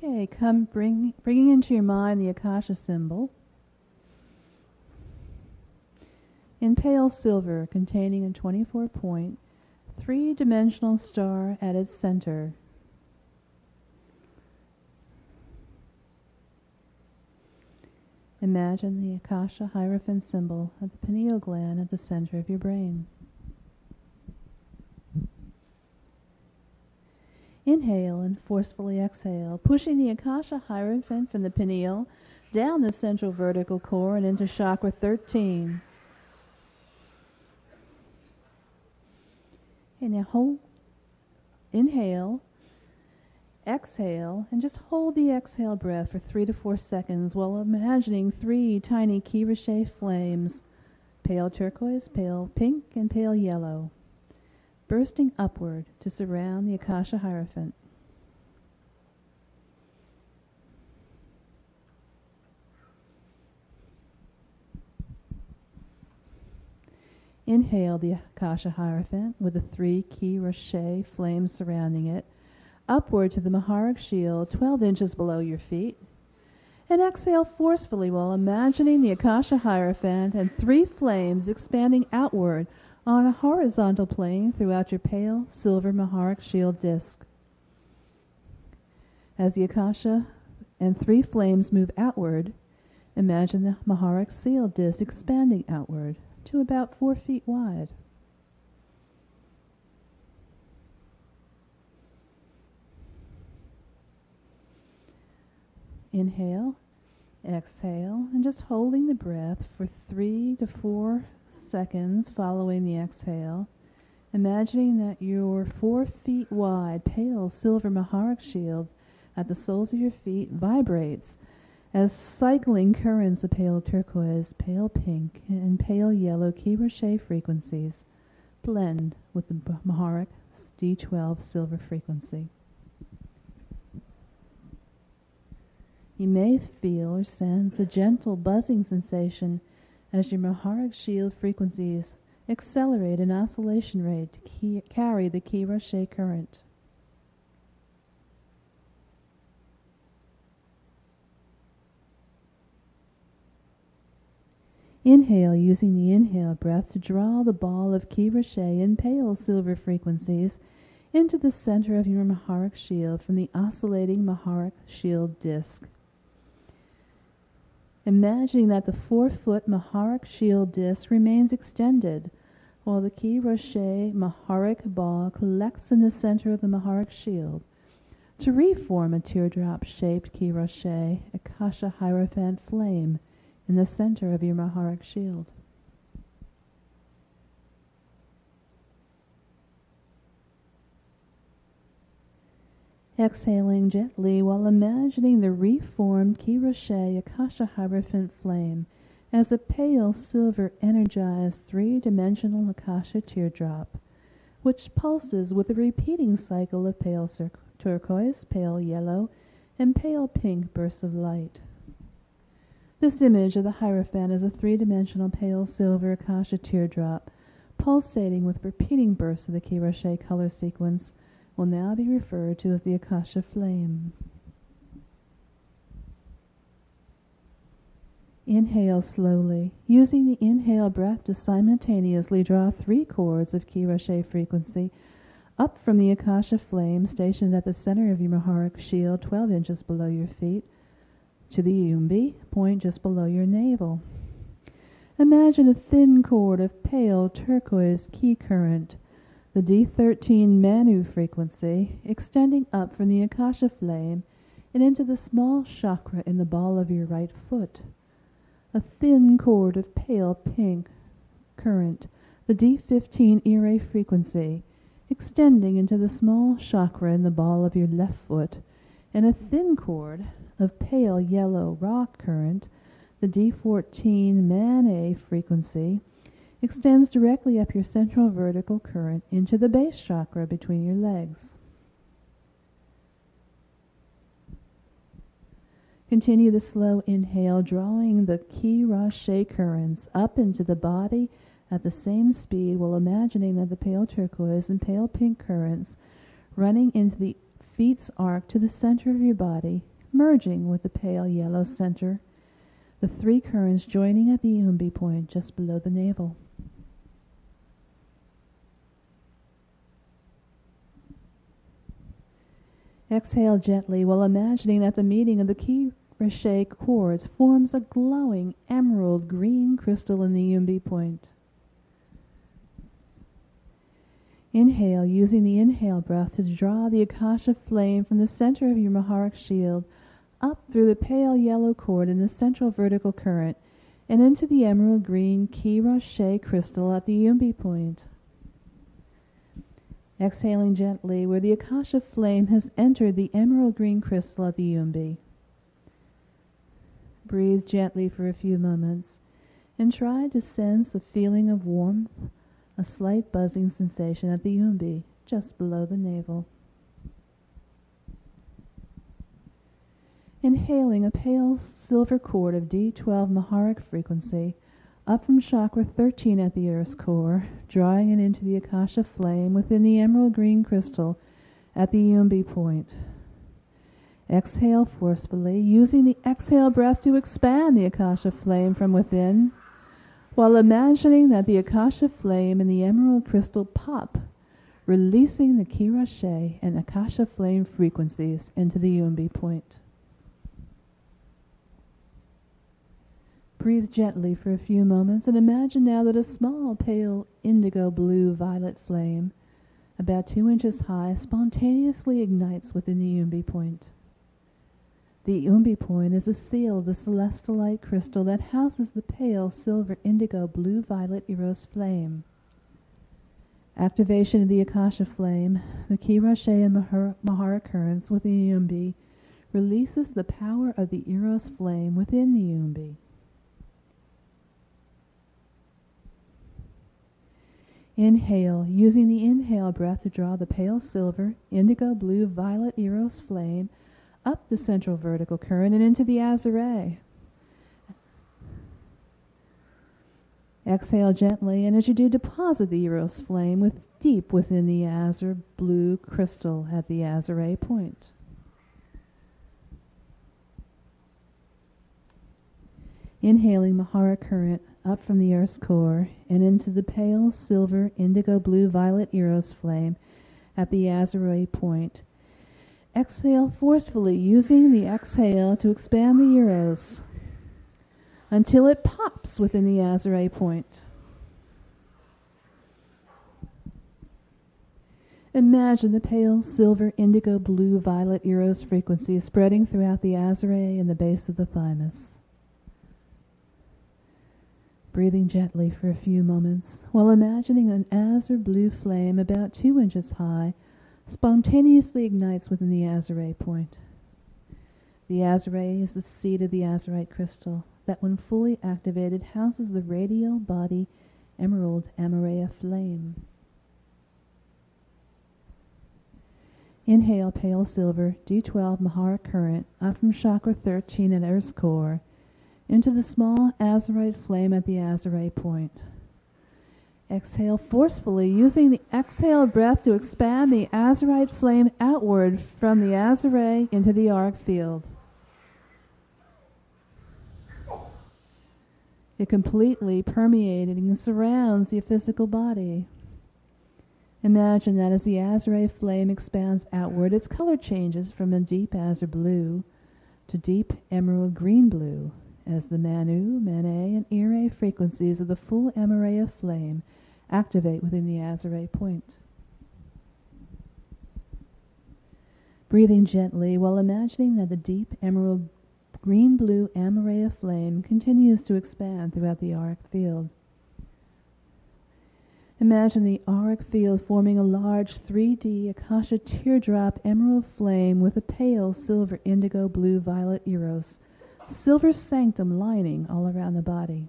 Okay, bringing into your mind the Akasha symbol in pale silver, containing a 24-point, three-dimensional star at its center. Imagine the Akasha Hierophant symbol at the pineal gland at the center of your brain. Inhale and forcefully exhale, pushing the Akasha Hierophant from the pineal down the central vertical core and into chakra 13. And now inhale, exhale, and just hold the exhale breath for 3 to 4 seconds while imagining 3 tiny kira-shaped flames, pale turquoise, pale pink, and pale yellow, bursting upward to surround the Akasha Hierophant. Inhale the Akasha Hierophant with the 3 kira-shaped flames surrounding it, upward to the Maharic shield 12 inches below your feet, and exhale forcefully while imagining the Akasha Hierophant and 3 flames expanding outward on a horizontal plane throughout your pale silver Maharic shield disc. As the Akasha and 3 flames move outward, imagine the Maharic shield disc expanding outward to about 4 feet wide. Inhale, exhale, and just holding the breath for 3 to 4 seconds following the exhale, imagining that your 4 feet wide pale silver Maharic shield at the soles of your feet vibrates as cycling currents of pale turquoise, pale pink, and pale yellow kira-shaped frequencies blend with the Maharic D12 silver frequency. You may feel or sense a gentle buzzing sensation as your Maharic shield frequencies accelerate in oscillation rate to carry the kira-shaped current. Inhale, using the inhale breath to draw the ball of kira-shaped and pale silver frequencies into the center of your Maharic shield from the oscillating Maharic shield disc. Imagining that the 4-foot Maharic shield disc remains extended while the kira-shaped Maharic ball collects in the center of the Maharic shield to reform a teardrop-shaped kira-shaped Akasha Hierophant flame in the center of your Maharic shield. Exhaling gently while imagining the reformed kira-shaped Akasha Hierophant flame as a pale silver energized 3-dimensional Akasha teardrop, which pulses with a repeating cycle of pale turquoise, pale yellow, and pale pink bursts of light. This image of the Hierophant as a 3-dimensional pale silver Akasha teardrop, pulsating with repeating bursts of the kira-shaped color sequence, will now be referred to as the Akasha flame. Inhale slowly, using the inhale breath to simultaneously draw 3 cords of kira-shaped frequency up from the Akasha flame stationed at the center of your Maharic shield 12 inches below your feet, to the Yumbi, point just below your navel. Imagine a thin cord of pale turquoise key current, the D13 Manu frequency, extending up from the Akasha flame and into the small chakra in the ball of your right foot. A thin cord of pale pink current, the D15 Ire frequency, extending into the small chakra in the ball of your left foot, and a thin cord of pale yellow rock current, the D14 Man-A frequency, extends directly up your central vertical current into the base chakra between your legs. Continue the slow inhale, drawing the kira-shaped currents up into the body at the same speed while imagining that the pale turquoise and pale pink currents running into the feet's arc to the center of your body merging with the pale yellow center, the three currents joining at the Umbi point just below the navel. Exhale gently while imagining that the meeting of the Ki-Rashe chords forms a glowing emerald green crystal in the Umbi point. Inhale, using the inhale breath to draw the Akasha flame from the center of your Maharic shield up through the pale yellow cord in the central vertical current and into the emerald green Ki-Rashe crystal at the Umbi point. Exhaling gently where the Akasha flame has entered the emerald green crystal at the Umbi. Breathe gently for a few moments and try to sense a feeling of warmth, a slight buzzing sensation at the Umbi, just below the navel. Inhaling a pale silver cord of D12 Maharic frequency up from chakra 13 at the Earth's core, drawing it into the Akasha flame within the emerald green crystal at the Umbi point. Exhale forcefully, using the exhale breath to expand the Akasha flame from within, while imagining that the Akasha flame and the emerald crystal pop, releasing the Ki-Rashe and Akasha flame frequencies into the Umbi point. Breathe gently for a few moments and imagine now that a small pale indigo blue violet flame, about 2 inches high, spontaneously ignites within the Umbi point. The Umbi point is a seal of the celestolite crystal that houses the pale silver indigo blue violet Eros flame. Activation of the Akasha flame, the Ki-Rashe and Mahara currents within the Umbi, releases the power of the Eros flame within the Umbi. Inhale, using the inhale breath to draw the pale silver, indigo blue violet Eros flame up the central vertical current and into the Azure. Exhale gently, and as you do, deposit the Eros flame deep within the azure blue crystal at the Azure point. Inhaling Mahara current up from the Earth's core and into the pale silver indigo blue violet Eros flame at the Azure point. Exhale forcefully, using the exhale to expand the Eros until it pops within the Azure point. Imagine the pale silver indigo blue violet Eros frequency spreading throughout the Azure and the base of the thymus. Breathing gently for a few moments while imagining an azure blue flame about 2 inches high spontaneously ignites within the Azure point. The Azure is the seat of the azurite crystal that, when fully activated, houses the radial body emerald Amareya flame. Inhale pale silver D12 Mahara current up from chakra 13 at Earth's core into the small azurite flame at the Azure point. Exhale forcefully, using the exhale breath to expand the azurite flame outward from the Azure into the auric field. It completely permeating and surrounds the physical body. Imagine that as the Azure flame expands outward, its color changes from a deep azure blue to deep emerald green blue, as the Manu, Mane, and Ire frequencies of the full Amareya flame activate within the Azure point. Breathing gently while imagining that the deep emerald green-blue Amareya flame continues to expand throughout the auric field. Imagine the auric field forming a large 3D Akasha teardrop emerald flame with a pale silver indigo blue violet Eros silver sanctum lining all around the body.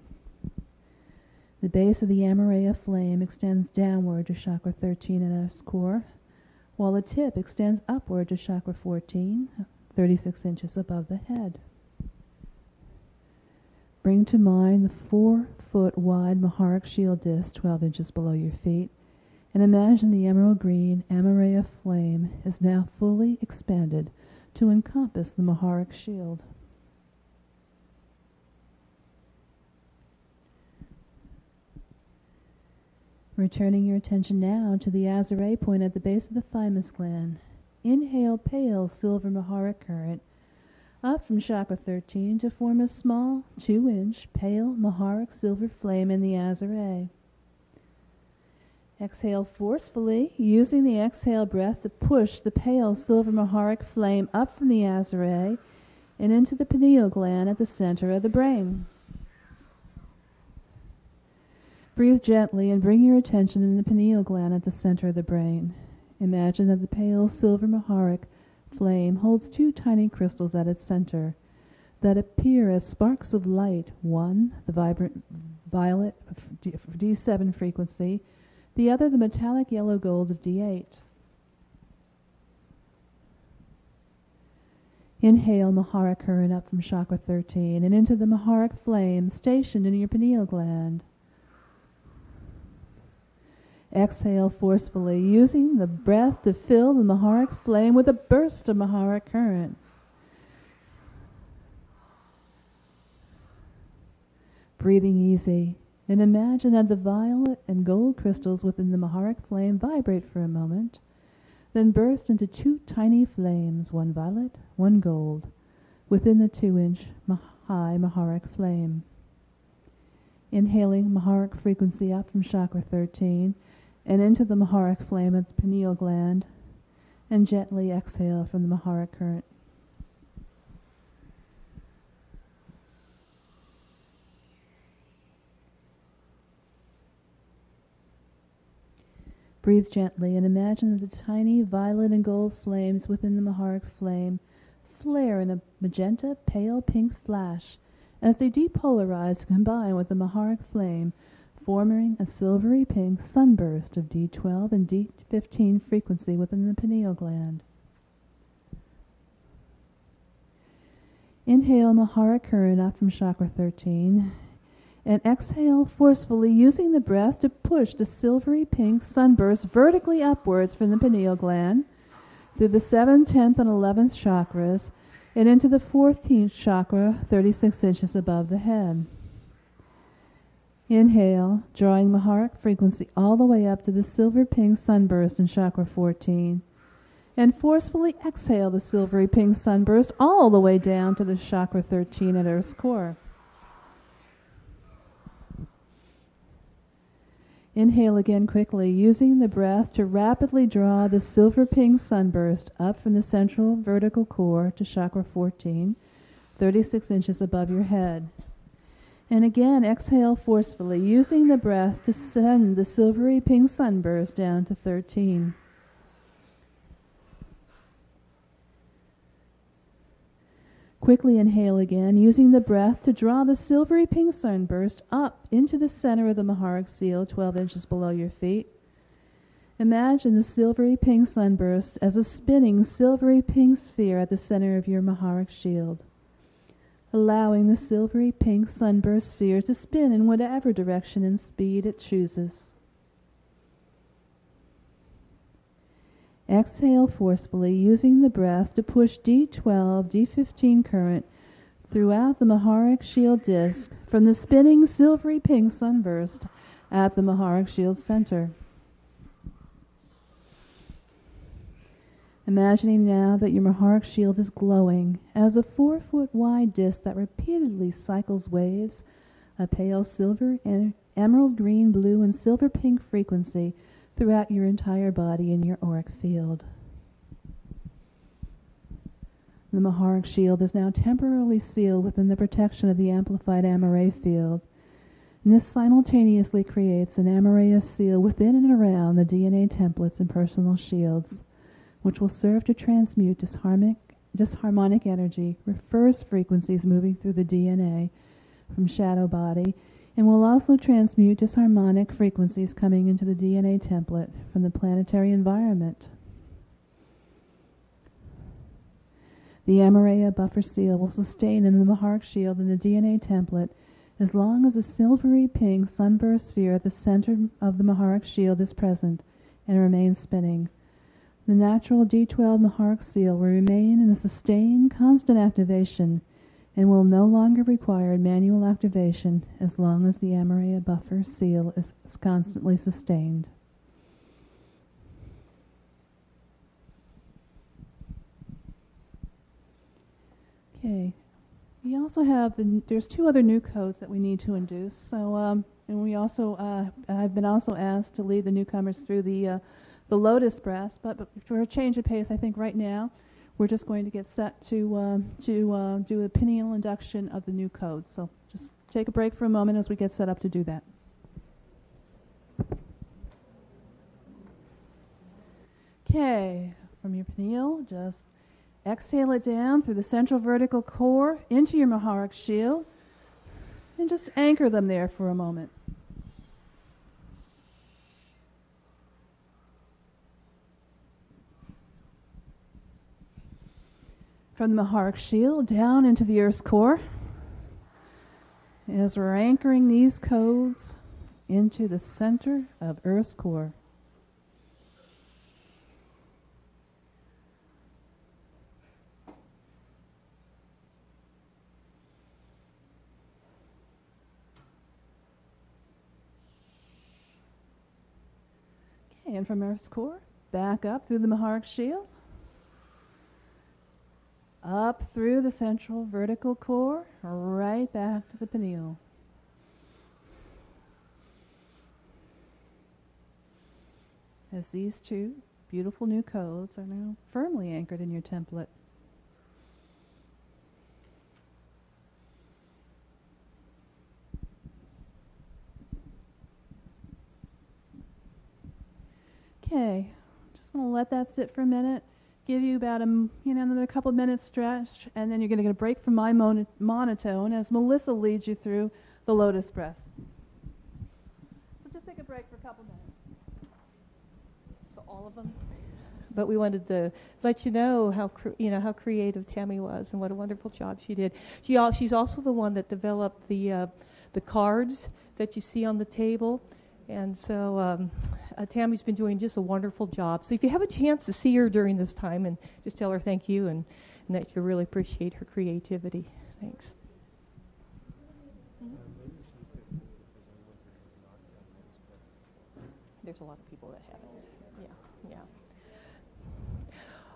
The base of the Amareya flame extends downward to chakra 13 at Earth's core, while the tip extends upward to chakra 14, 36 inches above the head. Bring to mind the 4-foot wide Maharic shield disc 12 inches below your feet, and imagine the emerald green Amareya flame is now fully expanded to encompass the Maharic shield. Returning your attention now to the Azure point at the base of the thymus gland. Inhale pale silver Maharic current up from chakra 13 to form a small 2-inch pale Maharic silver flame in the Azure. Exhale forcefully, using the exhale breath to push the pale silver Maharic flame up from the Azure and into the pineal gland at the center of the brain. Breathe gently and bring your attention in the pineal gland at the center of the brain. Imagine that the pale silver Maharic flame holds 2 tiny crystals at its center that appear as sparks of light, one the vibrant violet of D7 frequency, the other the metallic yellow gold of D8. Inhale Maharic current up from chakra 13 and into the Maharic flame stationed in your pineal gland. Exhale forcefully, using the breath to fill the Maharic flame with a burst of Maharic current. Breathing easy, and imagine that the violet and gold crystals within the Maharic flame vibrate for a moment, then burst into 2 tiny flames, one violet, one gold, within the 2-inch high Maharic flame. Inhaling Maharic frequency up from chakra 13, and into the Maharic flame at the pineal gland, and gently exhale from the Maharic current. Breathe gently and imagine that the tiny violet and gold flames within the Maharic flame flare in a magenta, pale pink flash as they depolarize and combine with the Maharic flame, forming a silvery pink sunburst of D12 and D15 frequency within the pineal gland. Inhale Maharic current up from chakra 13 and exhale forcefully, using the breath to push the silvery pink sunburst vertically upwards from the pineal gland through the 7th, 10th, and 11th chakras and into the 14th chakra, 36 inches above the head. Inhale, drawing Maharic frequency all the way up to the silver pink sunburst in chakra 14. And forcefully exhale the silvery pink sunburst all the way down to the chakra 13 at Earth's core. Inhale again quickly, using the breath to rapidly draw the silver pink sunburst up from the central vertical core to chakra 14, 36 inches above your head. And again, exhale forcefully, using the breath to send the silvery pink sunburst down to 13. Quickly inhale again, using the breath to draw the silvery pink sunburst up into the center of the Maharic seal, 12 inches below your feet. Imagine the silvery pink sunburst as a spinning silvery pink sphere at the center of your Maharic shield, allowing the silvery pink sunburst sphere to spin in whatever direction and speed it chooses. Exhale forcefully, using the breath to push D12, D15 current throughout the Maharic shield disc from the spinning silvery pink sunburst at the Maharic shield center. Imagining now that your Maharic shield is glowing as a 4-foot wide disc that repeatedly cycles waves of pale silver, emerald green, blue, and silver pink frequency throughout your entire body in your auric field. The Maharic shield is now temporarily sealed within the protection of the amplified Amare field, and this simultaneously creates an Amareus seal within and around the DNA templates and personal shields, which will serve to transmute disharmonic energy, reverse frequencies moving through the DNA from shadow body, and will also transmute disharmonic frequencies coming into the DNA template from the planetary environment. The Amareya buffer seal will sustain in the Maharic shield and the DNA template as long as a silvery pink sunburst sphere at the center of the Maharic shield is present and remains spinning. The natural D12 Maharic seal will remain in a sustained, constant activation and will no longer require manual activation as long as the Amareya buffer seal is constantly sustained. Okay. We also have there's two other new codes that we need to induce. So, and we also I've been also asked to lead the newcomers through the Lotus breath. But for a change of pace, I think right now we're just going to get set to do a pineal induction of the new codes. So just take a break for a moment as we get set up to do that. Okay, from your pineal, just exhale it down through the central vertical core into your Maharic shield and just anchor them there for a moment. From the Maharic shield down into the Earth's core as we're anchoring these codes into the center of Earth's core. And from Earth's core, back up through the Maharic shield, up through the central vertical core, right back to the pineal. As these two beautiful new codes are now firmly anchored in your template. Okay, just going to let that sit for a minute, give you about another couple of minutes stretch, and then you're going to get a break from my monotone as Melissa leads you through the Lotus breath. So just take a break for a couple minutes. So all of them? But we wanted to let you know how creative Tammy was and what a wonderful job she did. She's also the one that developed the cards that you see on the table. And so Tammy's been doing just a wonderful job. So if you have a chance to see her during this time, and just tell her thank you and that you really appreciate her creativity. Thanks. There's a lot of people that haven't. Yeah.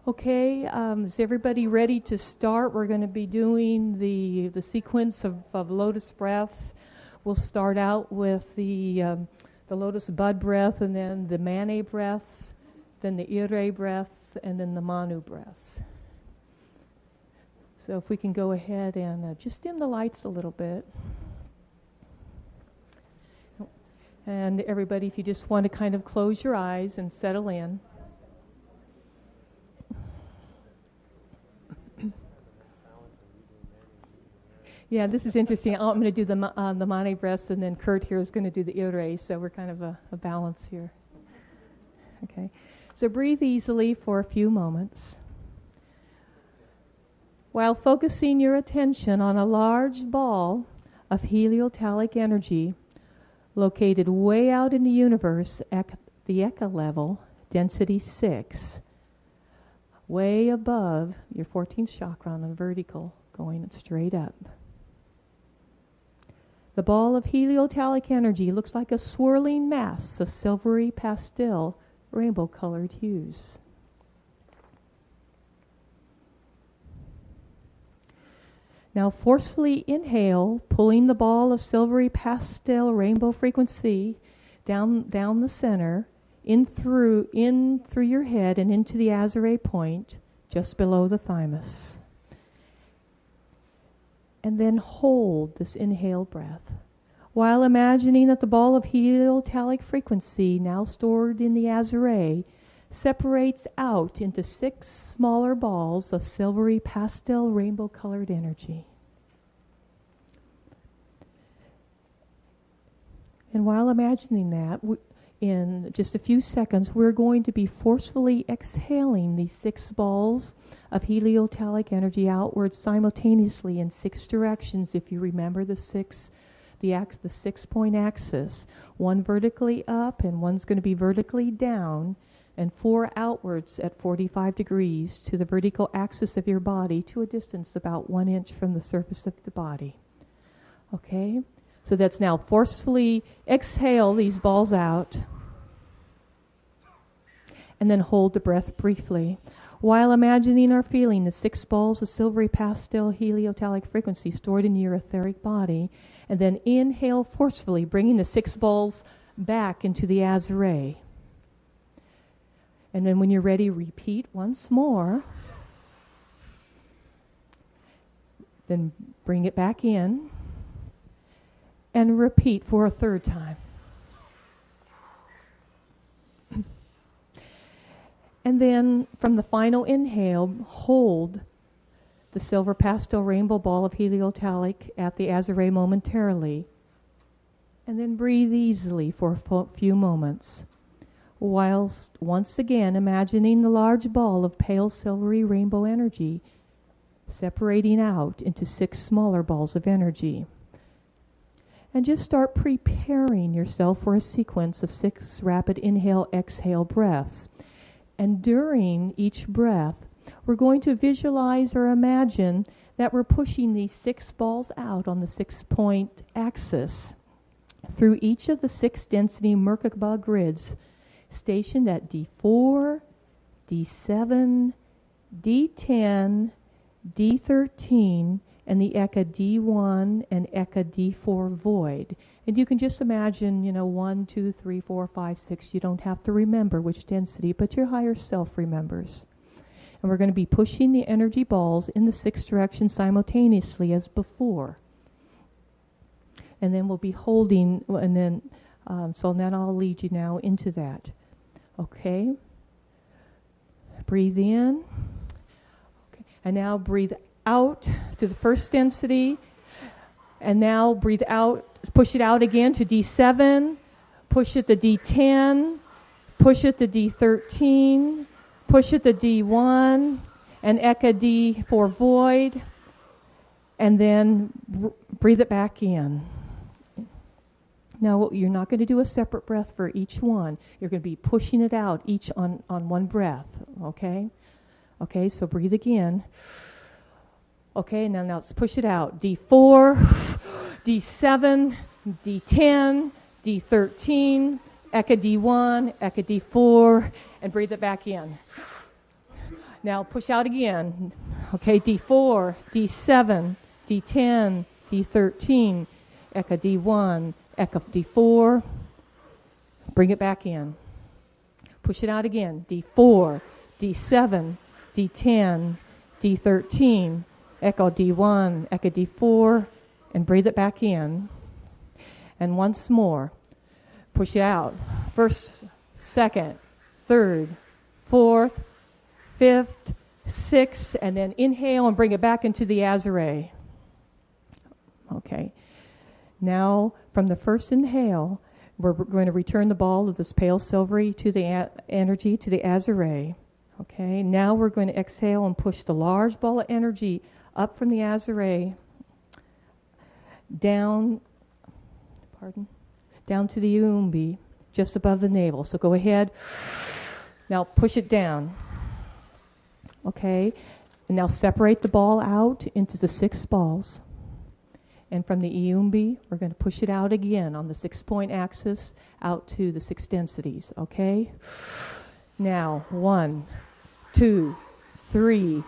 Okay, is everybody ready to start? We're going to be doing the sequence of Lotus breaths. We'll start out with the Lotus bud breath, and then the Mane breaths, then the Ire breaths, and then the Manu breaths. So if we can go ahead and just dim the lights a little bit. And everybody, if you just want to kind of close your eyes and settle in. Yeah, this is interesting. I'm going to do the Mane breaths, and then Kurt here is going to do the Ire, so we're kind of a balance here. Okay, so breathe easily for a few moments. While focusing your attention on a large ball of heliotalic energy located way out in the universe at the Ecka level, density 6, way above your 14th chakra on the vertical, going straight up. The ball of heliotalic energy looks like a swirling mass of silvery pastel, rainbow-colored hues. Now forcefully inhale, pulling the ball of silvery pastel rainbow frequency down the center, in through your head and into the Azure point, just below the thymus. And then hold this inhale breath, while imagining that the ball of heliotalic frequency, now stored in the Azure, separates out into 6 smaller balls of silvery pastel rainbow-colored energy. And while imagining that, in just a few seconds, we're going to be forcefully exhaling these 6 balls of heliotalic energy outwards simultaneously in 6 directions. If you remember the 6-point axis, one vertically up and one's going to be vertically down. and 4 outwards at 45 degrees to the vertical axis of your body to a distance about 1 inch from the surface of the body. Okay? So that's now forcefully exhale these balls out and then hold the breath briefly while imagining or feeling the 6 balls of silvery pastel heliotalic frequency stored in your etheric body, and then inhale forcefully, bringing the 6 balls back into the azure. And then when you're ready, repeat once more. Then bring it back in and repeat for a 3rd time. And then from the final inhale, hold the silver pastel rainbow ball of heliotalic at the azure momentarily. And then breathe easily for a few moments, whilst once again imagining the large ball of pale silvery rainbow energy separating out into 6 smaller balls of energy. And just start preparing yourself for a sequence of 6 rapid inhale-exhale breaths. And during each breath, we're going to visualize or imagine that we're pushing these 6 balls out on the 6-point axis through each of the 6 density Merkaba grids stationed at D4, D7, D10, D13, and the Ecka D1 and Ecka D4 void. And you can just imagine, 1, 2, 3, 4, 5, 6. You don't have to remember which density, but your higher self remembers. And we're going to be pushing the energy balls in the 6 directions simultaneously as before. And then we'll be holding, and then, so then I'll lead you now into that. Okay? Breathe in. Okay. And now breathe out to the first density. And now breathe out, push it out again to D7, push it to D10, push it to D13, push it to D1, and Ecka D4 void, and then breathe it back in. Now, you're not going to do a separate breath for each one. You're going to be pushing it out each on one breath, okay? Okay, so breathe again. Okay, now let's push it out. D4, D7, D10, D13, Ecka D1, Ecka D4, and breathe it back in. Now push out again. Okay, D4, D7, D10, D13, Ecka D1, Ecka D4, bring it back in. Push it out again. D4, D7, D10, D13, Ecka D1, Ecka D4, and breathe it back in. And once more, push it out. 1st, 2nd, 3rd, 4th, 5th, 6th, and then inhale and bring it back into the azure. Okay. Now, from the first inhale, we're going to return the ball of this pale silvery to the energy to the azure. Okay. Now we're going to exhale and push the large ball of energy up from the azure down to the umbi, just above the navel. So go ahead. Now push it down. Okay. And now separate the ball out into the 6 balls. And from the umbi, we're going to push it out again on the 6-point axis out to the 6 densities. Okay. Now 1, 2, 3,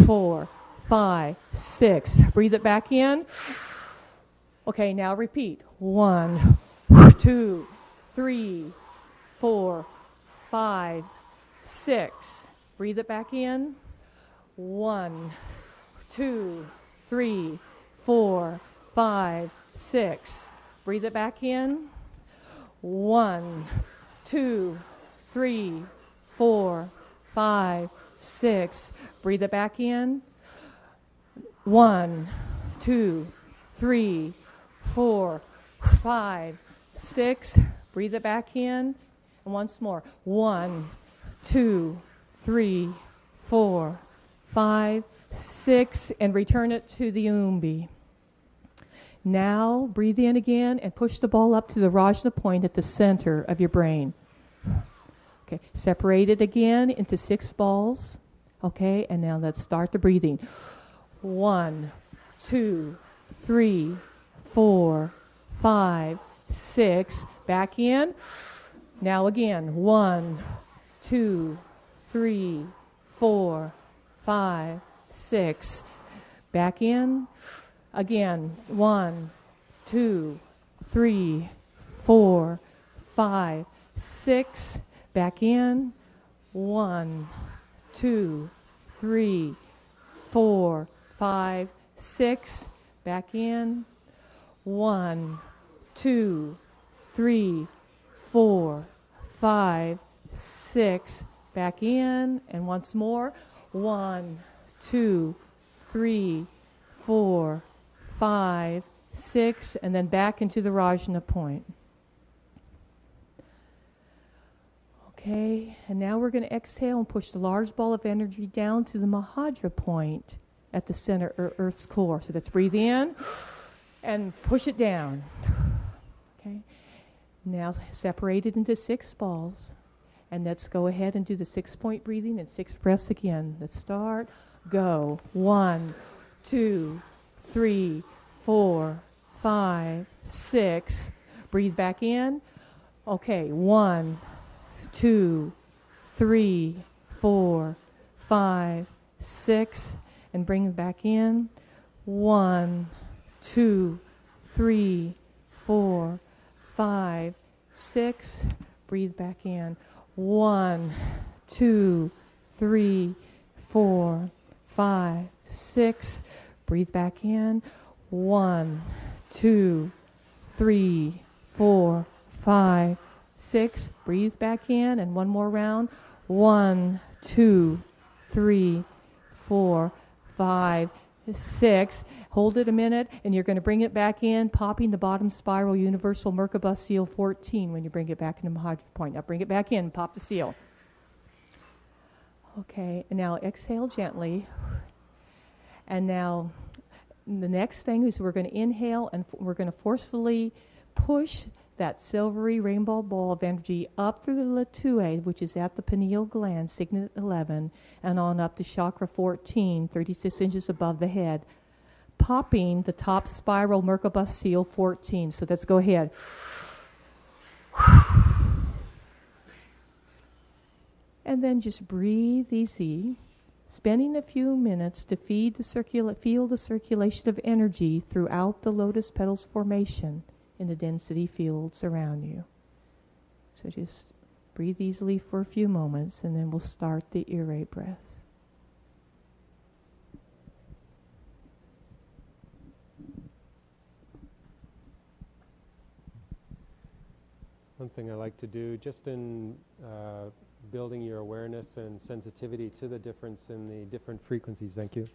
4, 5, 6. Breathe it back in. Okay, now repeat. 1, 2, 3, 4, 5, 6. Breathe it back in. 1, 2, 3, 4, 5, 6. Breathe it back in. 1, 2, 3, 4, 5, 6. Breathe it back in. 1, 2, 3, 4, 5, 6. Breathe it back in. And once more. 1, 2, 3, 4, 5, 6. And return it to the umbi. Now breathe in again and push the ball up to the Rajna point at the center of your brain. Okay. Okay, separate it again into 6 balls. Okay, and now let's start the breathing. 1, 2, 3, 4, 5, 6. Back in. Now again. 1, 2, 3, 4, 5, 6. Back in. Again. 1, 2, 3, 4, 5, 6. Back in. 1, 2, 3, 4, 5, 6. Back in. 1, 2, 3, 4, 5, 6. Back in. And once more. 1, 2, 3, 4, 5, 6. And then back into the Rajna point. Okay, and now we're going to exhale and push the large ball of energy down to the Mahadra point at the center, Earth's core. So let's breathe in and push it down. Okay, now separate it into 6 balls. And let's go ahead and do the 6-point breathing and 6 breaths again. Let's start. Go. 1, 2, 3, 4, 5, 6. Breathe back in. Okay, 1, 2, 3, 4, 5, 6, and bring it back in. 1, 2, 3, 4, 5, 6. Breathe back in. 1, 2, 3, 4, 5, 6. Breathe back in. 1, 2, 3, 4, 5, 6. Breathe back in, and one more round. 1, 2, 3, 4, 5, 6. Hold it a minute, and you're going to bring it back in, popping the bottom spiral universal Merkaba seal 14 when you bring it back into Mahadra point. Now bring it back in, pop the seal. Okay, and now exhale gently. And now the next thing is we're going to inhale, and we're going to forcefully push that silvery rainbow ball of energy up through the Latue, which is at the pineal gland, signet 11, and on up to chakra 14, 36 inches above the head, popping the top spiral Merkaba seal 14. So let's go ahead. And then just breathe easy, spending a few minutes to feel the circulation of energy throughout the lotus petals formation in the density fields around you. So just breathe easily for a few moments, and then we'll start the Ire breaths. One thing I like to do, just in building your awareness and sensitivity to the difference in the different frequencies. Thank you.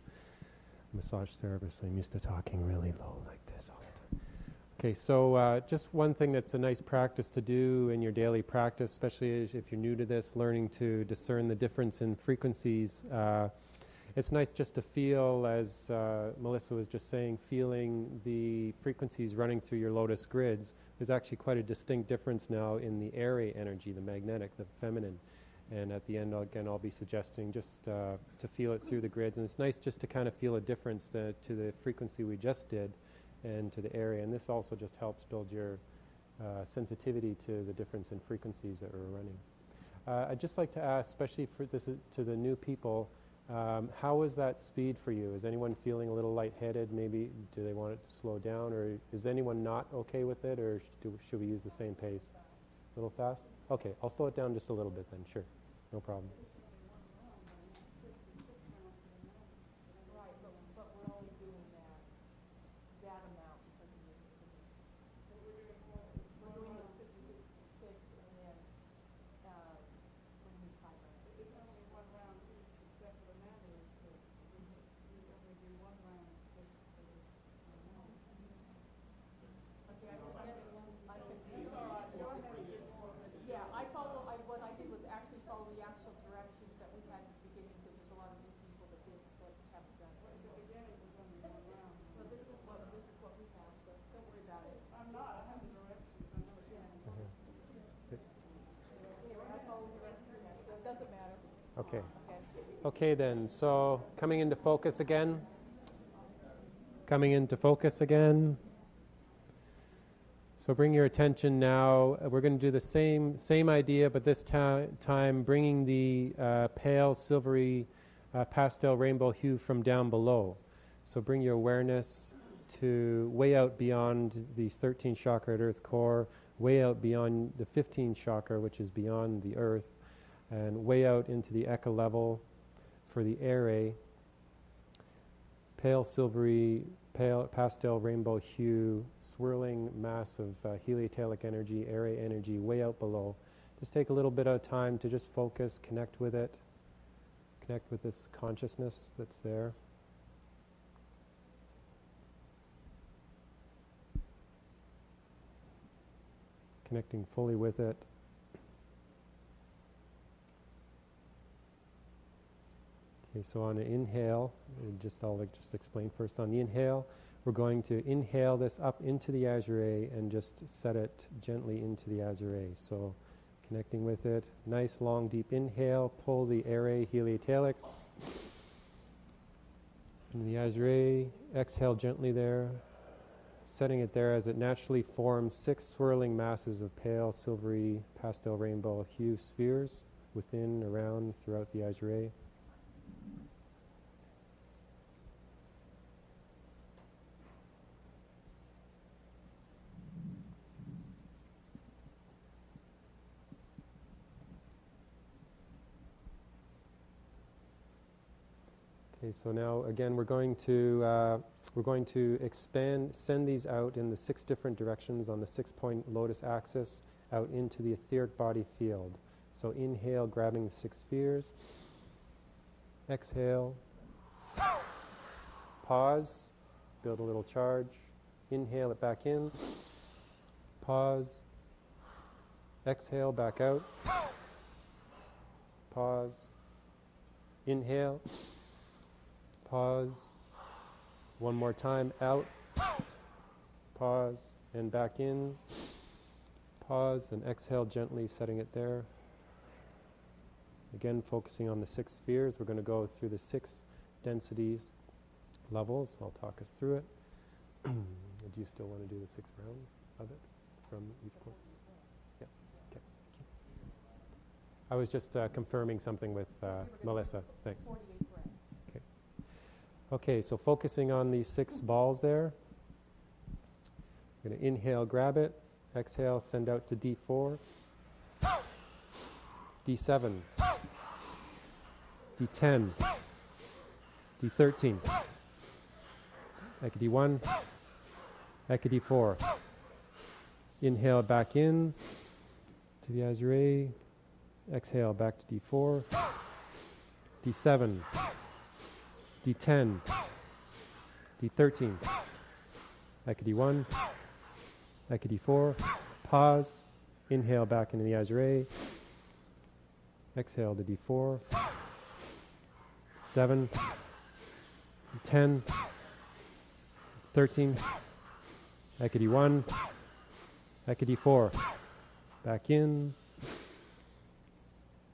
Massage therapist, I'm used to talking really low like this all the time. Okay, so just one thing that's a nice practice to do in your daily practice, especially if you're new to this, learning to discern the difference in frequencies. It's nice just to feel, as Melissa was just saying, feeling the frequencies running through your lotus grids. There's actually quite a distinct difference now in the airy energy, the magnetic, the feminine. And at the end, I'll be suggesting just to feel it through the grids. And it's nice just to kind of feel a difference to the frequency we just did and to the area. And this also just helps build your sensitivity to the difference in frequencies that we're running. I'd just like to ask, especially for this to the new people, how is that speed for you? Is anyone feeling a little lightheaded? Maybe do they want it to slow down, or is anyone not okay with it, or should we use the same pace? A little fast? Okay, I'll slow it down just a little bit then. Sure, no problem. Okay then, so coming into focus again. Coming into focus again. So bring your attention now. We're going to do the same idea, but this time bringing the pale silvery pastel rainbow hue from down below. So bring your awareness to way out beyond the 13th chakra at Earth core, way out beyond the 15th chakra, which is beyond the Earth, and way out into the Ecka level for the area. Pale silvery, pale pastel rainbow hue, swirling mass of heliotalic energy, area energy way out below. Just take a little bit of time to just focus, connect with it, connect with this consciousness that's there. Connecting fully with it. Okay, so on an inhale, I'll just explain first. On the inhale, we're going to inhale this up into the azure and just set it gently into the azure. So connecting with it. Nice long deep inhale, pull the area heliotalics into the azure. Exhale gently there, setting it there as it naturally forms 6 swirling masses of pale silvery pastel rainbow hue spheres within, around, throughout the azure. Okay, so now again we're going to expand, send these out in the 6 different directions on the 6-point lotus axis out into the etheric body field. So inhale, grabbing the 6 spheres. Exhale. Pause. Build a little charge. Inhale it back in. Pause. Exhale, back out. Pause. Inhale. Pause. One more time, out. Pause, and back in. Pause, and exhale gently, setting it there. Again, focusing on the 6 spheres. We're going to go through the 6 densities levels. I'll talk us through it. Do you still want to do the 6 rounds of it from each point? Yeah, okay. I was just confirming something with Melissa. Thanks. Okay, so focusing on these 6 balls there. I'm going to inhale, grab it. Exhale, send out to D4. D7. D10. D13. Ecka-D1. Ecka-D4. Inhale back in to the azure. Exhale back to D4. D7. D10, D13, Ecka-D1, Ecka-D4, pause, inhale back into the azure, exhale to D4, 7, 10, 13, Ecka-D1, Ecka-D4, back in,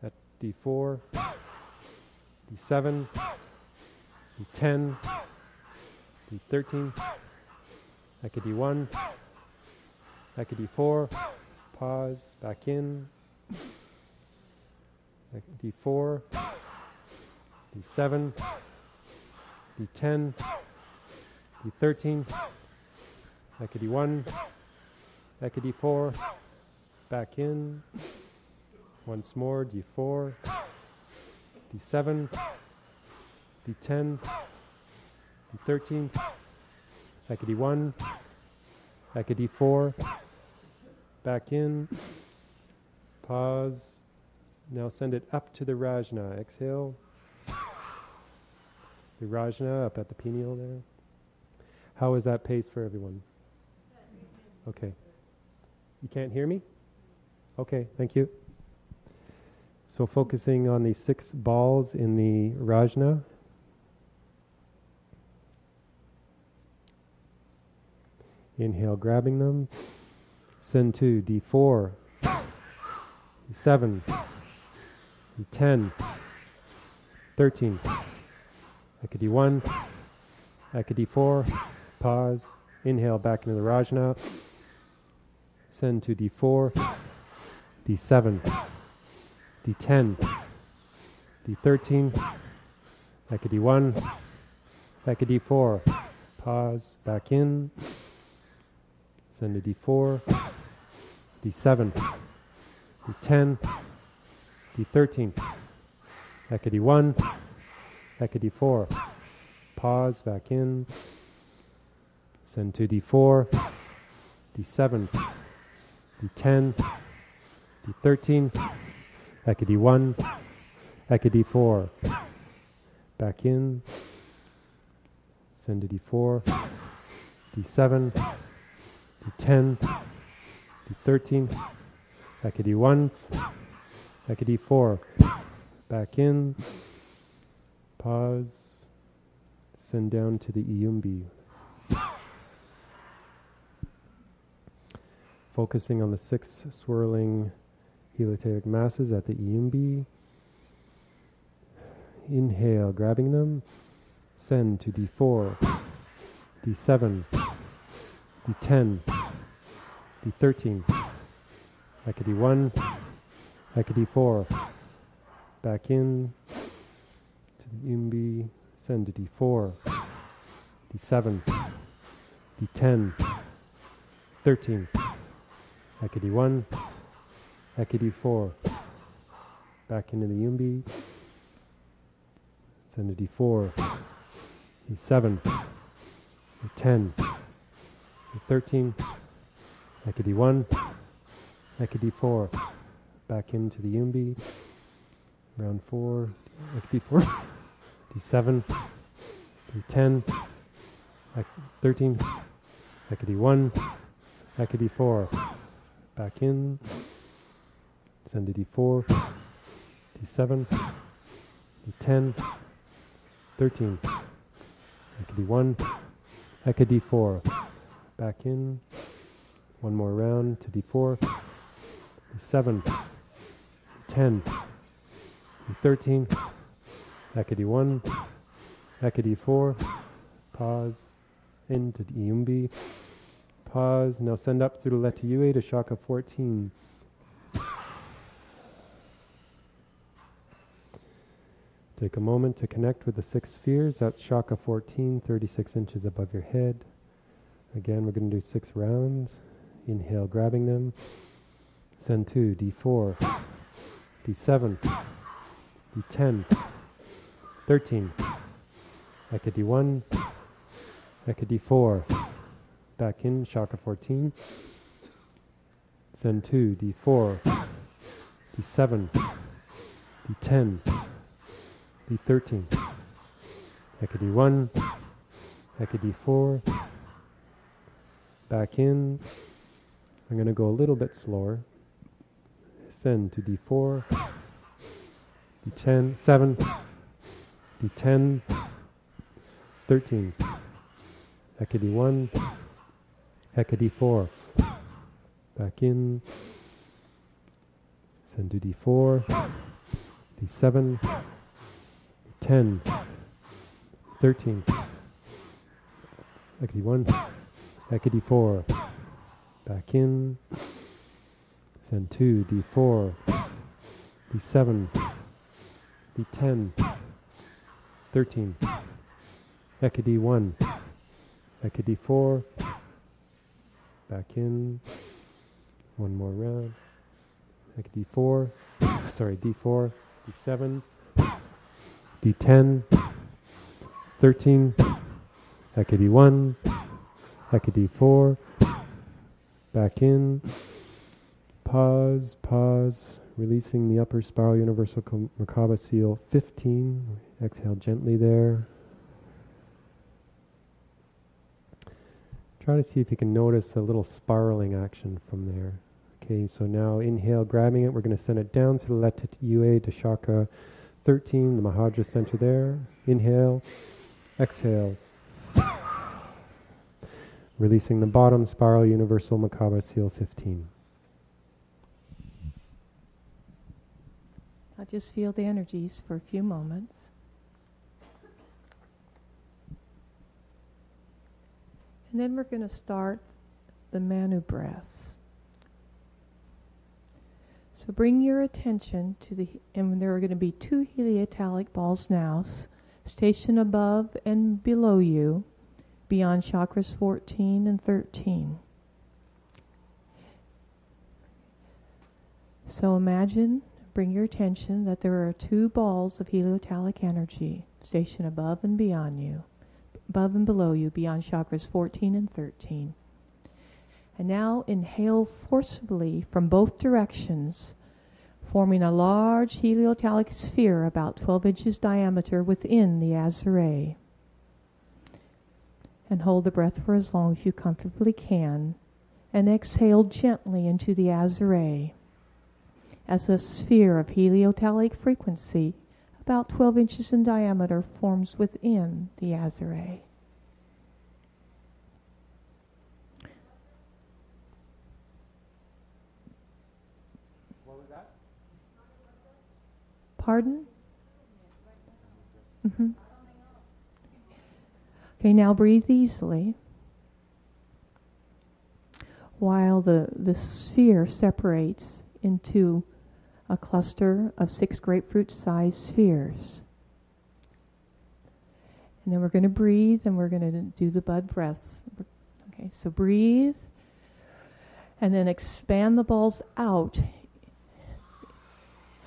at D4, D7, D10, D13, Ecka-D1, Ecka-D4, pause, back in, D4, D7, D10, D13, Ecka-D1, Ecka-D4, back in, once more, D4, D7, D10, D13, Ecka-D1, Ecka-D4, back in, pause, now send it up to the Rajna, exhale, the Rajna up at the pineal there. How is that pace for everyone? Okay. You can't hear me? Okay, thank you. So focusing on these 6 balls in the Rajna. Inhale, grabbing them. Send to D4, D7, D10, 13. Ecka-D1. Ecka-D4. Pause. Inhale back into the Rajna. Send to D4. D7. D10. D13. Ecka-D1. Ecka-D4. Pause. Back in. Send to D4. D7. D10. D13. Ecka-D1. Ecka-D4. Pause. Back in. Send to D4. D7. D10. D13. Ecka-D1. Ecka-D4. Back in. Send to D4. D7. D10. D13. Ecka-D1. Ecka-D4. Back in. Pause. Send down to the Iyumbi. Focusing on the 6 swirling heliotalic masses at the Iyumbi. Inhale, grabbing them. Send to D4, D7, D10, D13, Ecka-D1, Ecka-D4. Back in to the Iyumbi. Send to D4, D7, D10, 13. Ecka-D1, Ecka-D4. Back into the Iyumbi. Send to D4, D7, D10, D13, Ecka-D1, Ecka-D4. Back into the Iyumbi. Round 4, Ecka-D4, D7, D10, 13, Ecka-D1, Ecka-D4. Back in. Send to D4, D7, D10, 13. Ecka-D1, Ecka-D4. Back in. One more round to D4, D7, D10, D13, Ecka-D1, Ecka-D4. Pause. Into the Iyumbi. Pause. Now send up through the Letta Yue to Chakra 14. Take a moment to connect with the 6 spheres at Chakra 14, 36 inches above your head. Again, we're going to do 6 rounds. Inhale, grabbing them. Send 2, D4, D7, D10, 13, Ecka-D1, Ecka-D4. Back in, Chakra 14. Send 2, D4, D7, D10, D13, Ecka-D1, Ecka-D4. Back in. I'm going to go a little bit slower. Send to D4, D10, 7, D10, 13, Ecka-D1, Ecka-D4. Back in. Send to D4, D7, D10, 13, Ecka-D1, Ecka-D4. Back in. Send 2, D4, D7, D10, 13, Ecka-D1, Ecka-D4. Back in. One more round. Ecka-D4, sorry, D4, D7, D10, 13, Ecka-D1, Ecka-D4. Back in. Pause, pause, releasing the upper spiral universal Merkaba seal 15. Exhale gently there. Try to see if you can notice a little spiraling action from there. Okay, so now inhale, grabbing it. We're going to send it down to the Letta Yue to Chakra 13, the Mahadra center there. Inhale, exhale. Releasing the bottom spiral universal Merkaba seal 15. I'll just feel the energies for a few moments. And then we're going to start the Manu breaths. So bring your attention to and there are going to be 2 heliotalic balls now, stationed above and below you, beyond chakras 14 and 13. So bring your attention that there are 2 balls of heliotalic energy stationed above and beyond you, above and below you, beyond chakras 14 and 13. And now inhale forcibly from both directions, forming a large heliotalic sphere about 12 inches diameter within the azure. And hold the breath for as long as you comfortably can, and exhale gently into the azure as a sphere of heliotalic frequency about 12 inches in diameter forms within the azure. What was that? Pardon? Mm-hmm. Okay, now breathe easily while the sphere separates into a cluster of 6 grapefruit-sized spheres. And then we're going to breathe and we're going to do the bud breaths. Okay, so breathe and then expand the balls out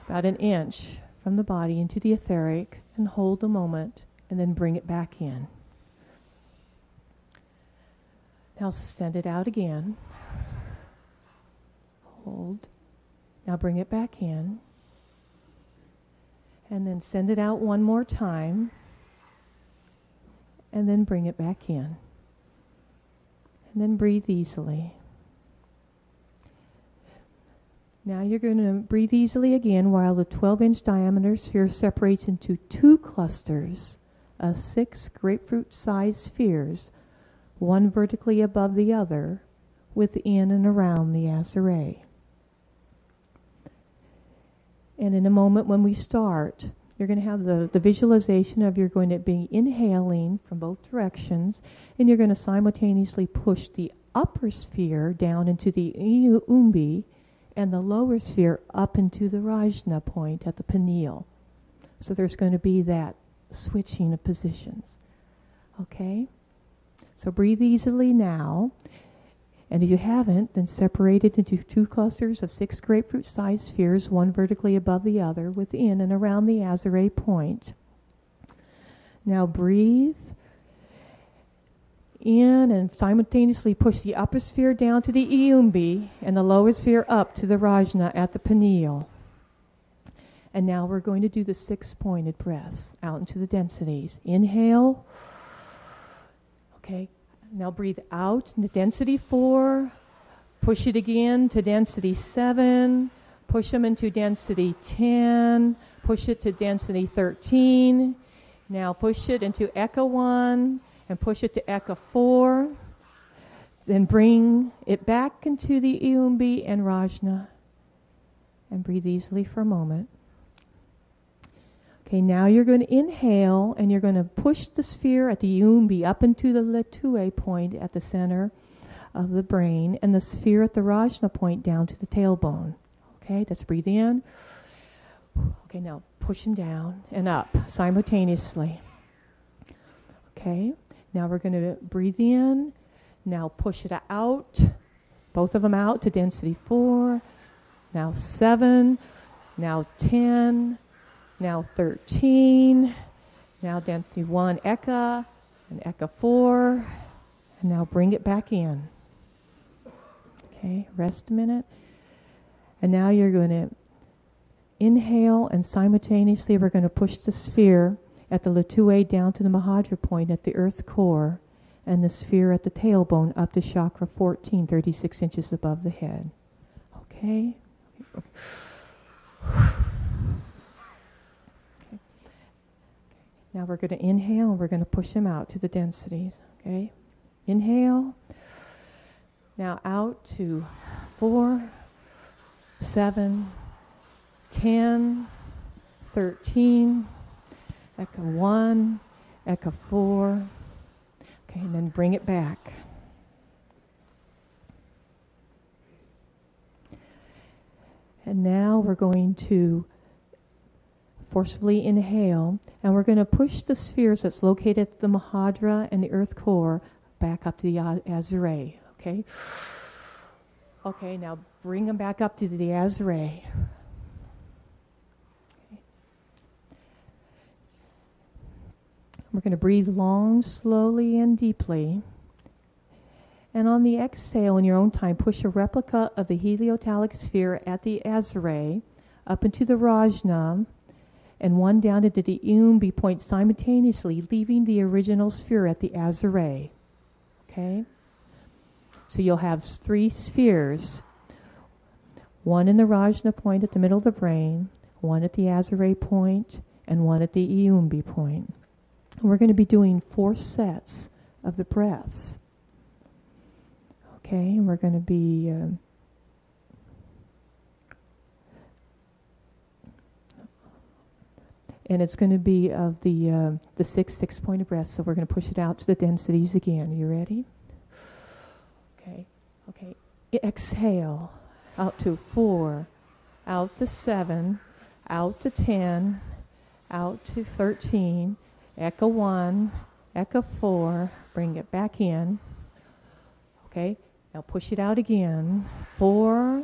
about an inch from the body into the etheric and hold a moment and then bring it back in. Now send it out again. Hold. Now bring it back in. And then send it out one more time. And then bring it back in. And then breathe easily. Now you're going to breathe easily again while the 12-inch diameter sphere separates into 2 clusters of 6 grapefruit-sized spheres, one vertically above the other, within and around the azure. And in a moment when we start, you're going to have the visualization of you're going to be inhaling from both directions, and you're going to simultaneously push the upper sphere down into the umbi and the lower sphere up into the rajna point at the pineal. So there's going to be that switching of positions. Okay? So breathe easily now. And if you haven't, then separate it into 2 clusters of 6 grapefruit-sized spheres, one vertically above the other, within and around the azure point. Now breathe in and simultaneously push the upper sphere down to the iumbi and the lower sphere up to the rajna at the pineal. And now we're going to do the 6 pointed breaths out into the densities. Inhale. Okay. Now breathe out into density 4, push it again to density 7, push them into density 10, push it to density 13, now push it into Ecka-1 and push it to Ecka-4, then bring it back into the iumbi and rajna and breathe easily for a moment. Okay, now you're going to inhale and you're going to push the sphere at the iumbi up into the letue point at the center of the brain and the sphere at the rajna point down to the tailbone. Okay, let's breathe in. Okay, now push them down and up simultaneously. Okay, now we're going to breathe in. Now push it out, both of them out to density 4, now 7, now 10, now 13, now density 1 Ecka, and Ecka-4, and now bring it back in. Okay, rest a minute. And now you're going to inhale and simultaneously we're going to push the sphere at the letue down to the mahadra point at the earth core and the sphere at the tailbone up to chakra 14, 36 inches above the head. Okay? Now we're going to inhale and we're going to push them out to the densities. Okay? Inhale. Now out to 4, 7, 10, 13, Ecka-1, Ecka-4. Okay, and then bring it back. And now we're going to forcefully inhale, and we're going to push the spheres that's located at the Mahadra and the earth core back up to the Azure. Okay? Okay, now bring them back up to the Azure. Okay. We're going to breathe long, slowly, and deeply. And on the exhale, in your own time, push a replica of the heliotalic sphere at the Azure up into the Rajna, and one down into the Umbi point simultaneously, leaving the original sphere at the Azure. Okay? So you'll have 3 spheres. One in the Rajna point at the middle of the brain, one at the Azure point, and one at the Umbi point. And we're going to be doing 4 sets of the breaths. Okay, and we're going to be and it's going to be of the 6 pointed breaths. So we're going to push it out to the densities again. Are you ready? Okay. Okay. Exhale out to 4, out to 7, out to 10, out to 13. Ecka-1, Ecka-4. Bring it back in. Okay. Now push it out again. 4,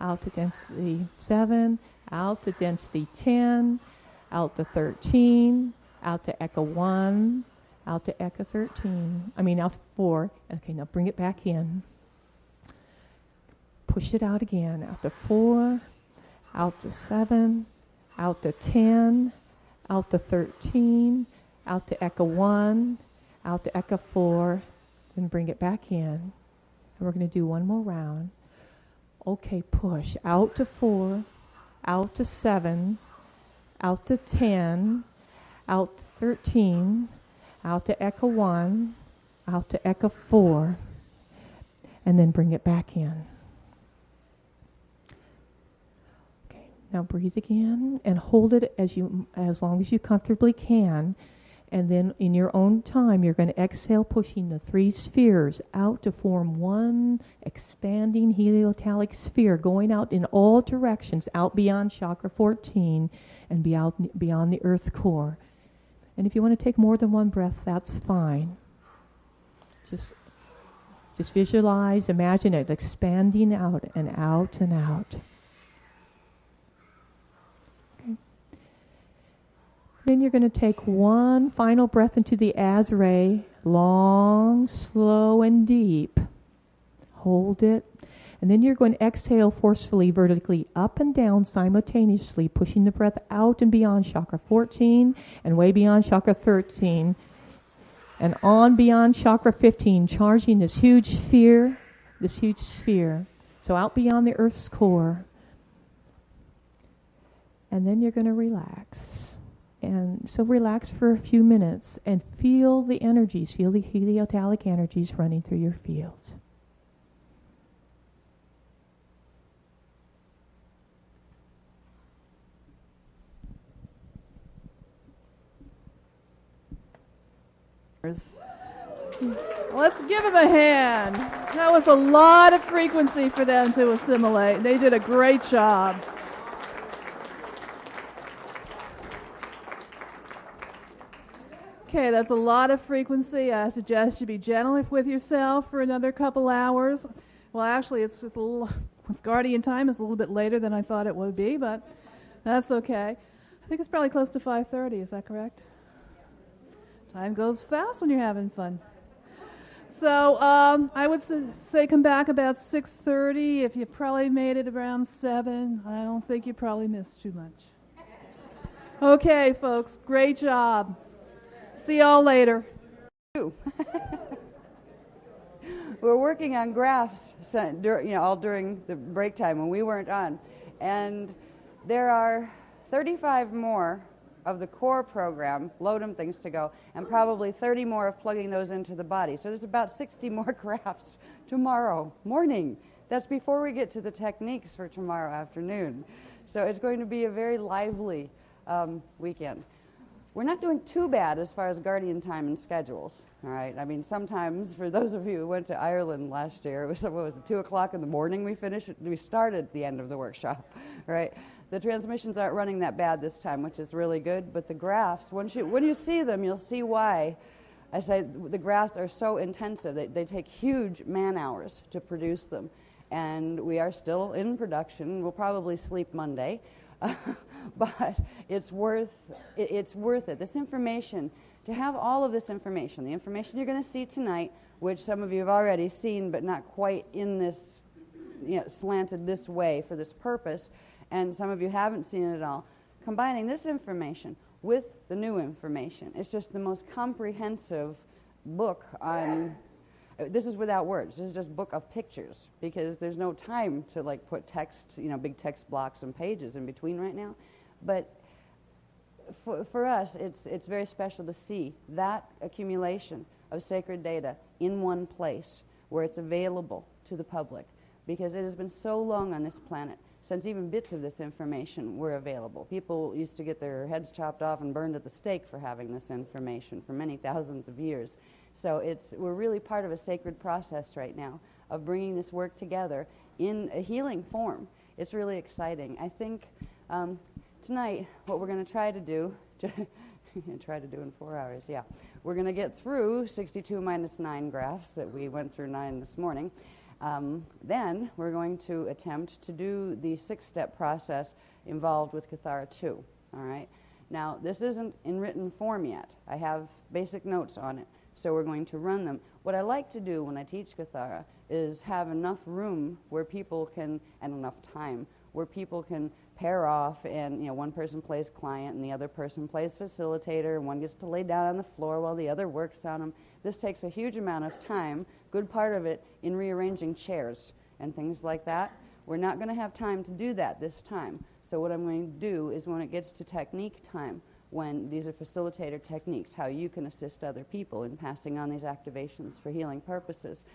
out to density 7, out to density 10, out to 13, out to Ecka-1, out to Ecka-13. Out to 4. Okay, now bring it back in. Push it out again. Out to 4, out to 7, out to 10, out to 13, out to Ecka-1, out to Ecka-4, then bring it back in. And we're going to do one more round. Okay, push. Out to 4, out to 7, out to 10, out to 13, out to Ecka-1, out to Ecka-4, and then bring it back in. Okay, now breathe again and hold it as long as you comfortably can. And then in your own time, you're going to exhale, pushing the 3 spheres out to form one expanding heliotalic sphere, going out in all directions, out beyond chakra 14 and beyond the earth core. And if you want to take more than one breath, that's fine. Just visualize, imagine it expanding out and out and out. Then you're going to take one final breath into the Azure, long, slow, and deep. Hold it. And then you're going to exhale forcefully, vertically up and down simultaneously, pushing the breath out and beyond chakra 14 and way beyond chakra 13 and on beyond chakra 15, charging this huge sphere. So out beyond the earth's core. And then you're going to relax. And so relax for a few minutes and feel the energies, feel the heliotalic energies running through your fields. Let's give them a hand. That was a lot of frequency for them to assimilate. They did a great job. Okay, that's a lot of frequency. I suggest you be gentle with yourself for another couple hours. Well, actually, it's just a little, with Guardian time, it's a little bit later than I thought it would be, but that's okay. I think it's probably close to 5:30. Is that correct? Time goes fast when you're having fun. So I would say come back about 6:30. If you probably made it around 7, I don't think you probably missed too much. Okay, folks, great job. See y'all later. We're working on graphs, all during the break time when we weren't on, and there are 35 more of the core program, load 'em things to go, and probably 30 more of plugging those into the body. So there's about 60 more graphs tomorrow morning. That's before we get to the techniques for tomorrow afternoon. So it's going to be a very lively weekend. we're not doing too bad as far as guardian time and schedules, all right? I mean, sometimes, for those of you who went to Ireland last year, it was, what was it, 2 o'clock in the morning we finished? We started at the end of the workshop, right? The transmissions aren't running that bad this time, which is really good, but the graphs, when you see them, you'll see why. I say the graphs are so intensive. They take huge man-hours to produce them, and we are still in production. We'll probably sleep Monday. But it's worth it. This information, to have all of this information, the information you're going to see tonight, which some of you have already seen, but not quite in this, slanted this way for this purpose, and some of you haven't seen it at all. Combining this information with the new information, it's just the most comprehensive book on. This is without words. This is just a book of pictures, because there's no time to like put text, big text blocks and pages in between right now. But for us, it's very special to see that accumulation of sacred data in one place where it's available to the public, because it has been so long on this planet since even bits of this information were available. People used to get their heads chopped off and burned at the stake for having this information for many thousands of years. So we're really part of a sacred process right now of bringing this work together in a healing form. It's really exciting. I think tonight what we're going to try to do, try to do in 4 hours, yeah. We're going to get through 62 minus 9 graphs that we went through 9 this morning. Then we're going to attempt to do the 6-step process involved with Kathara 2, all right? Now, this isn't in written form yet. I have basic notes on it. So we're going to run them. What I like to do when I teach Kathara is have enough room where people can, and enough time, where people can pair off and, one person plays client and the other person plays facilitator, and one gets to lay down on the floor while the other works on them. This takes a huge amount of time, good part of it in rearranging chairs and things like that. We're not going to have time to do that this time. So what I'm going to do is when it gets to technique time, when these are facilitator techniques, how you can assist other people in passing on these activations for healing purposes.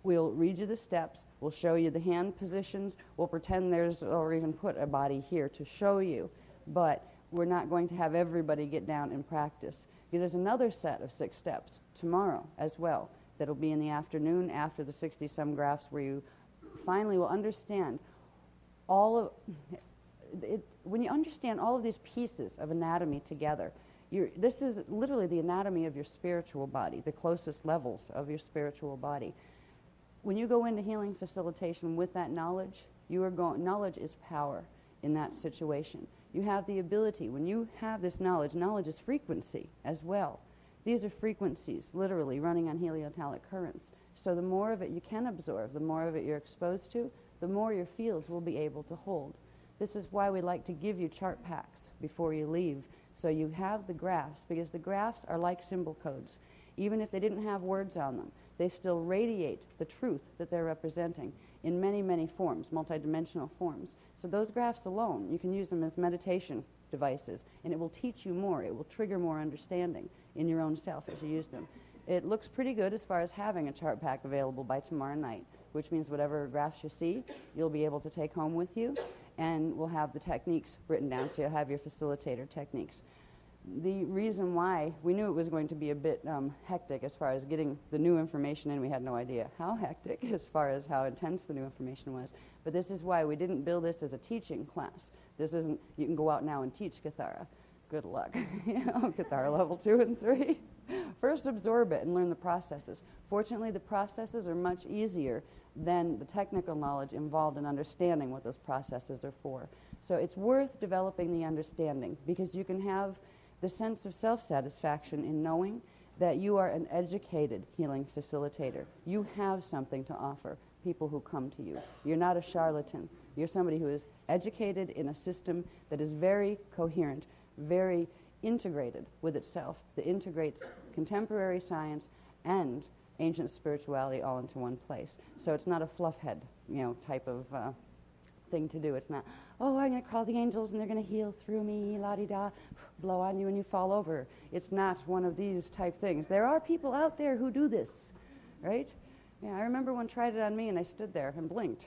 We'll read you the steps, we'll show you the hand positions, we'll pretend or even put a body here to show you, but we're not going to have everybody get down and practice. Because there's another set of 6 steps tomorrow as well that'll be in the afternoon after the 60-some graphs, where you finally will understand all of it. When you understand all of these pieces of anatomy together, this is literally the anatomy of your spiritual body, the closest levels of your spiritual body. When you go into healing facilitation with that knowledge, knowledge is power in that situation. You have the ability, when you have this knowledge is frequency as well. These are frequencies literally running on heliotalic currents. So the more of it you can absorb, the more of it you're exposed to, the more your fields will be able to hold. This is why we like to give you chart packs before you leave, so you have the graphs, because the graphs are like symbol codes. Even if they didn't have words on them, they still radiate the truth that they're representing in many, many forms, multidimensional forms. So those graphs alone, you can use them as meditation devices, and it will teach you more. It will trigger more understanding in your own self as you use them. It looks pretty good as far as having a chart pack available by tomorrow night, which means whatever graphs you see, you'll be able to take home with you. And we'll have the techniques written down, so you'll have your facilitator techniques. The reason why we knew it was going to be a bit hectic as far as getting the new information in, we had no idea how hectic as far as how intense the new information was. But this is why we didn't build this as a teaching class. This isn't, you can go out now and teach Kathara. Good luck. Kathara level 2 and 3. First absorb it and learn the processes. Fortunately, the processes are much easier than the technical knowledge involved in understanding what those processes are for. So it's worth developing the understanding, because you can have the sense of self-satisfaction in knowing that you are an educated healing facilitator. You have something to offer people who come to you. You're not a charlatan. You're somebody who is educated in a system that is very coherent, very integrated with itself, that integrates contemporary science and ancient spirituality all into one place. So it's not a fluffhead, type of thing to do. It's not, oh, I'm going to call the angels and they're going to heal through me, la-di-da, blow on you and you fall over. It's not one of these type things. There are people out there who do this, right? Yeah, I remember one tried it on me and I stood there and blinked.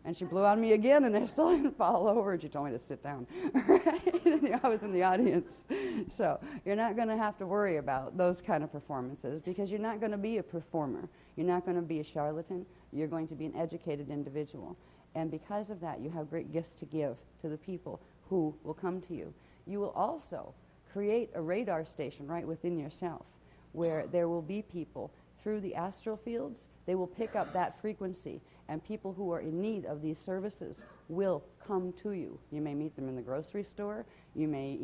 And she blew on me again, and I still didn't fall over, and she told me to sit down. Right? I was in the audience. So you're not going to have to worry about those kind of performances because you're not going to be a performer. You're not going to be a charlatan. You're going to be an educated individual. And because of that, you have great gifts to give to the people who will come to you. You will also create a radar station right within yourself where there will be people through the astral fields. They will pick up that frequency, and people who are in need of these services will come to you. You may meet them in the grocery store. You may,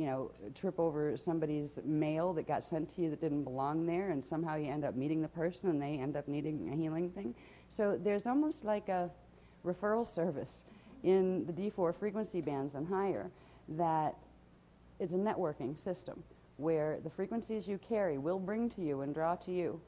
trip over somebody's mail that got sent to you that didn't belong there, and somehow you end up meeting the person and they end up needing a healing thing. So there's almost like a referral service in the D4 frequency bands and higher that is a networking system where the frequencies you carry will bring to you and draw to you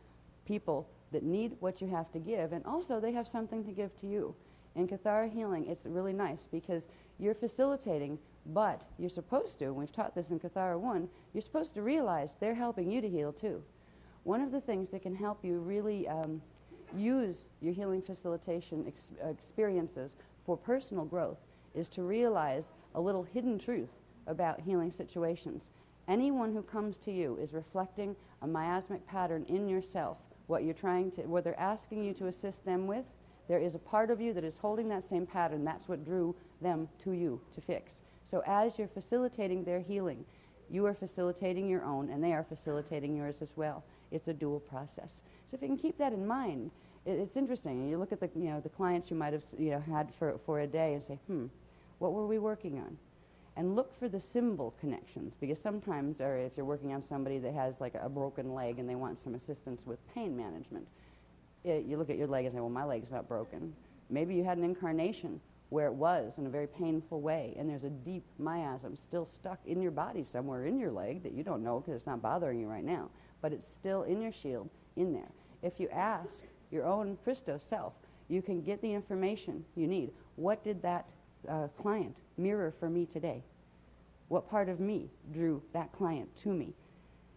people that need what you have to give, and also they have something to give to you. In Kathara healing, it's really nice because you're facilitating, but you're supposed to, and we've taught this in Kathara 1, you're supposed to realize they're helping you to heal too. One of the things that can help you really use your healing facilitation experiences for personal growth is to realize a little hidden truth about healing situations. Anyone who comes to you is reflecting a miasmic pattern in yourself. What they're asking you to assist them with, there is a part of you that is holding that same pattern. That's what drew them to you to fix. So as you're facilitating their healing, you are facilitating your own, and they are facilitating yours as well. It's a dual process. So if you can keep that in mind, it's interesting. You look at the clients you might have had for a day and say, what were we working on? And look for the symbol connections, because sometimes, or if you're working on somebody that has like a broken leg and they want some assistance with pain management, you look at your leg and say, well, my leg's not broken. Maybe you had an incarnation where it was in a very painful way, and there's a deep miasm still stuck in your body somewhere in your leg that you don't know because it's not bothering you right now, but it's still in your shield in there. If you ask your own Christos self, you can get the information you need. What did that client mirror for me today? What part of me drew that client to me?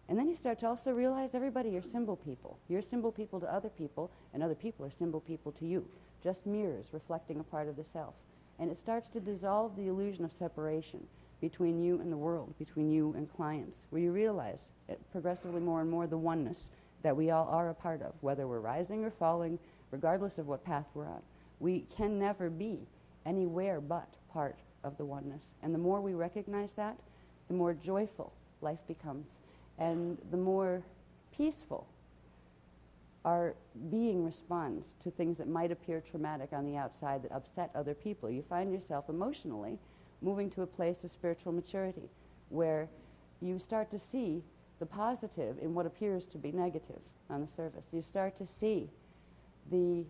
And then you start to also realize everybody are symbol people. You're symbol people to other people, and other people are symbol people to you. Just mirrors reflecting a part of the self. And it starts to dissolve the illusion of separation between you and the world, between you and clients, where you realize progressively more and more the oneness that we all are a part of, whether we're rising or falling, regardless of what path we're on. We can never be anywhere but part of the oneness. And the more we recognize that, the more joyful life becomes, and the more peaceful our being responds to things that might appear traumatic on the outside that upset other people. You find yourself emotionally moving to a place of spiritual maturity where you start to see the positive in what appears to be negative on the surface. You start to see the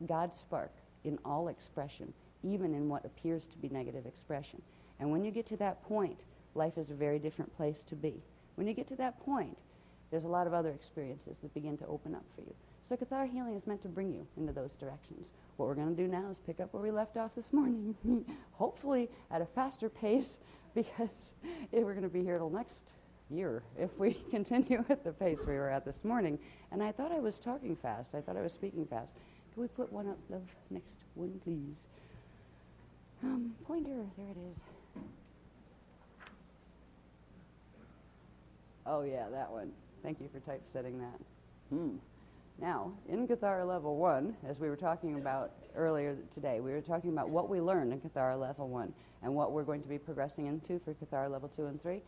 God spark in all expression, even in what appears to be negative expression. And when you get to that point, life is a very different place to be. When you get to that point, there's a lot of other experiences that begin to open up for you. So Kathara healing is meant to bring you into those directions. What we're going to do now is pick up where we left off this morning, hopefully at a faster pace, because we're going to be here till next year if we continue at the pace we were at this morning. And I thought I was talking fast. I thought I was speaking fast. Can we put one up, the next one, please? Pointer, there it is. Oh yeah, that one. Thank you for typesetting that. Now, in Kathara Level 1, as we were talking about earlier today, we were talking about what we learned in Kathara Level 1 and what we're going to be progressing into for Kathara Level 2 and 3.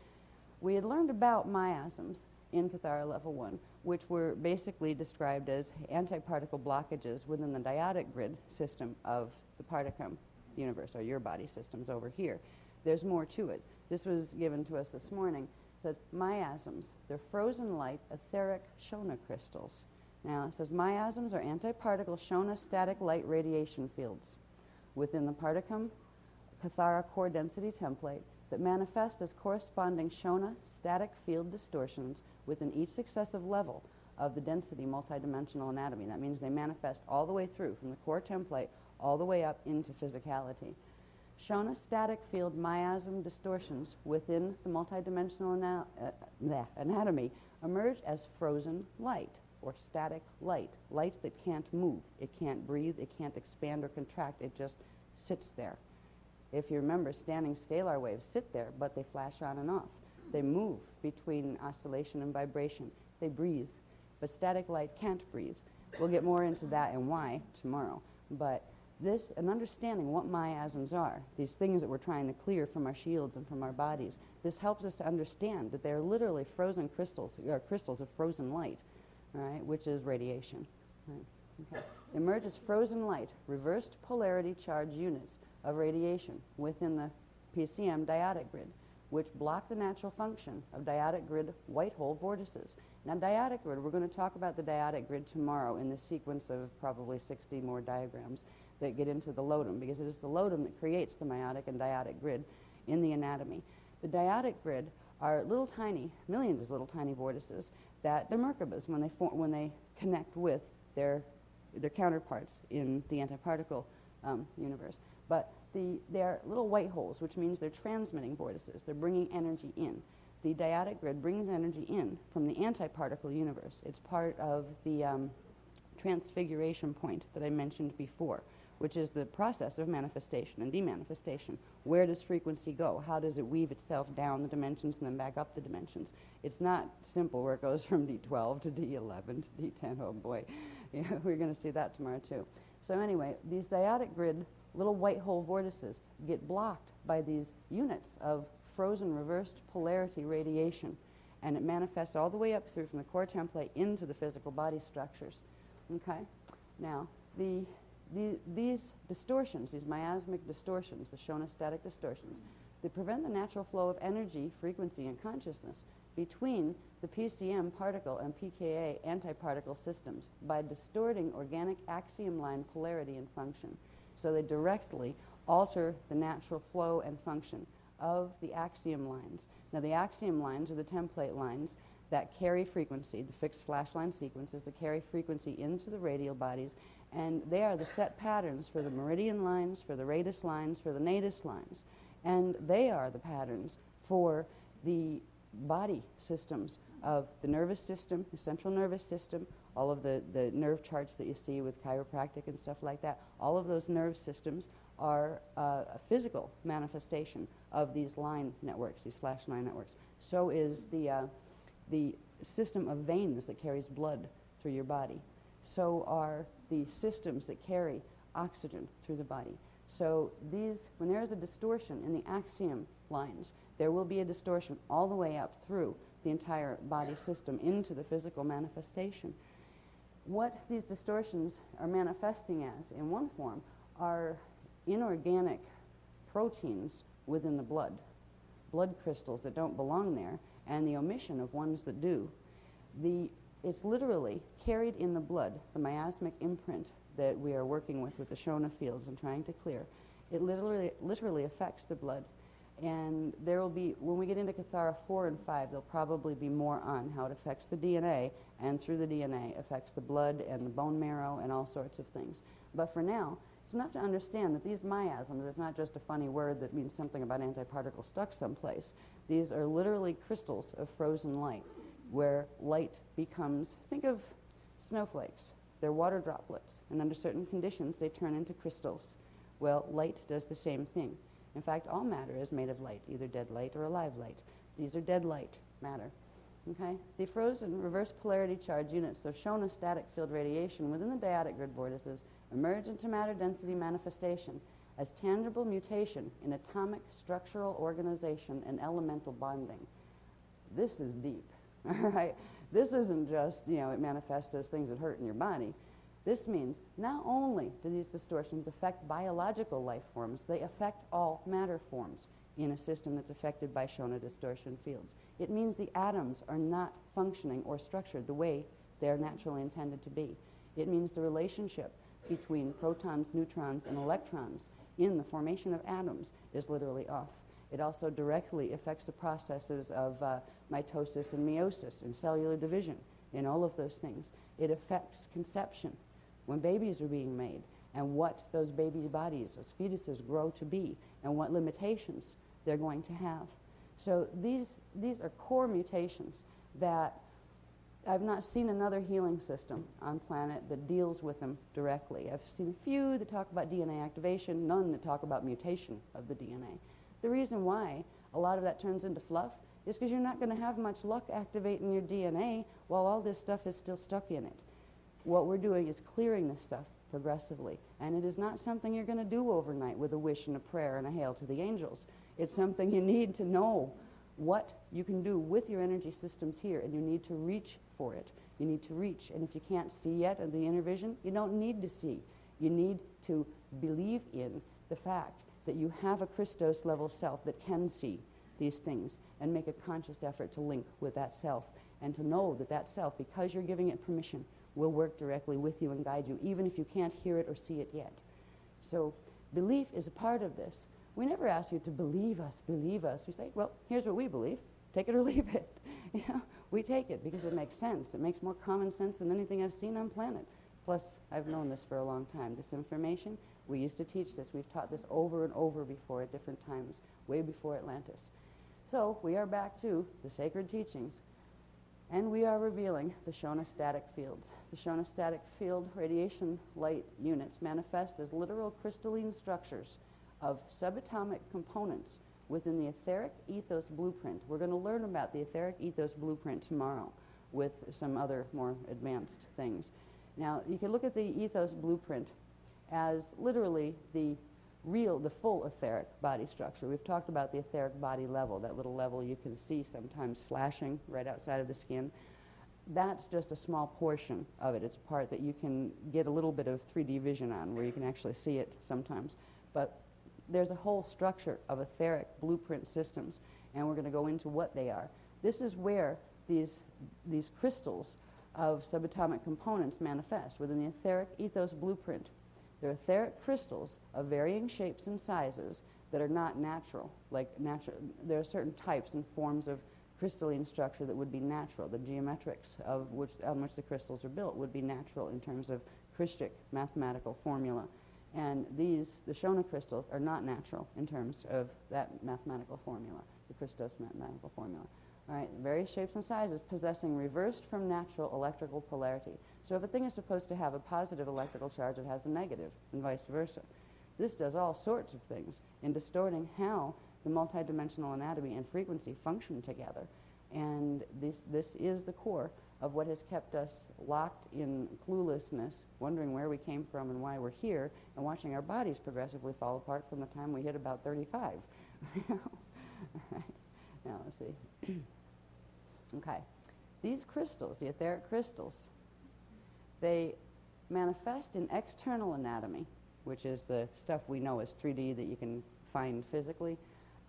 We had learned about miasms in Kathara Level 1, which were basically described as antiparticle blockages within the dyadic grid system of the particum universe, or your body systems over here. There's more to it. This was given to us this morning. Said miasms, they're frozen light etheric Shona crystals. Now it says miasms are antiparticle Shona static light radiation fields within the particum Kathara core density template that manifest as corresponding Shona static field distortions within each successive level of the density multidimensional anatomy. That means they manifest all the way through from the core template all the way up into physicality. Shona static field miasm distortions within the multidimensional anatomy emerge as frozen light or static light, light that can't move, it can't breathe, it can't expand or contract, it just sits there. If you remember, standing scalar waves sit there, but they flash on and off. They move between oscillation and vibration. They breathe, but static light can't breathe. We'll get more into that and why tomorrow. But this, and understanding what miasms are, these things that we're trying to clear from our shields and from our bodies, this helps us to understand that they're literally frozen crystals, or crystals of frozen light, right, which is radiation. Right? Okay. Emerges frozen light, reversed polarity charge units of radiation within the PCM dyadic grid, which block the natural function of dyadic grid white hole vortices. Now, dyadic grid, we're going to talk about the dyadic grid tomorrow in this sequence of probably 60 more diagrams that get into the lodum, because it is the lodum that creates the meiotic and dyadic grid in the anatomy. The dyadic grid are little tiny, millions of little tiny vortices that they're Merkabas when they connect with their counterparts in the antiparticle universe. But they're little white holes, which means they're transmitting vortices. They're bringing energy in. The dyadic grid brings energy in from the antiparticle universe. It's part of the transfiguration point that I mentioned before, which is the process of manifestation and demanifestation. Where does frequency go? How does it weave itself down the dimensions and then back up the dimensions? It's not simple where it goes from D12 to D11 to D10. Oh boy, yeah, we're going to see that tomorrow too. So anyway, these dyadic grid little white hole vortices get blocked by these units of frozen reversed polarity radiation, and it manifests all the way up through from the core template into the physical body structures. Okay? Now, these distortions, these miasmic distortions, the shonostatic distortions, they prevent the natural flow of energy, frequency, and consciousness between the PCM particle and pKa antiparticle systems by distorting organic axiom line polarity and function. So they directly alter the natural flow and function of the axiom lines. Now, the axiom lines are the template lines that carry frequency, the fixed flashline sequences that carry frequency into the radial bodies, and they are the set patterns for the meridian lines, for the radius lines, for the natus lines, and they are the patterns for the body systems of the nervous system, the central nervous system, all of the nerve charts that you see with chiropractic and stuff like that. All of those nerve systems are a physical manifestation of these line networks, these flash line networks. So is the system of veins that carries blood through your body. So are the systems that carry oxygen through the body. So these, when there is a distortion in the axiom lines, there will be a distortion all the way up through the entire body system into the physical manifestation. What these distortions are manifesting as, in one form, are inorganic proteins within the blood crystals that don't belong there, and the omission of ones that do. It's literally carried in the blood, the miasmic imprint that we are working with the Shona fields and trying to clear. It literally affects the blood. And there will be, when we get into Kathara 4 and 5, there'll probably be more on how it affects the DNA, and through the DNA affects the blood and the bone marrow and all sorts of things. But for now, it's enough to understand that these miasms, it's not just a funny word that means something about antiparticle stuck someplace. These are literally crystals of frozen light, where light becomes, think of snowflakes. They're water droplets, and under certain conditions, they turn into crystals. Well, light does the same thing. In fact, all matter is made of light, either dead light or alive light. These are dead light matter. Okay? The frozen reverse polarity charge units, they're shown as static field radiation within the dyadic grid vortices, emerge into matter density manifestation as tangible mutation in atomic structural organization and elemental bonding. This is deep. All right? This isn't just, it manifests as things that hurt in your body. This means not only do these distortions affect biological life forms, they affect all matter forms in a system that's affected by Shona distortion fields. It means the atoms are not functioning or structured the way they're naturally intended to be. It means the relationship between protons, neutrons, and electrons in the formation of atoms is literally off. It also directly affects the processes of mitosis and meiosis and cellular division and all of those things. It affects conception when babies are being made and what those baby bodies, those fetuses grow to be and what limitations they're going to have. So these are core mutations that I've not seen another healing system on planet that deals with them directly. I've seen a few that talk about DNA activation, none that talk about mutation of the DNA. The reason why a lot of that turns into fluff is because you're not going to have much luck activating your DNA while all this stuff is still stuck in it. What we're doing is clearing this stuff progressively, and it is not something you're going to do overnight with a wish and a prayer and a hail to the angels. It's something you need to know what you can do with your energy systems here, and you need to reach for it. You need to reach, and if you can't see yet in the inner vision, you don't need to see. You need to believe in the fact that you have a Christos level self that can see these things and make a conscious effort to link with that self, and to know that that self, because you're giving it permission, will work directly with you and guide you, even if you can't hear it or see it yet. So belief is a part of this. We never ask you to believe us, believe us. We say, well, here's what we believe. Take it or leave it. You know, we take it because it makes sense. It makes more common sense than anything I've seen on planet. Plus, I've known this for a long time. This information, we used to teach this. We've taught this over and over before at different times, way before Atlantis. So we are back to the sacred teachings, and we are revealing the Shona static fields. The Shona static field radiation light units manifest as literal crystalline structures of subatomic components within the etheric ethos blueprint. We're going to learn about the etheric ethos blueprint tomorrow with some other more advanced things. Now, you can look at the ethos blueprint as literally the full etheric body structure. We've talked about the etheric body level, that little level you can see sometimes flashing right outside of the skin. That's just a small portion of it. It's a part that you can get a little bit of 3D vision on, where you can actually see it sometimes. But there's a whole structure of etheric blueprint systems, and we're going to go into what they are. This is where these crystals of subatomic components manifest within the etheric ethos blueprint. They're etheric crystals of varying shapes and sizes that are not natural. There are certain types and forms of crystalline structure that would be natural. The geometrics on which the crystals are built would be natural in terms of Christic mathematical formula. And the Shona crystals are not natural in terms of that mathematical formula, the Christos mathematical formula. All right, various shapes and sizes possessing reversed from natural electrical polarity. So if a thing is supposed to have a positive electrical charge, it has a negative, and vice versa. This does all sorts of things in distorting how the multidimensional anatomy and frequency function together. And this is the core of what has kept us locked in cluelessness, wondering where we came from and why we're here, and watching our bodies progressively fall apart from the time we hit about 35. All right. Now, let's see. Okay. These crystals, the etheric crystals, they manifest in external anatomy, which is the stuff we know as 3D that you can find physically,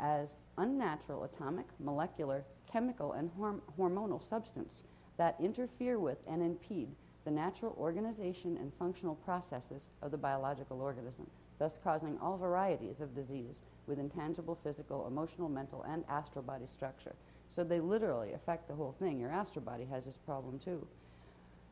as unnatural atomic, molecular, chemical, and hormonal substance that interfere with and impede the natural organization and functional processes of the biological organism, thus causing all varieties of disease with intangible physical, emotional, mental, and astral body structure. So they literally affect the whole thing. Your astral body has this problem too.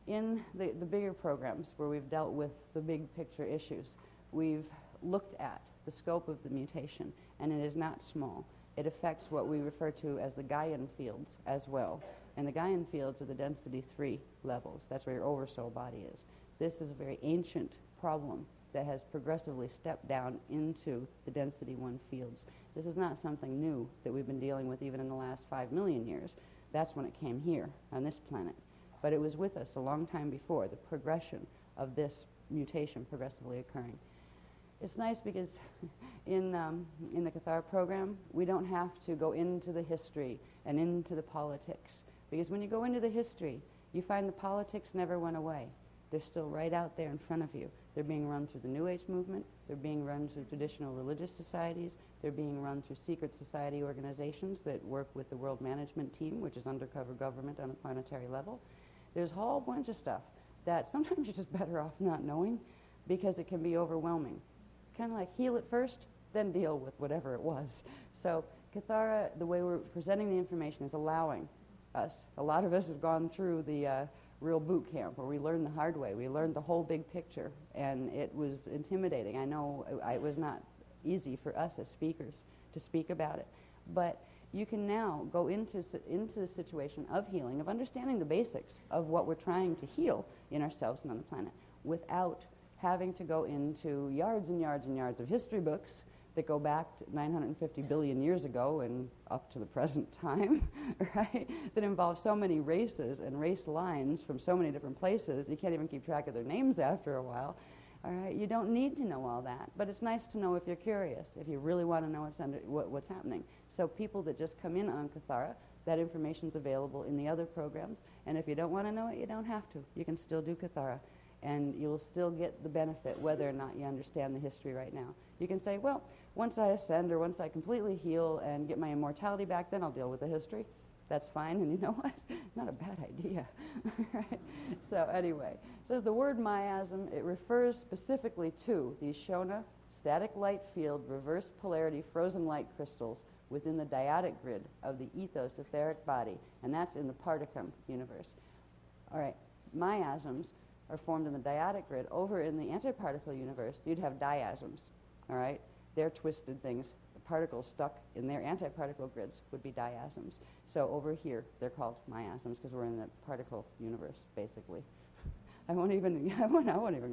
In the bigger programs where we've dealt with the big picture issues, we've looked at the scope of the mutation, and it is not small. It affects what we refer to as the Gaian fields as well. And the Gaian fields are the density 3 levels. That's where your oversoul body is. This is a very ancient problem that has progressively stepped down into the density 1 fields. This is not something new that we've been dealing with even in the last 5 million years. That's when it came here on this planet. But it was with us a long time before, the progression of this mutation progressively occurring. It's nice because in the Kathara program, we don't have to go into the history and into the politics. Because when you go into the history, you find the politics never went away. They're still right out there in front of you. They're being run through the New Age movement. They're being run through traditional religious societies. They're being run through secret society organizations that work with the World Management Team, which is undercover government on a planetary level. There's a whole bunch of stuff that sometimes you're just better off not knowing because it can be overwhelming. Kind of like heal it first, then deal with whatever it was. So Kathara, the way we're presenting the information is allowing us. A lot of us have gone through the real boot camp where we learned the hard way. We learned the whole big picture, and it was intimidating. I know it was not easy for us as speakers to speak about it, but you can now go into the situation of healing, of understanding the basics of what we're trying to heal in ourselves and on the planet, without having to go into yards and yards and yards of history books that go back to 950 billion years ago and up to the present time, right? That involve so many races and race lines from so many different places, you can't even keep track of their names after a while. All right, you don't need to know all that, but it's nice to know if you're curious, if you really want to know what's happening. So people that just come in on Kathara, that information's available in the other programs, and if you don't want to know it, you don't have to. You can still do Kathara, and you'll still get the benefit whether or not you understand the history right now. You can say, well, once I ascend or once I completely heal and get my immortality back, then I'll deal with the history. That's fine, and you know what? Not a bad idea. Right? So anyway, so the word miasm, it refers specifically to these Shona static light field reverse polarity frozen light crystals within the dyadic grid of the Ethos-Etheric body, and that's in the Particum universe. All right, miasms are formed in the dyadic grid. Over in the antiparticle universe, you'd have diasms, all right? They're twisted things. The particles stuck in their antiparticle grids would be diasms. So over here, they're called miasms because we're in the particle universe, basically. I won't even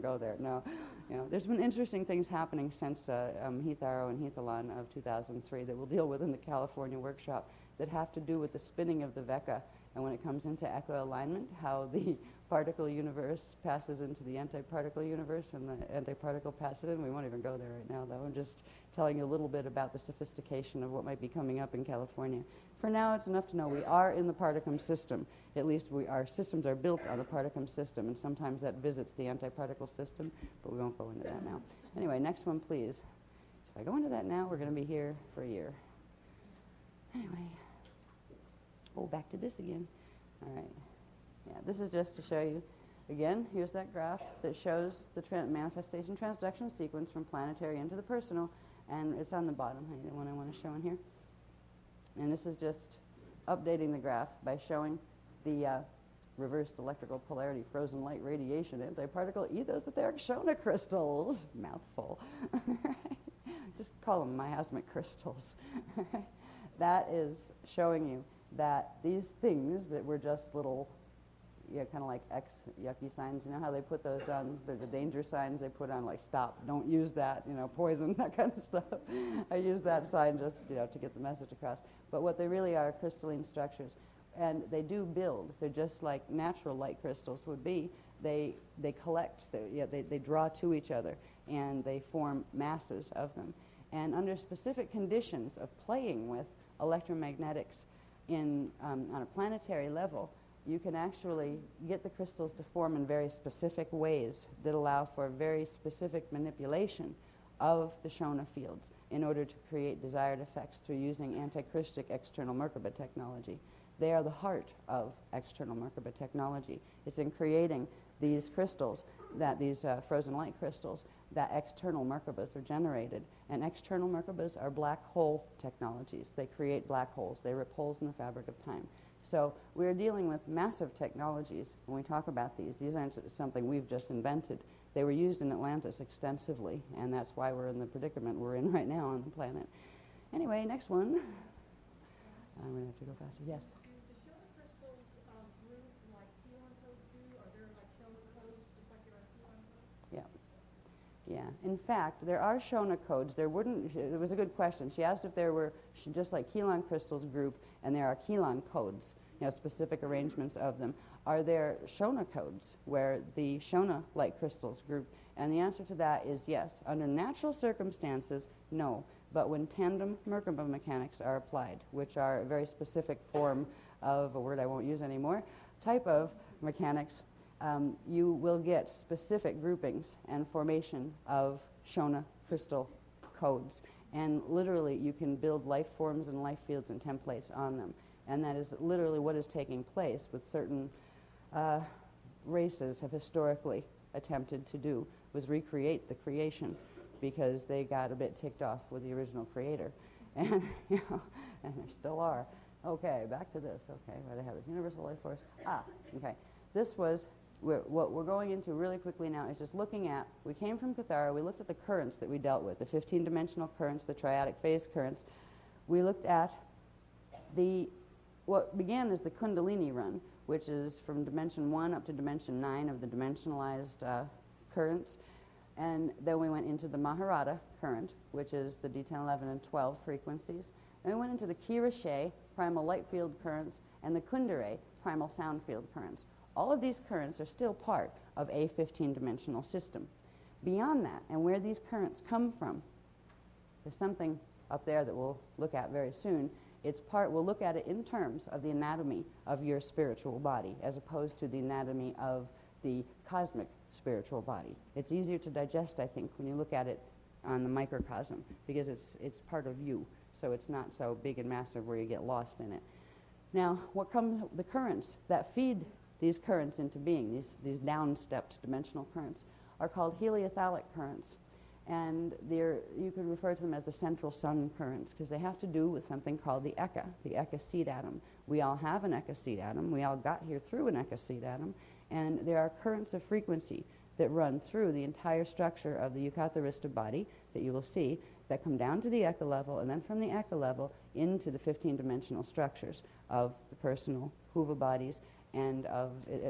go there, no. You know, there's been interesting things happening since Hetharo and Hethalon of 2003 that we'll deal with in the California workshop that have to do with the spinning of the Vecca, and when it comes into echo-alignment, how the particle universe passes into the antiparticle universe and the antiparticle passes in. We won't even go there right now, though. I'm just telling you a little bit about the sophistication of what might be coming up in California. For now, it's enough to know we are in the Particum system. At least our systems are built on the Particum system, and sometimes that visits the antiparticle system, but we won't go into that now. Anyway, next one, please. So if I go into that now, we're going to be here for a year. Anyway, back to this again. All right. Yeah, this is just to show you, again, here's that graph that shows the manifestation transduction sequence from planetary into the personal, and it's on the bottom, the one I want to show in here. And this is just updating the graph by showing the reversed electrical polarity frozen light radiation antiparticle ethos-etheric Shona crystals. Mouthful. Just call them miasmic crystals. That is showing you that these things that were just little, kind of like X yucky signs, you know how they put those on, the danger signs they put on, like stop, don't use that, poison, that kind of stuff. I use that sign just, to get the message across. But what they really are crystalline structures. And they do build. They're just like natural light crystals would be. They collect, they draw to each other, and they form masses of them. And under specific conditions of playing with electromagnetics on a planetary level, you can actually get the crystals to form in very specific ways that allow for very specific manipulation of the Shona fields in order to create desired effects through using anti-Christic external Merkaba technology. They are the heart of external Merkaba technology. It's in creating these crystals, these frozen light crystals, that external Merkabas are generated. And external Merkabas are black hole technologies. They create black holes. They rip holes in the fabric of time. So we're dealing with massive technologies when we talk about these. These aren't something we've just invented. They were used in Atlantis extensively, and that's why we're in the predicament we're in right now on the planet. Anyway, next one. I'm going to have to go faster. Yes? Do the Shona crystals group like Helon codes do? Are there like Shona codes just like there are Helon codes? Yeah. Yeah. In fact, there are Shona codes. There was a good question. She asked if there were, just like Helon crystals group, and there are Helon codes, specific arrangements of them. Are there Shona codes where the Shona light crystals group? And the answer to that is yes. Under natural circumstances, no. But when tandem Merkaba mechanics are applied, which are a very specific form of a word I won't use anymore, type of mechanics, you will get specific groupings and formation of Shona crystal codes. And literally, you can build life forms and life fields and templates on them. And that is literally what is taking place with certain races have historically attempted to do, was recreate the creation, because they got a bit ticked off with the original creator. And, and there still are. Okay, back to this. Okay, where do I have this? Universal life force. Okay. This was, what we're going into really quickly now is just looking at, we came from Kathara, we looked at the currents that we dealt with, the 15-dimensional currents, the triadic phase currents. We looked at What began as the Kundalini run, which is from dimension 1 up to dimension 9 of the dimensionalized currents, and then we went into the Maharata current, which is the D10, 11, and 12 frequencies. Then we went into the Kirashe, primal light field currents, and the Kundare, primal sound field currents. All of these currents are still part of a 15-dimensional system. Beyond that, and where these currents come from, there's something up there that we'll look at very soon. We'll look at it in terms of the anatomy of your spiritual body, as opposed to the anatomy of the cosmic spiritual body. It's easier to digest, I think, when you look at it on the microcosm, because it's part of you, so it's not so big and massive where you get lost in it. Now, the currents that feed these currents into being, these down-stepped dimensional currents, are called heliotalic currents. And you could refer to them as the central sun currents, because they have to do with something called the Ecka seed atom. We all have an Ecka seed atom. We all got here through an Ecka seed atom. And there are currents of frequency that run through the entire structure of the Eucatharista body that you will see, that come down to the Ecka level, and then from the Ecka level into the 15-dimensional structures of the personal Huva bodies. And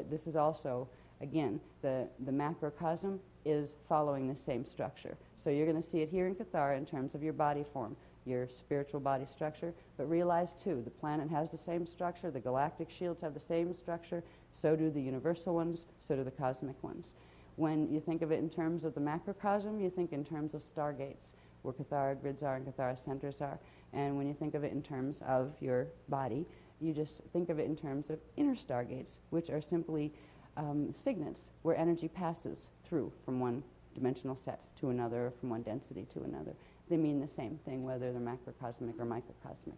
this is also, again, the macrocosm is following the same structure. So you're going to see it here in Kathara in terms of your body form, your spiritual body structure. But realize, too, the planet has the same structure, the galactic shields have the same structure, so do the universal ones, so do the cosmic ones. When you think of it in terms of the macrocosm, you think in terms of stargates, where Kathara grids are and Kathara centers are. And when you think of it in terms of your body, you just think of it in terms of inner stargates, which are simply signets where energy passes through from one dimensional set to another, or from one density to another. They mean the same thing, whether they're macrocosmic or microcosmic.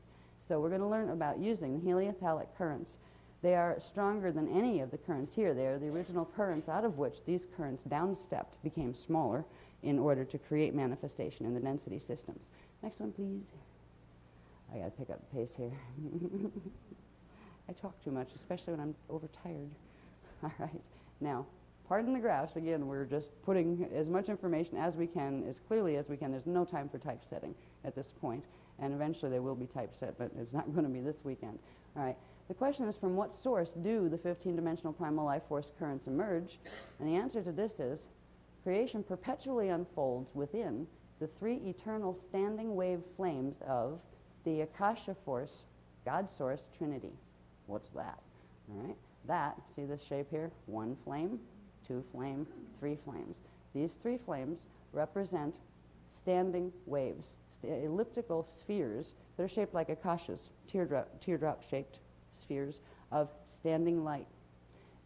So we're going to learn about using the heliotalic currents. They are stronger than any of the currents here. They are the original currents out of which these currents downstepped became smaller in order to create manifestation in the density systems. Next one, please. I got to pick up the pace here. I talk too much, especially when I'm overtired. All right. Now, pardon the graphs. Again, we're just putting as much information as we can, as clearly as we can. There's no time for typesetting at this point, and eventually there will be typeset, but it's not going to be this weekend. All right. The question is, from what source do the 15-dimensional primal life force currents emerge? And the answer to this is, creation perpetually unfolds within the three eternal standing wave flames of the Akasha force, God source, Trinity. What's that? All right. That, see this shape here? 1 flame, 2 flame, 3 flames. These 3 flames represent standing waves, elliptical spheres that are shaped like akashas, teardrop-shaped spheres of standing light.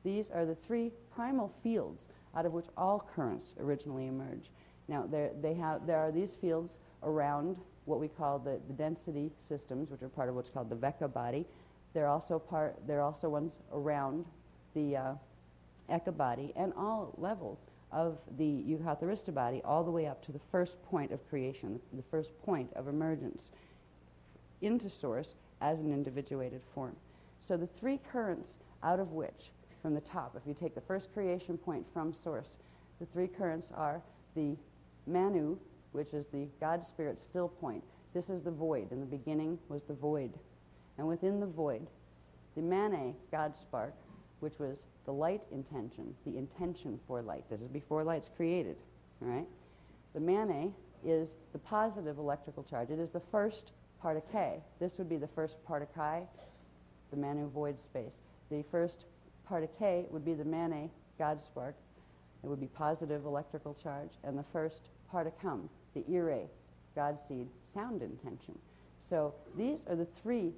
These are the 3 primal fields out of which all currents originally emerge. Now, there are these fields around what we call the density systems, which are part of what's called the Vecca body. They're also ones around the Ecka body and all levels of the Eucatharista body, all the way up to the first point of creation, the first point of emergence into source as an individuated form. So the 3 currents out of which, from the top, if you take the first creation point from source, the 3 currents are the Manu, which is the God Spirit still point. This is the void. In the beginning was the void. And within the void, the Mane, God spark, which was the light intention, the intention for light. This is before light's created, all right? The Mane is the positive electrical charge. It is the first part of K. This would be the first part of Chi, the Manu void space. The first part of K would be the Mane, God spark. It would be positive electrical charge. And the first part of Kam, the Ire, God seed, sound intention. So these are the 3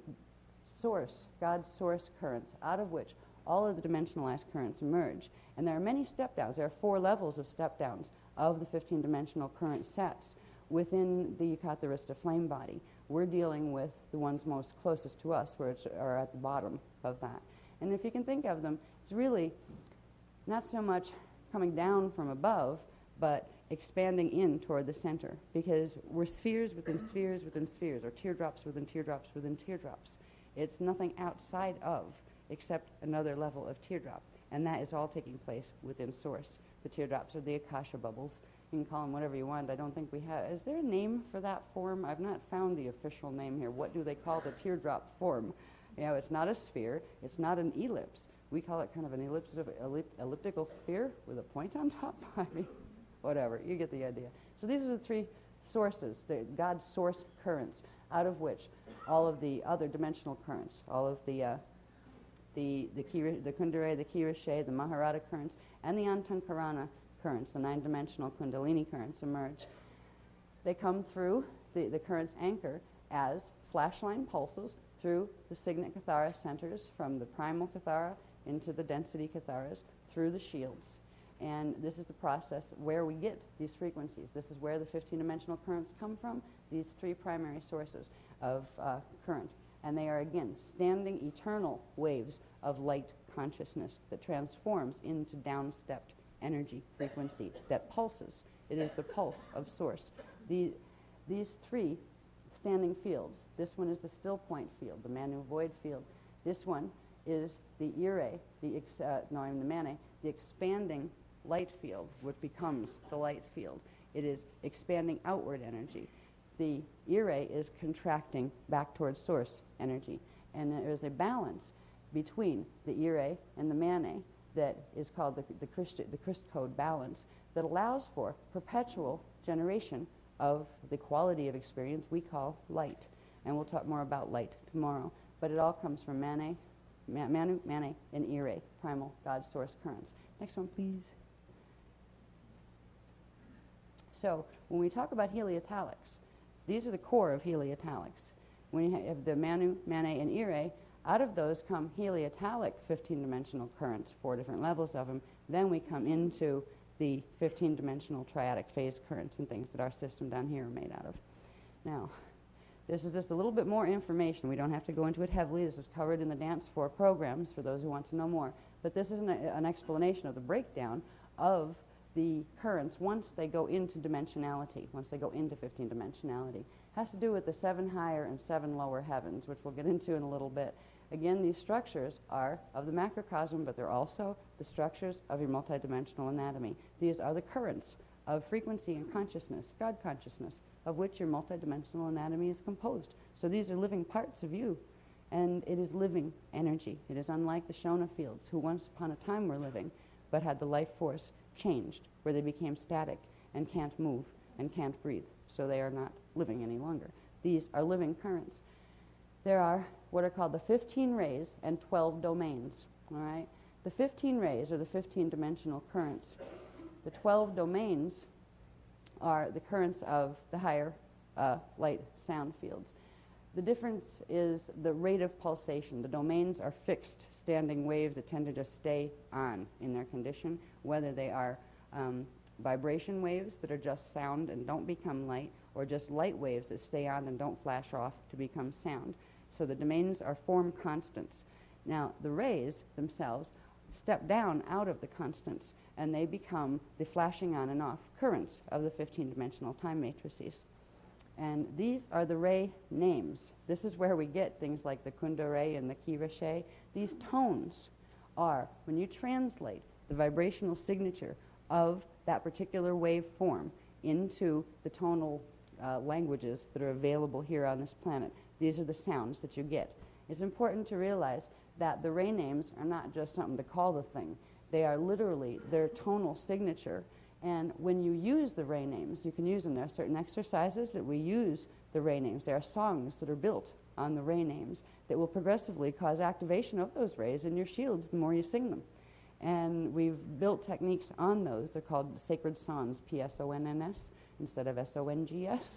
source, God source currents, out of which all of the dimensionalized currents emerge. And there are many step downs. There are 4 levels of step downs of the 15-dimensional current sets within the Eucatharista flame body. We're dealing with the ones most closest to us, which are at the bottom of that. And if you can think of them, it's really not so much coming down from above, but expanding in toward the center, because we're spheres within spheres within spheres, or teardrops within teardrops within teardrops. It's nothing outside of except another level of teardrop. And that is all taking place within Source. The teardrops are the Akasha bubbles. You can call them whatever you want. I don't think we have. Is there a name for that form? I've not found the official name here. What do they call the teardrop form? You know, it's not a sphere. It's not an ellipse. We call it kind of an elliptical sphere with a point on top. I mean, whatever. You get the idea. So these are the three sources, the God's source currents, out of which all of the other dimensional currents, all of the Kundalini, the Kirashe, the Maharata currents, and the Antankarana currents, the 9-dimensional Kundalini currents emerge. They come through, the currents anchor as flashline pulses through the signet Kathara centers from the primal Kathara into the density Katharas through the shields. And this is the process where we get these frequencies. This is where the 15-dimensional currents come from, these three primary sources of current. And they are, again, standing eternal waves of light consciousness that transforms into down-stepped energy frequency that pulses. It is the pulse of Source. These three standing fields, this one is the still point field, the Manu void field. This one is the Ire, the Mane, the expanding light field, which becomes the light field. It is expanding outward energy. The Ire is contracting back towards Source energy. And there is a balance between the Ire and the Mane that is called the Christ code balance that allows for perpetual generation of the quality of experience we call light. And we'll talk more about light tomorrow. But it all comes from Manu, Mane, and Ire, primal God source currents. Next one, please. So when we talk about heliotalics, these are the core of heliotalics. When you have the Manu, Mane, and Ire, out of those come heliotalic 15-dimensional currents, 4 different levels of them. Then we come into the 15-dimensional triadic phase currents and things that our system down here are made out of. Now, this is just a little bit more information. We don't have to go into it heavily. This was covered in the Dance 4 programs for those who want to know more. But this is an explanation of the breakdown of the currents once they go into dimensionality, once they go into 15-dimensionality. Has to do with the 7 higher and 7 lower heavens, which we'll get into in a little bit. Again, these structures are of the macrocosm, but they're also the structures of your multidimensional anatomy. These are the currents of frequency and consciousness, God consciousness, of which your multidimensional anatomy is composed. So these are living parts of you, and it is living energy. It is unlike the Shona fields, who once upon a time were living, but had the life force changed, where they became static and can't move and can't breathe. So they are not living any longer. These are living currents. There are what are called the 15 rays and 12 domains. All right? The 15 rays are the 15-dimensional currents. The 12 domains are the currents of the higher light sound fields. The difference is the rate of pulsation. The domains are fixed standing waves that tend to just stay on in their condition, whether they are vibration waves that are just sound and don't become light, or just light waves that stay on and don't flash off to become sound. So the domains are form constants. Now, the rays themselves step down out of the constants, and they become the flashing on and off currents of the 15-dimensional time matrices. And these are the ray names. This is where we get things like the Kunda ray and the Kirashe. These tones are, when you translate the vibrational signature of that particular wave form into the tonal languages that are available here on this planet, these are the sounds that you get. It's important to realize that the ray names are not just something to call the thing. They are literally their tonal signature. And when you use the ray names, you can use them. There are certain exercises that we use the ray names. There are songs that are built on the ray names that will progressively cause activation of those rays in your shields the more you sing them. And we've built techniques on those. They're called sacred songs, P-S-O-N-N-S, instead of S-O-N-G-S.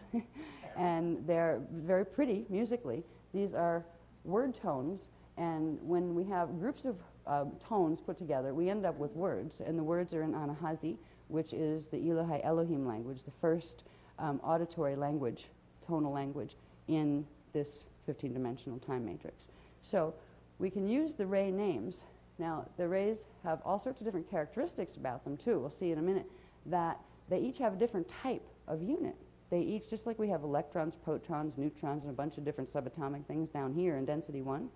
And they're very pretty musically. These are word tones, and when we have groups of tones put together, we end up with words, and the words are in Anahazi, which is the Elohai Elohim language, the first auditory language, tonal language in this 15-dimensional time matrix. So we can use the ray names. Now, the rays have all sorts of different characteristics about them, too. We'll see in a minute that they each have a different type of unit. They each, just like we have electrons, protons, neutrons, and a bunch of different subatomic things down here in density 1,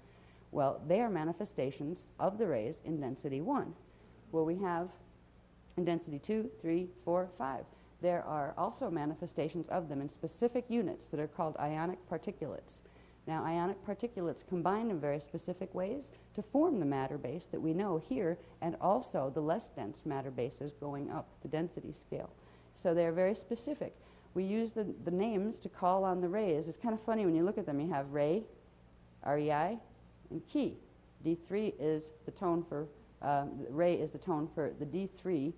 well, they are manifestations of the rays in density 1. Well, we have in density 2, 3, 4, 5. There are also manifestations of them in specific units that are called ionic particulates. Now, ionic particulates combine in very specific ways to form the matter base that we know here, and also the less dense matter bases going up the density scale. So they're very specific. We use the names to call on the rays. It's kind of funny when you look at them. You have ray, REI, and key. D3 is the tone for, ray is the tone for the D3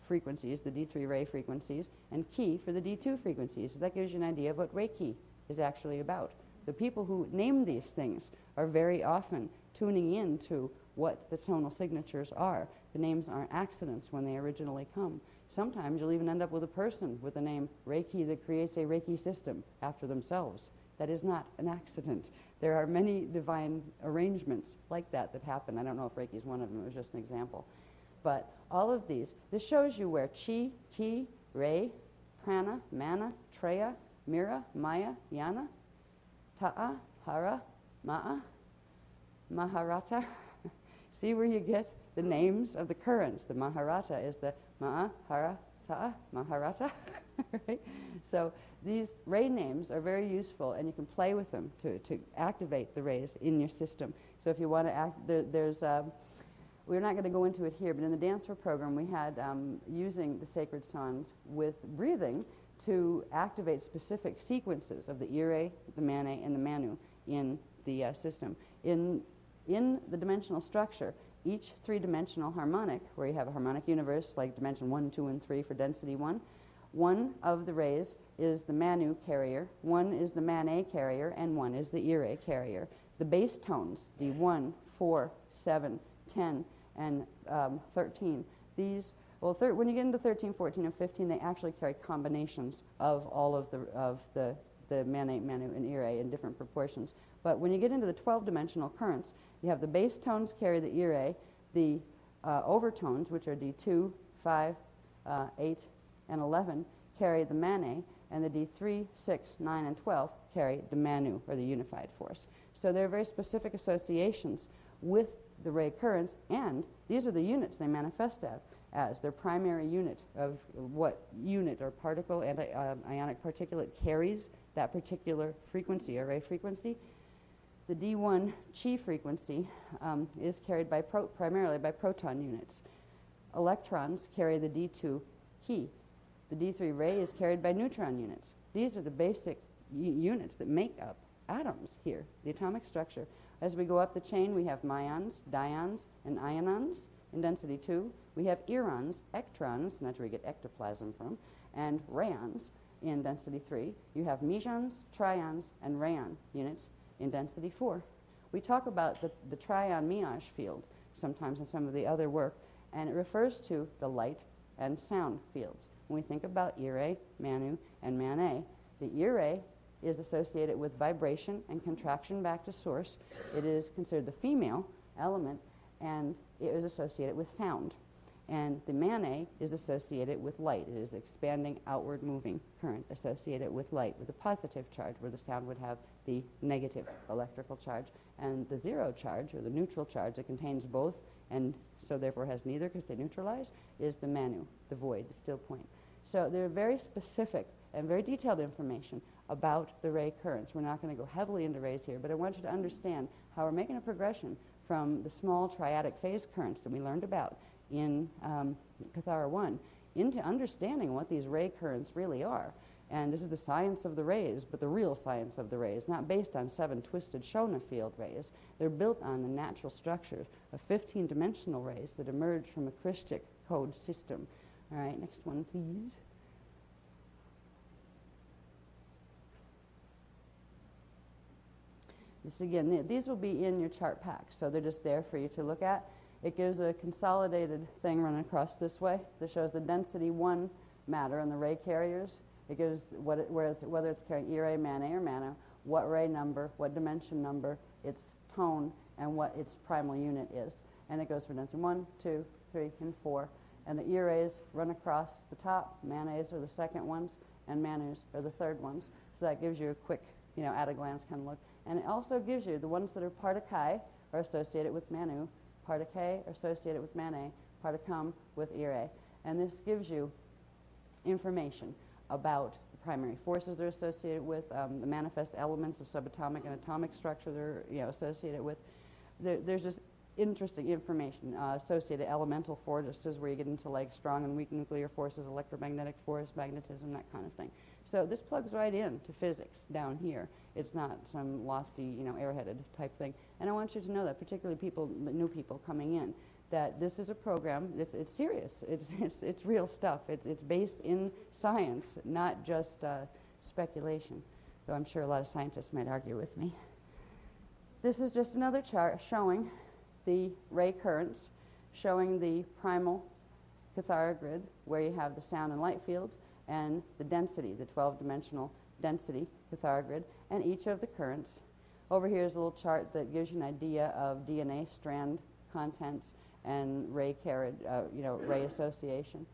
frequencies, the D3 ray frequencies, and key for the D2 frequencies. So that gives you an idea of what Reiki is actually about. The people who name these things are very often tuning in to what the tonal signatures are. The names aren't accidents when they originally come. Sometimes you'll even end up with a person with the name Reiki that creates a Reiki system after themselves. That is not an accident. There are many divine arrangements like that that happen. I don't know if Reiki is one of them. It was just an example. But all of these, this shows you where Chi, Ki, Ray, Prana, Mana, Treya, Mira, Maya, Yana, Ta'a, Hara, Ma'a, Maharata. See where you get the names of the currents. The Maharata is the Ma'a, Hara, Ta'a, Maharata. Right? So these ray names are very useful, and you can play with them to activate the rays in your system. So if you want to we're not going to go into it here, but in the dancer program we had using the sacred songs with breathing to activate specific sequences of the Ire, the Mane, and the Manu in the system. In the dimensional structure, each three-dimensional harmonic, where you have a harmonic universe like dimension 1, 2, and 3 for density 1, one of the rays is the Manu carrier, one is the Mane carrier, and one is the Ire carrier. The base tones, D1, 4, 7, 10, and 13, these, well, when you get into 13, 14, and 15, they actually carry combinations of all of the Mane, Manu, and Ire in different proportions. But when you get into the 12-dimensional currents, you have the base tones carry the Ire, the overtones, which are D2, 5, 8, and 11, carry the Mane, and the D3, 6, 9, and 12 carry the Manu, or the unified force. So there are very specific associations with the ray currents, and these are the units they manifest as their primary unit of what unit or particle and ionic particulate carries that particular frequency or ray frequency. The D1 chi frequency is carried by primarily by proton units. Electrons carry the D2 key. The D3 ray is carried by neutron units. These are the basic units that make up atoms here, the atomic structure. As we go up the chain, we have myons, dions, and ionons in density 2. We have irons, ectrons, and that's where we get ectoplasm from, and rayons in density 3. You have mesons, trions, and rayon units in density 4. We talk about the trion meage field sometimes in some of the other work, and it refers to the light and sound fields. When we think about Ire, Manu, and Mane, the Ire is associated with vibration and contraction back to source. It is considered the female element, and it is associated with sound. And the Mane is associated with light. It is expanding, outward moving current associated with light, with a positive charge, where the sound would have the negative electrical charge. And the zero charge, or the neutral charge that contains both, and so therefore has neither because they neutralize, is the Manu, the void, the still point. So there are very specific and very detailed information about the ray currents. We're not going to go heavily into rays here, but I want you to understand how we're making a progression from the small triadic phase currents that we learned about in Kathara 1 into understanding what these ray currents really are. And this is the science of the rays, but the real science of the rays, not based on 7 twisted Shona field rays. They're built on the natural structures of 15-dimensional rays that emerge from a Christic code system. All right, next one, please. This again, these will be in your chart pack, so they're just there for you to look at. It gives a consolidated thing running across this way that shows the density 1 matter and the ray carriers. It gives whether it's carrying Ire, Mane, or Manu, what ray number, what dimension number, its tone, and what its primal unit is. And it goes for density 1, 2, 3, and 4. And the Ires run across the top. Manes are the second ones, and Manus are the third ones. So that gives you a quick, at a glance kind of look. And it also gives you the ones that are Partakai are associated with Manu, Partakai are associated with Mane, Particum with ire. And this gives you information about the primary forces they're associated with, the manifest elements of subatomic and atomic structure they're associated with. There's just interesting information, associated elemental forces where you get into like strong and weak nuclear forces, electromagnetic force, magnetism, that kind of thing. So this plugs right in to physics down here. It's not some lofty, airheaded type thing. And I want you to know that, particularly new people coming in, that this is a program. It's serious. It's real stuff. It's based in science, not just speculation. Though I'm sure a lot of scientists might argue with me. This is just another chart showing the ray currents, showing the primal Kathara grid, where you have the sound and light fields, and the density, the 12-dimensional density Kathara grid, and each of the currents. Over here is a little chart that gives you an idea of DNA strand contents and ray ray association.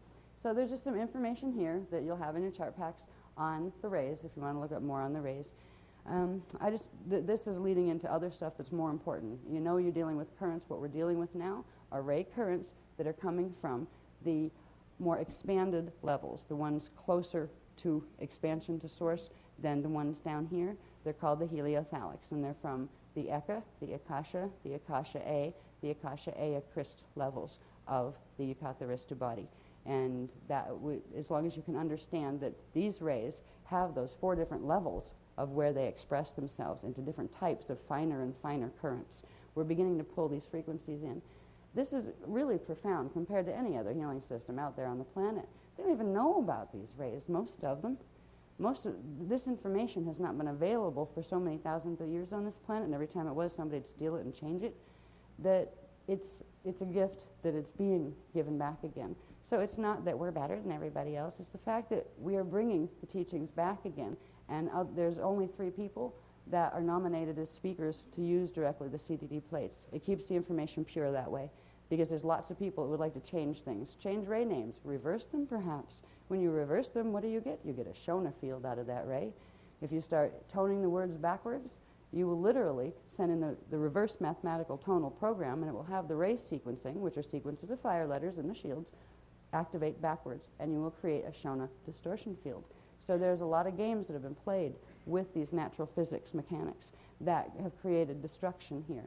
So there's just some information here that you'll have in your chart packs on the rays if you want to look up more on the rays. This is leading into other stuff that's more important. You're dealing with currents. What we're dealing with now are ray currents that are coming from the more expanded levels, the ones closer to expansion to source than the ones down here. They're called the Heliotalics, and they're from the Ecka, the Akasha, the Akasha-A, the Akasha-A Christ levels of the Katharistu body. And that, as long as you can understand that these rays have those 4 different levels of where they express themselves into different types of finer and finer currents, we're beginning to pull these frequencies in. This is really profound compared to any other healing system out there on the planet. They don't even know about these rays, most of them. Most of this information has not been available for so many thousands of years on this planet, and every time it was, somebody'd steal it and change it, that it's a gift that it's being given back again. So it's not that we're better than everybody else. It's the fact that we are bringing the teachings back again. And there's only 3 people that are nominated as speakers to use directly the CDD plates. It keeps the information pure that way, because there's lots of people that would like to change things. Change ray names. Reverse them, perhaps. When you reverse them, what do? You get a Shona field out of that ray. If you start toning the words backwards, you will literally send in the reverse mathematical tonal program, and it will have the ray sequencing, which are sequences of fire letters in the shields, activate backwards, and you will create a Shona distortion field. So there's a lot of games that have been played with these natural physics mechanics that have created destruction here.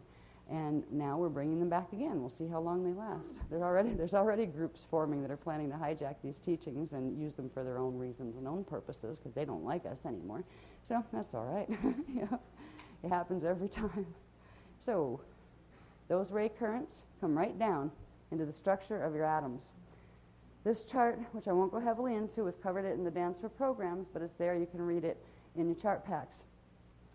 And now we're bringing them back again. We'll see how long they last. There's already groups forming that are planning to hijack these teachings and use them for their own reasons and own purposes, because they don't like us anymore. So that's all right. It happens every time. So those ray currents come right down into the structure of your atoms. This chart, which I won't go heavily into, we've covered it in the Dance for Programs, but it's there. You can read it in your chart packs.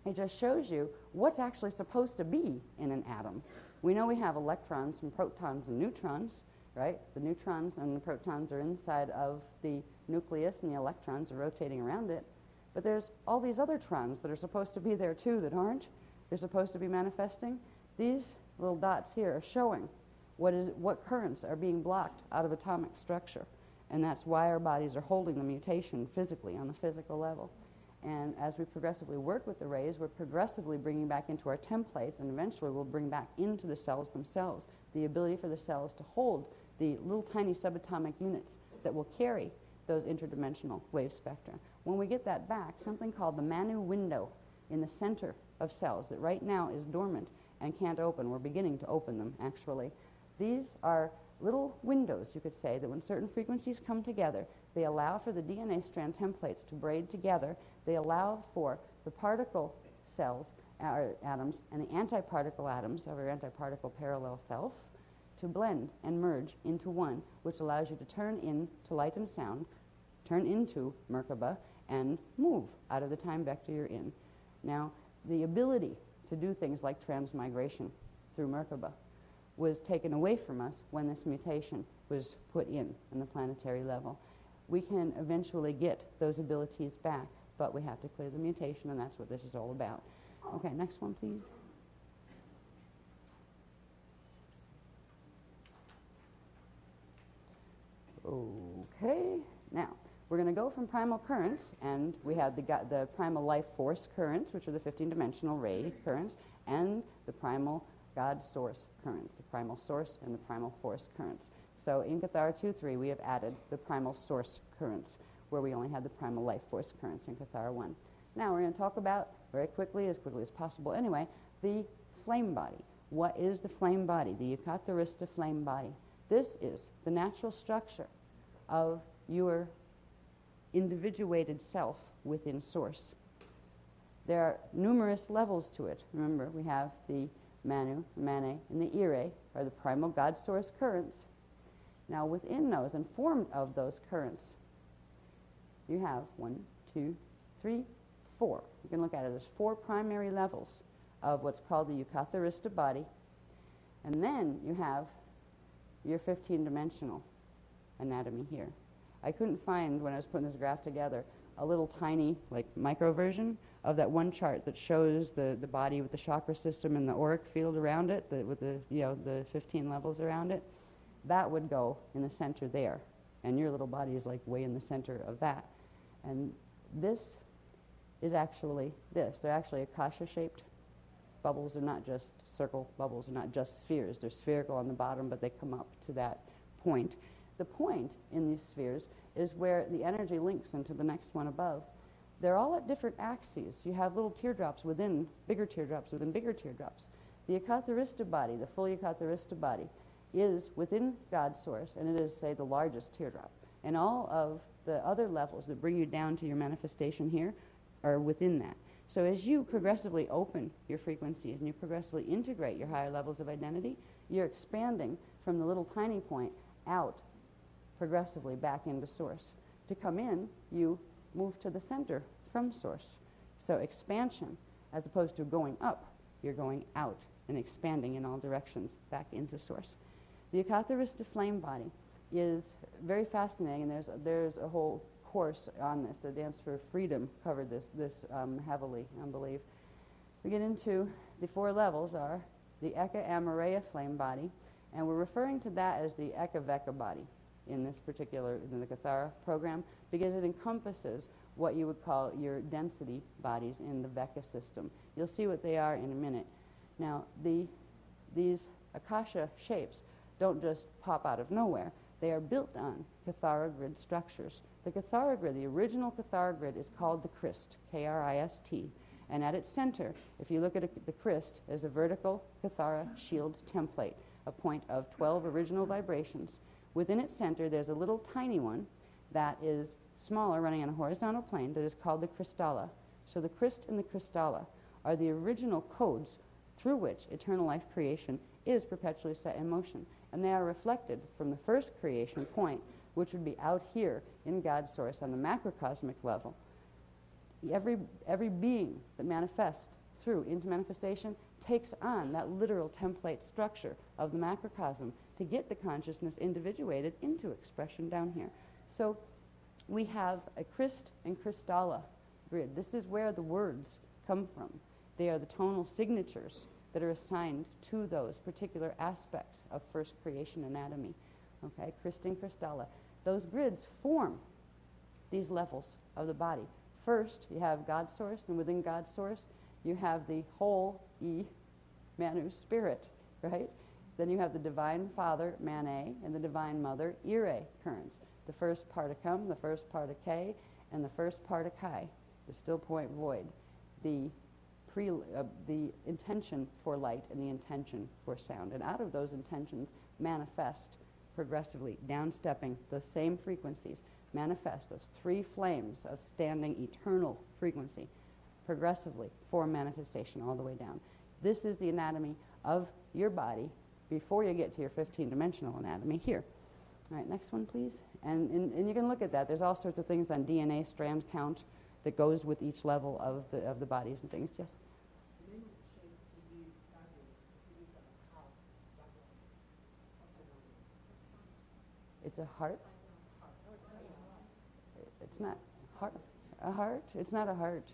It just shows you what's actually supposed to be in an atom. We know we have electrons and protons and neutrons, right? The neutrons and the protons are inside of the nucleus, and the electrons are rotating around it. But there's all these other trons that are supposed to be there too that aren't. They're supposed to be manifesting. These little dots here are showing what currents are being blocked out of atomic structure. And that's why our bodies are holding the mutation physically, on the physical level. And as we progressively work with the rays, we're progressively bringing back into our templates, and eventually we'll bring back into the cells themselves the ability for the cells to hold the little tiny subatomic units that will carry those interdimensional wave spectra. When we get that back, something called the Manu window in the center of cells that right now is dormant and can't open. We're beginning to open them, actually. These are little windows, you could say, that when certain frequencies come together, they allow for the DNA strand templates to braid together. They allow for the particle cells, atoms, and the antiparticle atoms of our antiparticle parallel self to blend and merge into one, which allows you to turn into light and sound, turn into Merkaba, and move out of the time vector you're in. Now, the ability to do things like transmigration through Merkaba was taken away from us when this mutation was put in the planetary level. We can eventually get those abilities back, but we have to clear the mutation, and that's what this is all about. Okay, next one, please. Okay, now we're going to go from primal currents, and we have the primal life force currents, which are the 15-dimensional ray currents, and the primal God source currents, the primal source and the primal force currents. So in Kathara 2-3, we have added the primal source currents, where we only had the primal life force currents in Kathara 1. Now we're going to talk about, very quickly as possible anyway, the flame body. What is the flame body? The Ecka-Core flame body. This is the natural structure of your individuated self within Source. There are numerous levels to it. Remember, we have the Manu, Mane, and the Ire, are the primal God Source currents. Now within those, and formed of those currents, you have 1, 2, 3, 4. You can look at it as 4 primary levels of what's called the Ecka-Core body. And then you have your 15-dimensional anatomy here. I couldn't find, when I was putting this graph together, a little tiny, like, micro version of that one chart that shows the body with the chakra system and the auric field around it, with the, the 15 levels around it. That would go in the center there. And your little body is like way in the center of that. And this is actually this. They're actually akasha-shaped bubbles. They're not just circle bubbles. They're not just spheres. They're spherical on the bottom, but they come up to that point. The point in these spheres is where the energy links into the next one above. They're all at different axes. You have little teardrops within bigger teardrops within bigger teardrops. The Ecka-Core body, the full Ecka-Core body, is within God Source, and it is, say, the largest teardrop. And all of the other levels that bring you down to your manifestation here are within that. So as you progressively open your frequencies and you progressively integrate your higher levels of identity, you're expanding from the little tiny point out progressively back into Source. To come in, you move to the center from Source. So expansion, as opposed to going up, you're going out and expanding in all directions back into Source. The Ecka-Core flame body is very fascinating, and there's a whole course on this. The Dance for Freedom covered this heavily, I believe. We get into the 4 levels are the Ecka-Amoreya flame body, and we're referring to that as the Ecka-Veka body in this particular, in the Kathara program, because it encompasses what you would call your density bodies in the Veka system. You'll see what they are in a minute. Now, these Akasha shapes don't just pop out of nowhere. They are built on Kathara grid structures. The Kathara grid, the original Kathara grid, is called the Christ, K-R-I-S-T. And at its center, if you look at the Christ, is a vertical Kathara shield template, a point of 12 original vibrations. Within its center, there's a little tiny one that is smaller, running on a horizontal plane, that is called the Kristalla. So the Christ and the Kristalla are the original codes through which eternal life creation is perpetually set in motion. And they are reflected from the first creation point, which would be out here in God's Source on the macrocosmic level. Every being that manifests through into manifestation takes on that literal template structure of the macrocosm to get the consciousness individuated into expression down here. So we have a Christ and Kristalla grid. This is where the words come from. They are the tonal signatures that are assigned to those particular aspects of first creation anatomy. Okay, Christ and Kristalla. Those grids form these levels of the body. First, you have God Source, and within God Source, you have the whole E, Manu, Spirit, right? Then you have the Divine Father, Mane, and the Divine Mother, Ire, currents. The first part of Cum, the first part of K, and the first part of Kai, the still point void. The intention for light and the intention for sound. And out of those intentions manifest progressively, downstepping those same frequencies, manifest those 3 flames of standing eternal frequency progressively for manifestation all the way down. This is the anatomy of your body before you get to your 15-dimensional anatomy here. All right, next one, please. And you can look at that. There's all sorts of things on DNA strand count that goes with each level of the bodies and things. Yes? It's a heart. It's not heart. A heart? It's not a heart.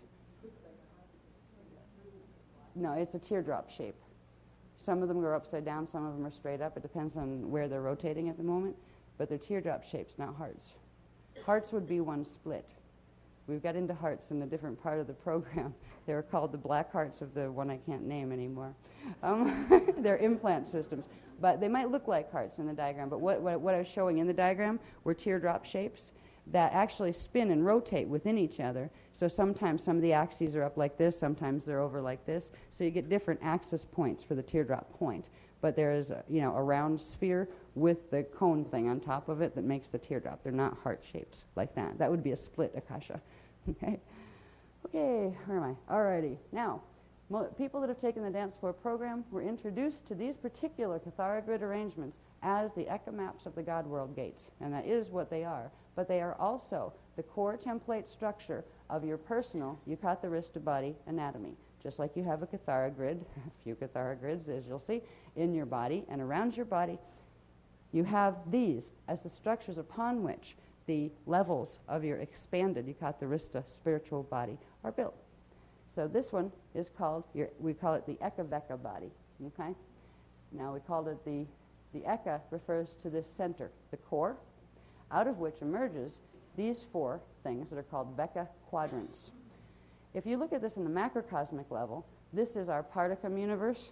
No, it's a teardrop shape. Some of them go upside down, some of them are straight up. It depends on where they're rotating at the moment. But they're teardrop shapes, not hearts. Hearts would be one split. We've got into hearts in a different part of the program. They were called the black hearts of the one I can't name anymore. They're implant systems. But they might look like hearts in the diagram. But what I was showing in the diagram were teardrop shapes that actually spin and rotate within each other. So sometimes some of the axes are up like this, sometimes they're over like this. So you get different axis points for the teardrop point. But there is, a round sphere with the cone thing on top of it that makes the teardrop. They're not heart shapes like that. That would be a split akasha. Okay. Okay, where am I? Alrighty. Now, people that have taken the Dance Floor program were introduced to these particular Kathara grid arrangements as the Ecka maps of the God World gates. And that is what they are. But they are also the core template structure of your personal Ecka-Core body anatomy. Just like you have a Kathara grid, a few Kathara grids, as you'll see, in your body and around your body, you have these as the structures upon which the levels of your expanded Ecka-Core spiritual body are built. So this one is called, we call it the Ecka-Veka body, okay? Now we called it the Ecka refers to this center, the core, out of which emerges these four things that are called Veka quadrants. If you look at this in the macrocosmic level, this is our particum universe,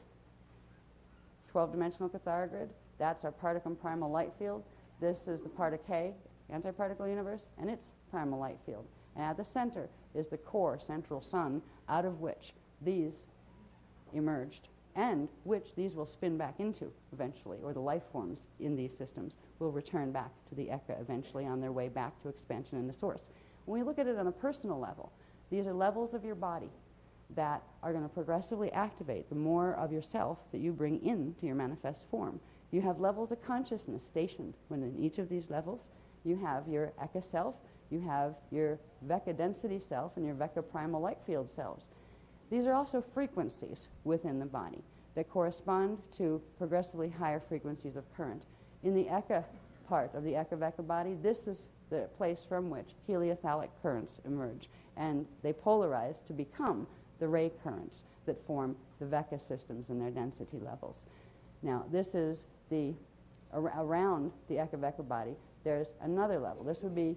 12-dimensional Kathara grid. That's our particum primal light field. This is the part of K, antiparticle universe, and its primal light field. And at the center is the core, central sun, out of which these emerged, and which these will spin back into eventually, or the life forms in these systems will return back to the Ecka eventually on their way back to expansion in the source. When we look at it on a personal level, these are levels of your body that are going to progressively activate the more of yourself that you bring into your manifest form. You have levels of consciousness stationed within each of these levels. You have your Ecka self, you have your Veka density self, and your Veka primal light field selves. These are also frequencies within the body that correspond to progressively higher frequencies of current. In the Ecka part of the Ecka-Veka body, this is the place from which heliotalic currents emerge, and they polarize to become the ray currents that form the Veka systems and their density levels. Now, this is the, around the Ecka-Veka body, there's another level. This would be,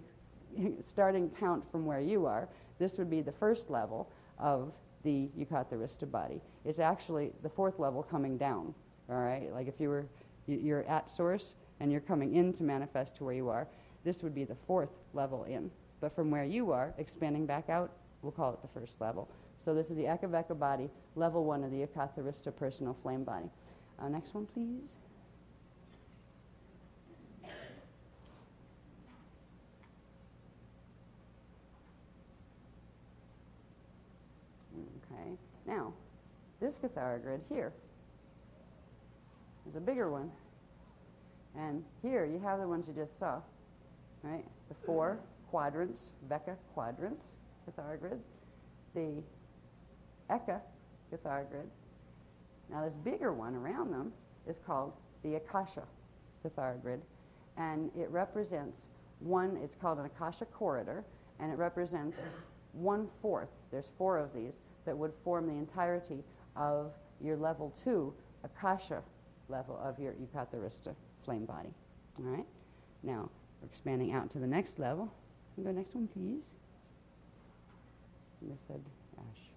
starting count from where you are, this would be the first level of the Ecka-Core body. It's actually the fourth level coming down, all right? Like if you're at source and you're coming in to manifest to where you are, this would be the fourth level in. But from where you are, expanding back out, we'll call it the first level. So this is the Ecka-Veka body, level 1 of the Ecka-Core personal flame body. Next one, please. Okay, now, this Kathara grid here is a bigger one. And here you have the ones you just saw, right? The 4 quadrants, Veka quadrants, Kathara grid. The Ecka Kathara grid. Now this bigger one around them is called the Akasha Kathara grid. And it represents one, it's called an Akasha corridor, and it represents 1/4. There's 4 of these that would form the entirety of your level 2 Akasha level of your Ecka-Core flame body. All right? Now, we're expanding out to the next level. Can you go next one, please? I said Ash.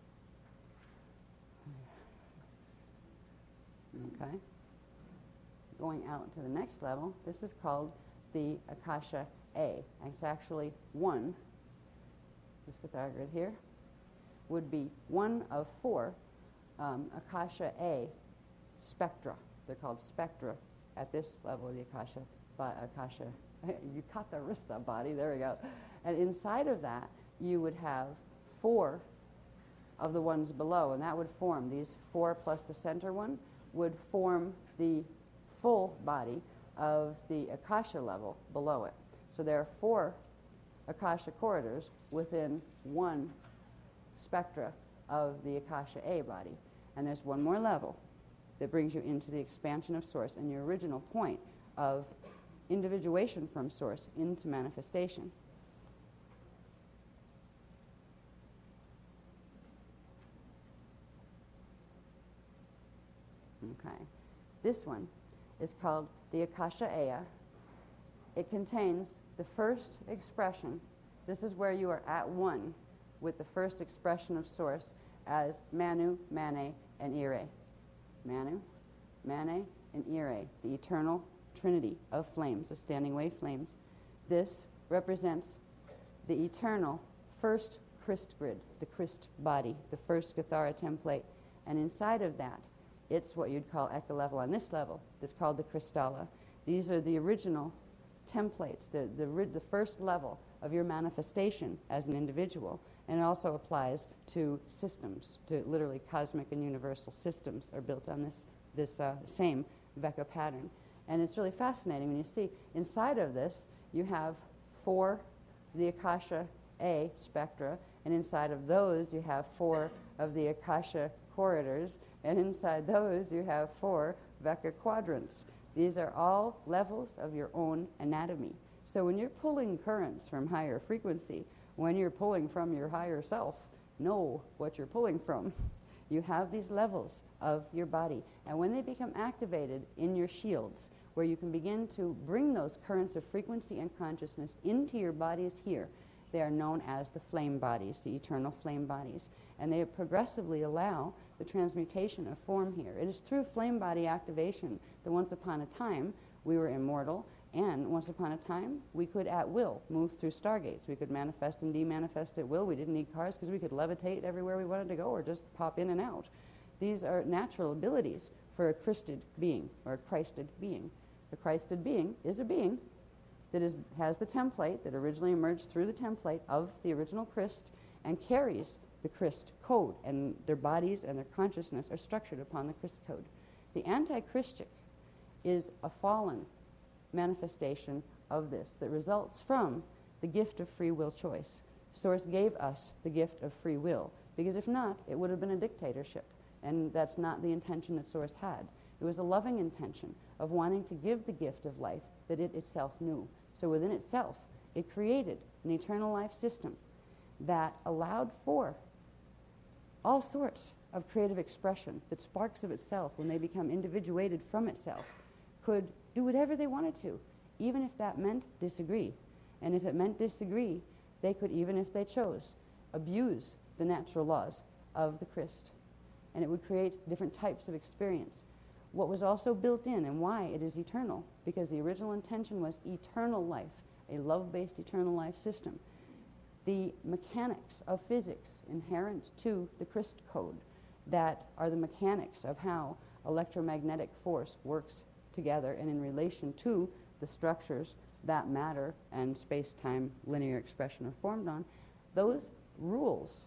Okay. Going out to the next level, this is called the Akasha A. And it's actually one, this Kathara grid here, would be one of 4 Akasha A spectra. They're called spectra at this level of the Akasha Ecka-Core body, there we go. And inside of that, you would have 4 of the ones below, and that would form, these 4 plus the center one, would form the full body of the Akasha level below it. So there are 4 Akasha corridors within 1 spectra of the Akasha A body. And there's one more level that brings you into the expansion of source and your original point of individuation from source into manifestation. Okay. This one is called the Akasha Aya. It contains the first expression. This is where you are at one with the first expression of source as Manu, Mane, and Ire. Manu, Mane, an ire, the eternal trinity of flames, of standing wave flames. This represents the eternal first Christ grid, the Christ body, the first Kathara template. And inside of that, it's what you'd call Ecka level. On this level, it's called the Kristalla. These are the original templates, the first level of your manifestation as an individual. And it also applies to systems, to literally cosmic and universal systems are built on this same Vecca pattern. And it's really fascinating when you see inside of this, you have 4 of the Akasha A spectra, and inside of those you have 4 of the Akasha corridors, and inside those you have 4 Vecca quadrants. These are all levels of your own anatomy. So when you're pulling currents from higher frequency, when you're pulling from your higher self, know what you're pulling from. You have these levels of your body, and when they become activated in your shields, where you can begin to bring those currents of frequency and consciousness into your bodies here, they are known as the flame bodies, the eternal flame bodies. And they progressively allow the transmutation of form here. It is through flame body activation that once upon a time we were immortal, and once upon a time we could at will move through stargates. We could manifest and demanifest at will. We didn't need cars because we could levitate everywhere we wanted to go or just pop in and out. These are natural abilities for a Christed being or a Christed being. A Christed being is a being that has the template that originally emerged through the template of the original Christ and carries the Christ code, and their bodies and their consciousness are structured upon the Christ code. The anti-Christic is a fallen manifestation of this that results from the gift of free will choice. Source gave us the gift of free will, because if not, it would have been a dictatorship, and that's not the intention that Source had. It was a loving intention of wanting to give the gift of life that it itself knew. So within itself, it created an eternal life system that allowed for all sorts of creative expression, that sparks of itself, when they become individuated from itself, could do whatever they wanted to, even if that meant disagree. And if it meant disagree, they could, even if they chose, abuse the natural laws of the Christ. And it would create different types of experience. What was also built in, and why it is eternal, because the original intention was eternal life, a love-based eternal life system. The mechanics of physics inherent to the Christ code, that are the mechanics of how electromagnetic force works together and in relation to the structures that matter and space-time linear expression are formed on, those rules,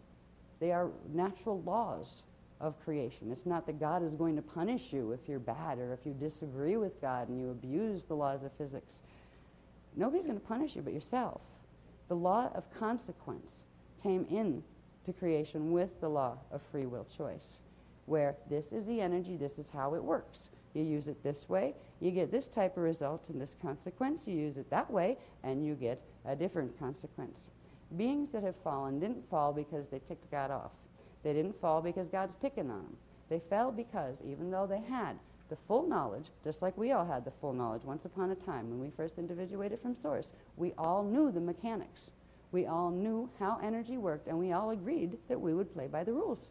they are natural laws of creation. It's not that God is going to punish you if you're bad or if you disagree with God and you abuse the laws of physics. Nobody's going to punish you but yourself. The law of consequence came in to creation with the law of free will choice, where this is the energy, this is how it works. You use it this way, you get this type of result in this consequence. You use it that way, and you get a different consequence. Beings that have fallen didn't fall because they ticked God off. They didn't fall because God's picking on them. They fell because, even though they had the full knowledge, just like we all had the full knowledge once upon a time when we first individuated from Source, we all knew the mechanics. We all knew how energy worked, and we all agreed that we would play by the rules.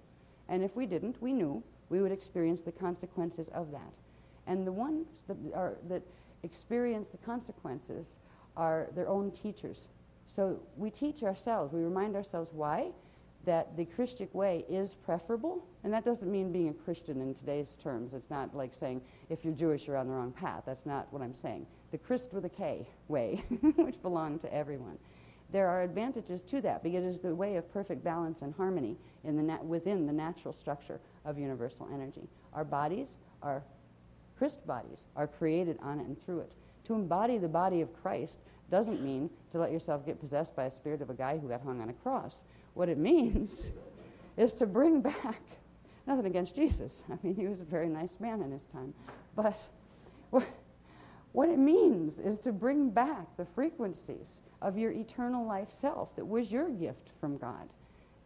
And if we didn't, we knew we would experience the consequences of that. And the ones that experience the consequences are their own teachers. So we teach ourselves, we remind ourselves why, that the Christian way is preferable. And that doesn't mean being a Christian in today's terms. It's not like saying if you're Jewish you're on the wrong path. That's not what I'm saying. The Christ with a K way, which belong to everyone. There are advantages to that because it is the way of perfect balance and harmony in the within the natural structure of universal energy. Our bodies, our Christ bodies, are created on it and through it. To embody the body of Christ doesn't mean to let yourself get possessed by a spirit of a guy who got hung on a cross. What it means is to bring back, nothing against Jesus, I mean, he was a very nice man in his time, but what it means is to bring back the frequencies of your eternal life self that was your gift from God,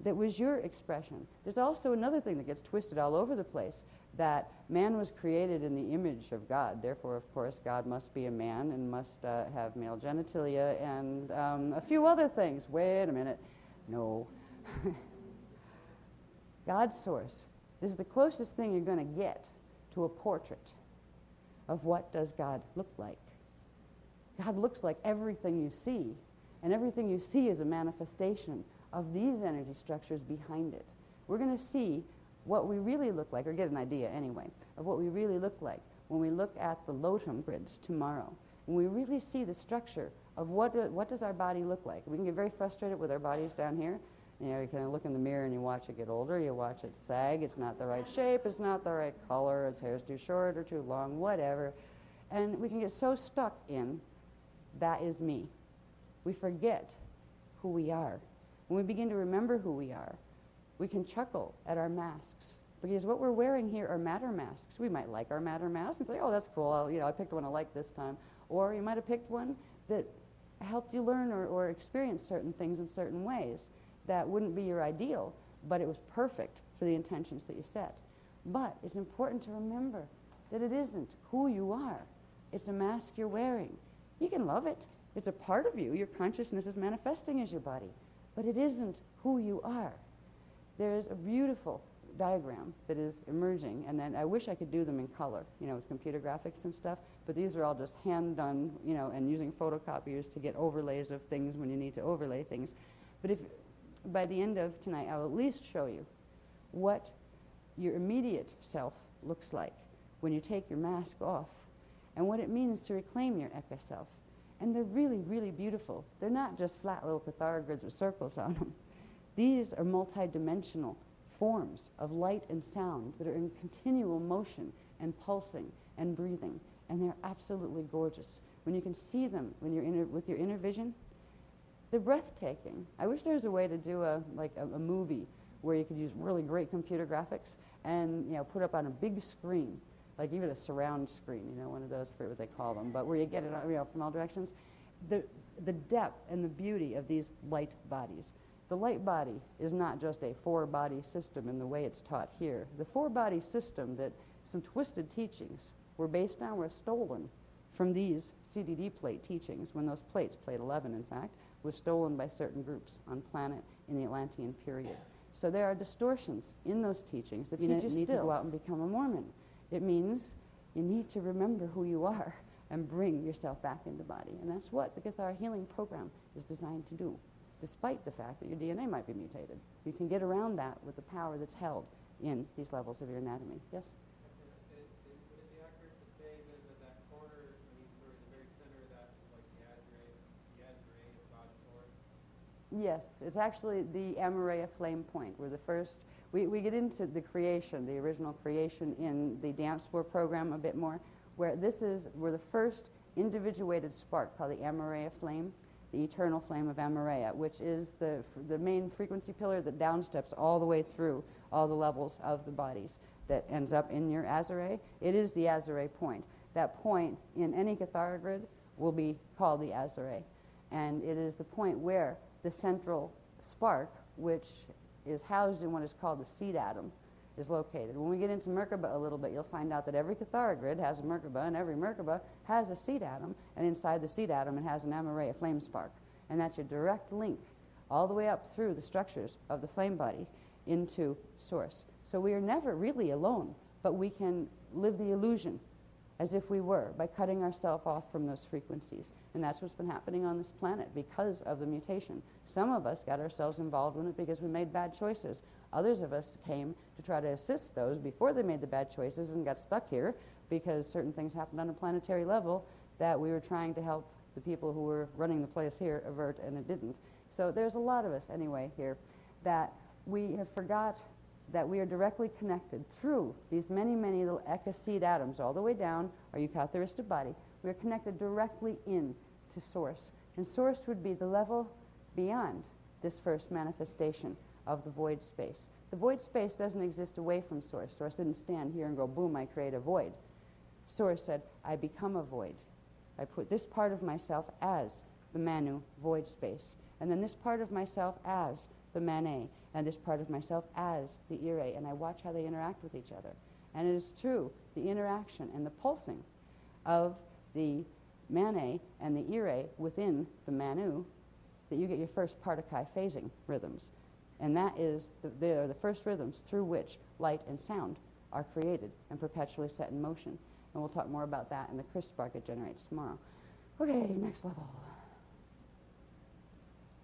that was your expression. There's also another thing that gets twisted all over the place, that man was created in the image of God. Therefore, of course, God must be a man and must have male genitalia and a few other things. Wait a minute. No. God's Source. This is the closest thing you're going to get to a portrait of what does God look like. God looks like everything you see, and everything you see is a manifestation of these energy structures behind it. We're going to see what we really look like, or get an idea anyway, of what we really look like when we look at the Lotus grids tomorrow. When we really see the structure of what does our body look like. We can get very frustrated with our bodies down here. You know, you kind of look in the mirror and you watch it get older, you watch it sag, it's not the right shape, it's not the right color, its hair's too short or too long, whatever. And we can get so stuck in, that is me. We forget who we are. When we begin to remember who we are, we can chuckle at our masks. Because what we're wearing here are matter masks. We might like our matter mask and say, oh, that's cool, I picked one I like this time. Or you might have picked one that helped you learn or experience certain things in certain ways that wouldn't be your ideal, but it was perfect for the intentions that you set. But it's important to remember that it isn't who you are. It's a mask you're wearing. You can love it. It's a part of you. Your consciousness is manifesting as your body. But it isn't who you are. There's a beautiful diagram that is emerging, and then I wish I could do them in color, with computer graphics and stuff, but these are all just hand done, and using photocopiers to get overlays of things when you need to overlay things. But if by the end of tonight, I'll at least show you what your immediate self looks like when you take your mask off, and what it means to reclaim your Ecka self. And they're really, really beautiful. They're not just flat little Kathara grids with circles on them. These are multidimensional forms of light and sound that are in continual motion and pulsing and breathing, and they're absolutely gorgeous. When you can see them with your inner vision, they're breathtaking. I wish there was a way to do a movie where you could use really great computer graphics and put up on a big screen, like even a surround screen, one of those, I forget what they call them, but where you get it from all directions. The depth and the beauty of these light bodies. The light body is not just a four-body system in the way it's taught here. The four-body system that some twisted teachings were based on were stolen from these CDD plate teachings, when those plates, plate 11 in fact, was stolen by certain groups on planet in the Atlantean period. So there are distortions in those teachings that you need to go out and become a Mormon. It means you need to remember who you are and bring yourself back into body. And that's what the Kathara Healing Program is designed to do, despite the fact that your DNA might be mutated. You can get around that with the power that's held in these levels of your anatomy. Yes? Would it be accurate to say that corner, sort of the very center of that is like the Azure of God's source? Yes, it's actually the Amareya flame point. We're the first. We get into the creation, the original creation in the dance floor program a bit more, where we're the first individuated spark called the Amareya flame, the eternal flame of Amareya, which is the main frequency pillar that downsteps all the way through all the levels of the bodies that ends up in your Azure. It is the Azure point. That point in any Kathara grid will be called the Azure. And it is the point where the central spark, which is housed in what is called the seed atom, is located. When we get into Merkaba a little bit, you'll find out that every Kathara grid has a Merkaba, and every Merkaba has a seed atom, and inside the seed atom it has an Amareya flame spark. And that's your direct link all the way up through the structures of the flame body into Source. So we are never really alone, but we can live the illusion as if we were by cutting ourselves off from those frequencies. And that's what's been happening on this planet because of the mutation. Some of us got ourselves involved in it because we made bad choices. Others of us came to try to assist those before they made the bad choices and got stuck here because certain things happened on a planetary level that we were trying to help the people who were running the place here avert, and it didn't. So there's a lot of us anyway here that we have forgot that we are directly connected through these many, many little Ecka seed atoms all the way down our Eucatharistic body. We are connected directly in to Source. And Source would be the level beyond this first manifestation of the void space. The void space doesn't exist away from Source. Source didn't stand here and go, boom, I create a void. Source said, I become a void. I put this part of myself as the Manu void space, and then this part of myself as the Mane, and this part of myself as the Ire, and I watch how they interact with each other. And it is through the interaction and the pulsing of the Mane and the Ire within the Manu that you get your first Partakai phasing rhythms. And that is, they are the first rhythms through which light and sound are created and perpetually set in motion. And we'll talk more about that and the crystal spark it generates tomorrow. Okay, next level.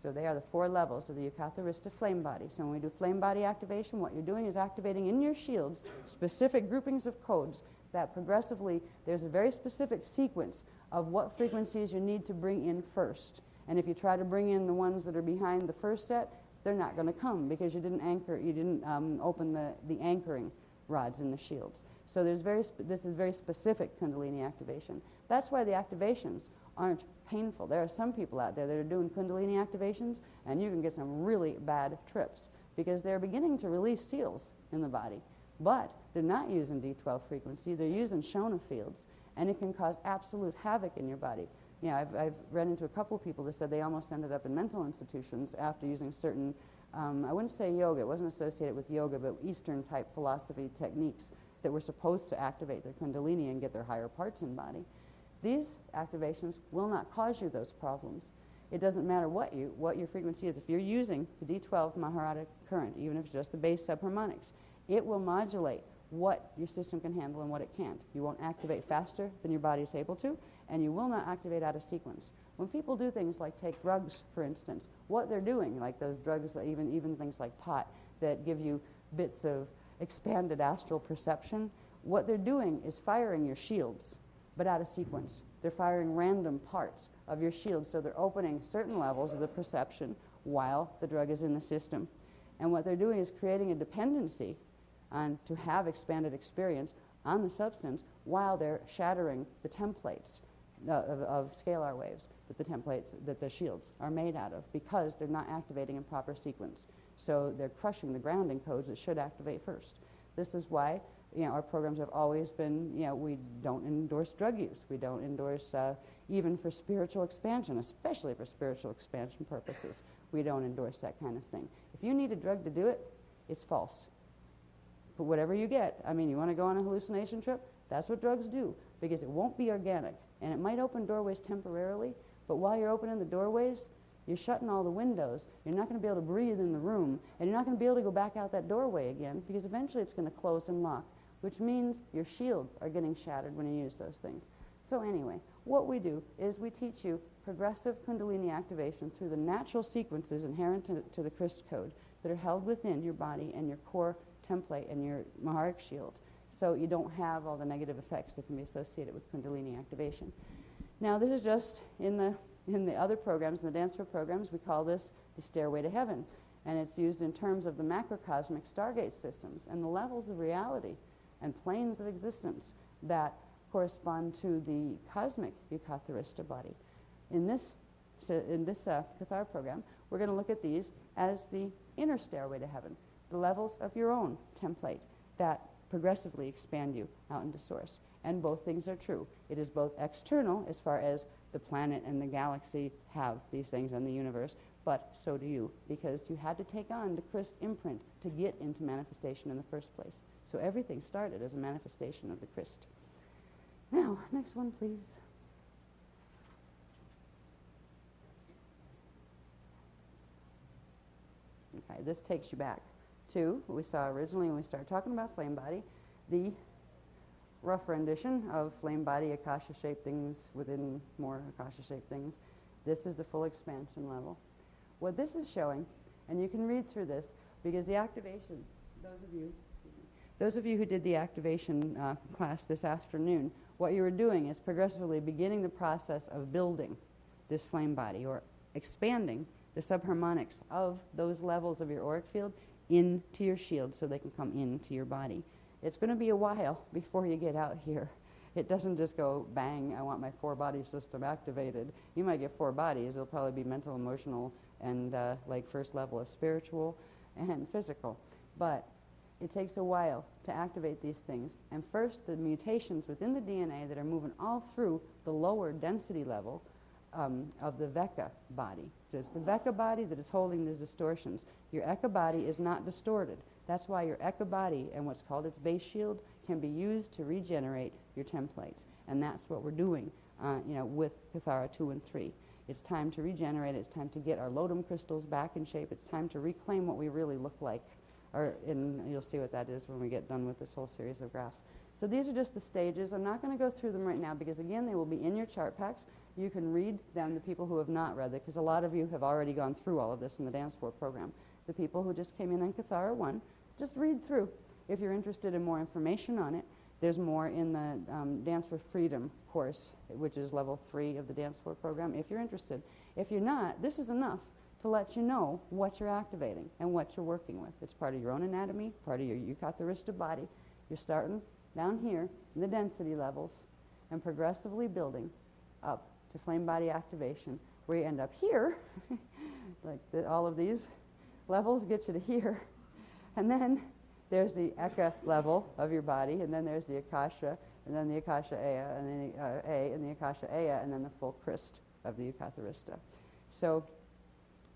So they are the 4 levels of the Ecka-Core flame body. So when we do flame body activation, what you're doing is activating in your shields specific groupings of codes that progressively, there's a very specific sequence of what frequencies you need to bring in first. And if you try to bring in the ones that are behind the first set, they're not going to come because you didn't anchor, you didn't open the anchoring rods in the shields. So there's this is very specific Kundalini activation. That's why the activations aren't painful. There are some people out there that are doing Kundalini activations, and you can get some really bad trips because they're beginning to release seals in the body. But they're not using D12 frequency, they're using Shona fields, and it can cause absolute havoc in your body. You know, I've run into a couple of people that said they almost ended up in mental institutions after using certain, I wouldn't say yoga, it wasn't associated with yoga, but Eastern type philosophy techniques that were supposed to activate their Kundalini and get their higher parts in body. These activations will not cause you those problems. It doesn't matter what your frequency is. If you're using the D12 Maharada current, even if it's just the base subharmonics, it will modulate what your system can handle and what it can't. You won't activate faster than your body is able to, and you will not activate out of sequence. When people do things like take drugs, for instance, what they're doing, like those drugs, even things like pot, that give you bits of expanded astral perception, what they're doing is firing your shields, but out of sequence. They're firing random parts of your shield, so they're opening certain levels of the perception while the drug is in the system. And what they're doing is creating a dependency on to have expanded experience on the substance while they're shattering the templates of scalar waves that the templates, that the shields are made out of, because they're not activating in proper sequence. So they're crushing the grounding codes that should activate first. This is why, you know, our programs have always been, you know, we don't endorse drug use. We don't endorse, even for spiritual expansion, especially for spiritual expansion purposes, we don't endorse that kind of thing. If you need a drug to do it, it's false. But whatever you get, I mean, you want to go on a hallucination trip? That's what drugs do, because it won't be organic. And it might open doorways temporarily, but while you're opening the doorways, you're shutting all the windows. You're not going to be able to breathe in the room, and you're not going to be able to go back out that doorway again, because eventually it's going to close and lock, which means your shields are getting shattered when you use those things. So anyway, what we do is we teach you progressive Kundalini activation through the natural sequences inherent to the Christ code that are held within your body and your core template and your Maharic shield, so you don't have all the negative effects that can be associated with Kundalini activation. Now, this is just in the other programs, in the dancer programs, we call this the Stairway to Heaven, and it's used in terms of the macrocosmic Stargate systems and the levels of reality and planes of existence that correspond to the cosmic Ecka-Core body. In this Kathara program, we're going to look at these as the inner stairway to heaven, the levels of your own template that progressively expand you out into source. And both things are true. It is both external, as far as the planet and the galaxy have these things in the universe, but so do you, because you had to take on the Christ imprint to get into manifestation in the first place. So everything started as a manifestation of the Christ. Now, next one, please. Okay, this takes you back to what we saw originally when we started talking about flame body, the rough rendition of flame body, Akasha-shaped things within more Akasha-shaped things. This is the full expansion level. What this is showing, and you can read through this, because the activation, those of you who did the activation class this afternoon, what you were doing is progressively beginning the process of building this flame body, or expanding the subharmonics of those levels of your auric field into your shield so they can come into your body. It's going to be a while before you get out here. It doesn't just go, bang, I want my 4-body system activated. You might get 4 bodies. It'll probably be mental, emotional, and like first level of spiritual and physical. But it takes a while to activate these things. And first, the mutations within the DNA that are moving all through the lower density level of the Vecca body. So it's the Vecca body that is holding these distortions. Your Ecka body is not distorted. That's why your Ecka body and what's called its base shield can be used to regenerate your templates. And that's what we're doing with Kathara 2 and 3. It's time to regenerate. It's time to get our lodum crystals back in shape. It's time to reclaim what we really look like. And you'll see what that is when we get done with this whole series of graphs. So these are just the stages. I'm not going to go through them right now because, again, they will be in your chart packs. You can read them, the people who have not read it, because a lot of you have already gone through all of this in the Dance for program. The people who just came in on Kathara 1, just read through. If you're interested in more information on it, there's more in the Dance for Freedom course, which is level 3 of the Dance for program, if you're interested. If you're not, this is enough to let you know what you're activating and what you're working with. It's part of your own anatomy, part of your Ecka-Core body. You're starting down here in the density levels and progressively building up to flame body activation, where you end up here, like all of these levels get you to here. And then there's the Ecka level of your body, and then there's the Akasha, and then the Akasha Aya, and then the A, and the Akasha Aya, and then the full Christ of the Ecka-Core. So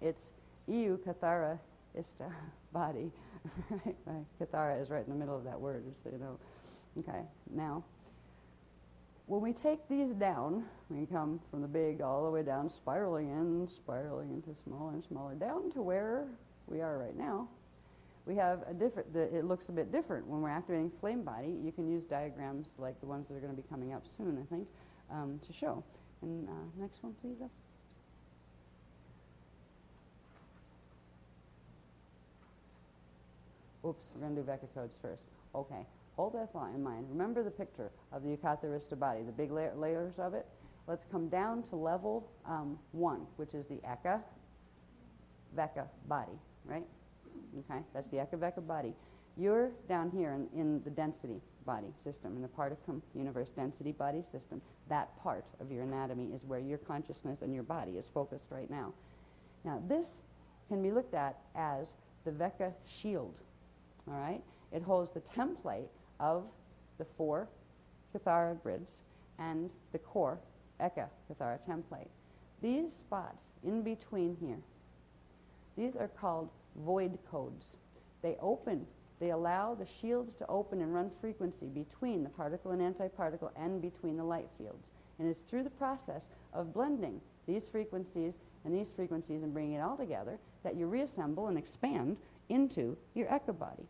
it's EU Kathara Ista body. Kathara is right in the middle of that word, just so you know. Okay, now, when we take these down, we come from the big all the way down, spiraling into smaller and smaller, down to where we are right now. We have a different, it looks a bit different. When we're activating flame body, you can use diagrams like the ones that are going to be coming up soon, I think, to show. And next one, please. Oops, we're going to do Vecca codes first. Okay, hold that thought in mind. Remember the picture of the Ecka-Core body, the big layers of it. Let's come down to level 1, which is the Ecka-Vecca body, right? Okay, that's the Ecka-Vecca body. You're down here in the density body system, in the particum universe density body system. That part of your anatomy is where your consciousness and your body is focused right now. Now, this can be looked at as the Vecca shield, all right? It holds the template of the 4 Kathara grids and the core Ecka-Kathara template. These spots in between here, these are called void codes. They open, they allow the shields to open and run frequency between the particle and antiparticle and between the light fields. And it's through the process of blending these frequencies and bringing it all together that you reassemble and expand into your Ecka body.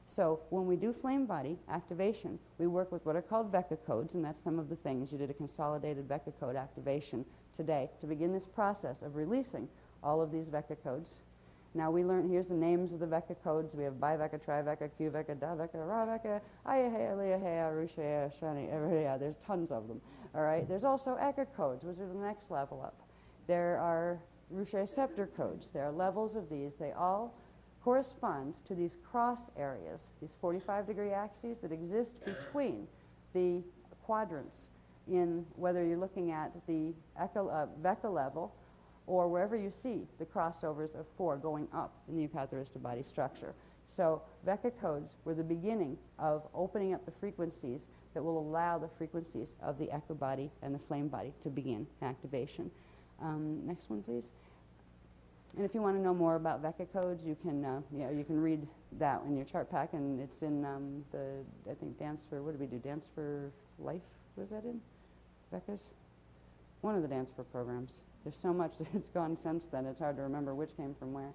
So when we do flame body activation, we work with what are called Vecca codes, and that's some of the things. You did a consolidated Vecca code activation today to begin this process of releasing all of these Vecca codes. Now we learn, here's the names of the Vecca codes. We have Bi-Vecca, Tri-Vecca, Q-Vecca, Da-Vecca, Ra-Vecca, Ayahea, Leahea, Rushea, Shani, yeah, there's tons of them, all right? There's also Ecka codes, which are the next level up. There are Rushea scepter codes. There are levels of these. They all correspond to these cross areas, these 45-degree axes that exist between the quadrants in whether you're looking at the Vecca level or wherever you see the crossovers of 4 going up in the Ecka-Core body structure. So Vecca codes were the beginning of opening up the frequencies that will allow the frequencies of the Ecka body and the flame body to begin activation. Next one, please. And if you want to know more about Vecca codes, you can read that in your chart pack, and it's in I think Dance for, what did we do? Dance for Life, was that in? Vecca's? One of the Dance for programs. There's so much that's gone since then, it's hard to remember which came from where.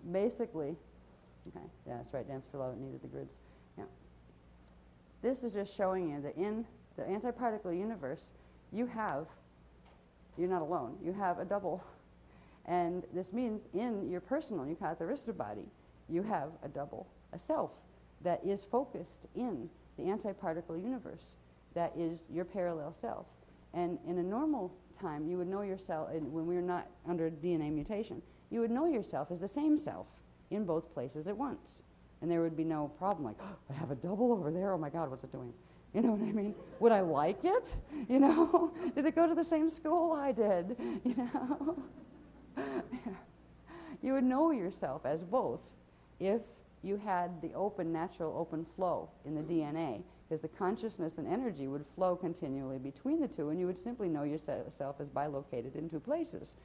Basically, okay, yeah, that's right, Dance for Love, it needed the grids. Yeah. This is just showing you that in the antiparticle universe, you're not alone, you have a double. And this means in your personal Ecka-Core body, you have a double, a self that is focused in the antiparticle universe, that is your parallel self. And in a normal time, you would know yourself, when we're not under DNA mutation, you would know yourself as the same self in both places at once. And there would be no problem like, oh, I have a double over there, oh my God, what's it doing? You know what I mean? Would I like it? You know? Did it go to the same school I did? You know? You would know yourself as both if you had the open, natural, open flow in the DNA, because the consciousness and energy would flow continually between the two, and you would simply know yourself as bilocated in 2 places.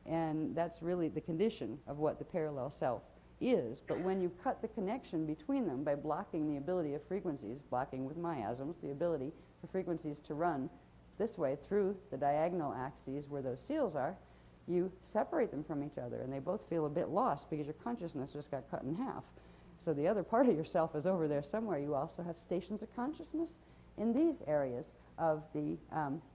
And that's really the condition of what the parallel self is. But when you cut the connection between them by blocking the ability of frequencies, blocking with miasms, the ability for frequencies to run this way through the diagonal axes where those seals are, you separate them from each other, and they both feel a bit lost because your consciousness just got cut in half. So the other part of yourself is over there somewhere. You also have stations of consciousness in these areas of the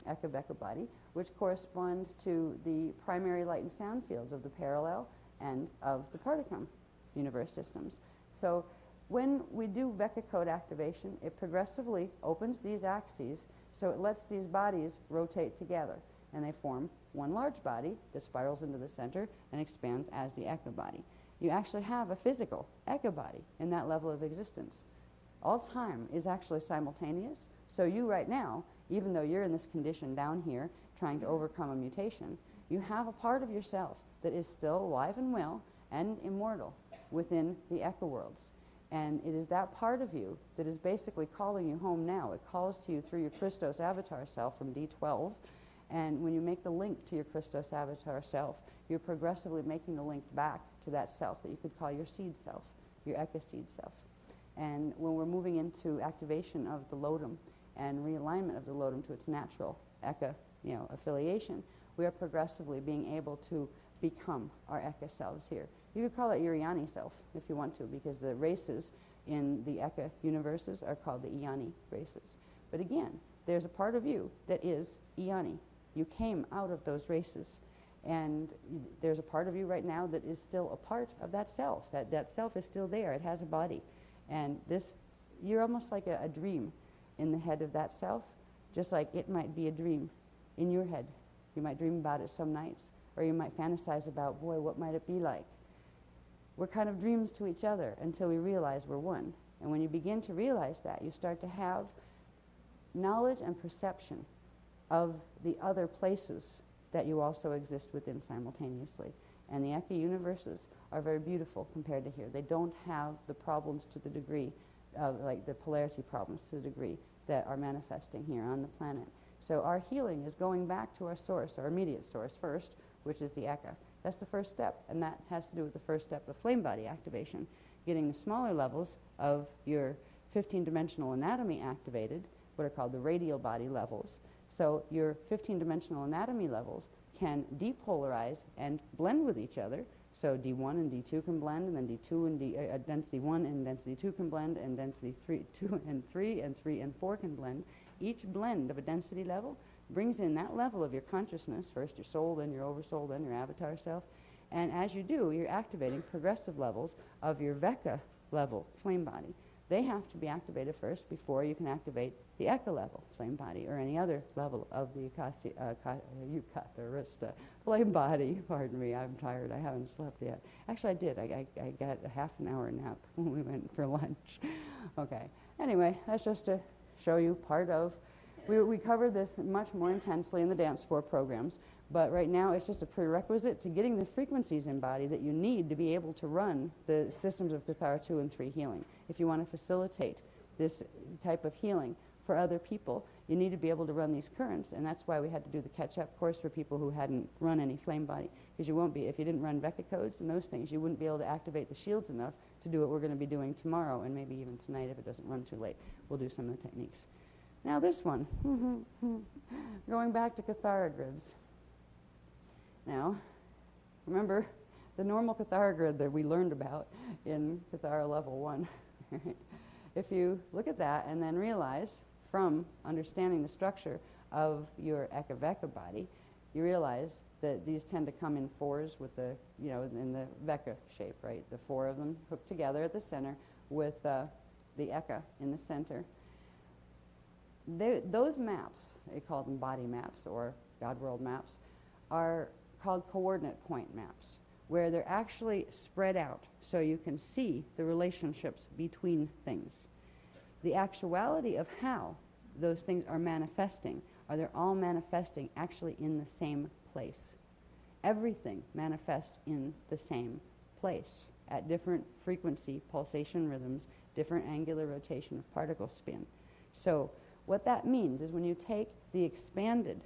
Ecka body, which correspond to the primary light and sound fields of the parallel and of the particum universe systems. So when we do Vecca code activation, it progressively opens these axes, so it lets these bodies rotate together, and they form one large body that spirals into the center and expands as the Ecka body. You actually have a physical Ecka body in that level of existence. All time is actually simultaneous, so you right now, even though you're in this condition down here trying to overcome a mutation, you have a part of yourself that is still alive and well and immortal within the Ecka worlds. And it is that part of you that is basically calling you home now. It calls to you through your Christos avatar self from D12. And when you make the link to your Christos avatar self, you're progressively making the link back to that self that you could call your seed self, your Ecka seed self. And when we're moving into activation of the Lotum and realignment of the Lotum to its natural Ecka, affiliation, we are progressively being able to become our Ecka selves here. You could call it your Iani self if you want to, because the races in the Ecka universes are called the Iani races. But again, there's a part of you that is Iani. You came out of those races. And there's a part of you right now that is still a part of that self. That self is still there. It has a body. And you're almost like a dream in the head of that self, just like it might be a dream in your head. You might dream about it some nights, or you might fantasize about, boy, what might it be like? We're kind of dreams to each other until we realize we're one. And when you begin to realize that, you start to have knowledge and perception of the other places that you also exist within simultaneously. And the Ecka universes are very beautiful compared to here. They don't have the problems to the degree of, like the polarity problems to the degree that are manifesting here on the planet. So our healing is going back to our source, our immediate source first, which is the Ecka. That's the first step, and that has to do with the first step of flame body activation, getting the smaller levels of your 15-dimensional anatomy activated, what are called the radial body levels. So your 15-dimensional anatomy levels can depolarize and blend with each other. So D1 and D2 can blend, and then D2 and density 1 and density 2 can blend, and density 2 and 3 and 3 and 4 can blend. Each blend of a density level brings in that level of your consciousness, first your soul, then your oversoul, then your avatar self. And as you do, you're activating progressive levels of your Vecca level flame body. They have to be activated first before you can activate the Ecka level flame body or any other level of the Eucatharista flame body. Pardon me, I'm tired. I haven't slept yet. Actually, I did. I got a half an hour nap when we went for lunch. Okay. Anyway, that's just to show you part of. We covered this much more intensely in the Dance 4 programs, but right now it's just a prerequisite to getting the frequencies in body that you need to be able to run the systems of Kathara 2 and 3 healing. If you want to facilitate this type of healing for other people, you need to be able to run these currents, and that's why we had to do the catch-up course for people who hadn't run any flame body, because you won't be, if you didn't run Vecca codes and those things, you wouldn't be able to activate the shields enough to do what we're going to be doing tomorrow, and maybe even tonight if it doesn't run too late. We'll do some of the techniques. Now this one, going back to Kathara grids. Now, remember the normal Kathara grid that we learned about in Kathara Level 1. If you look at that and then realize from understanding the structure of your Ecka-Vecca body, you realize that these tend to come in fours with the, in the Vecca shape, right? The four of them hooked together at the center with the Ecka in the center. Those maps, they call them body maps or God world maps, are called coordinate point maps, where they're actually spread out so you can see the relationships between things. The actuality of how those things are manifesting, are they're all manifesting actually in the same place. Everything manifests in the same place at different frequency pulsation rhythms, different angular rotation of particle spin. So what that means is when you take the expanded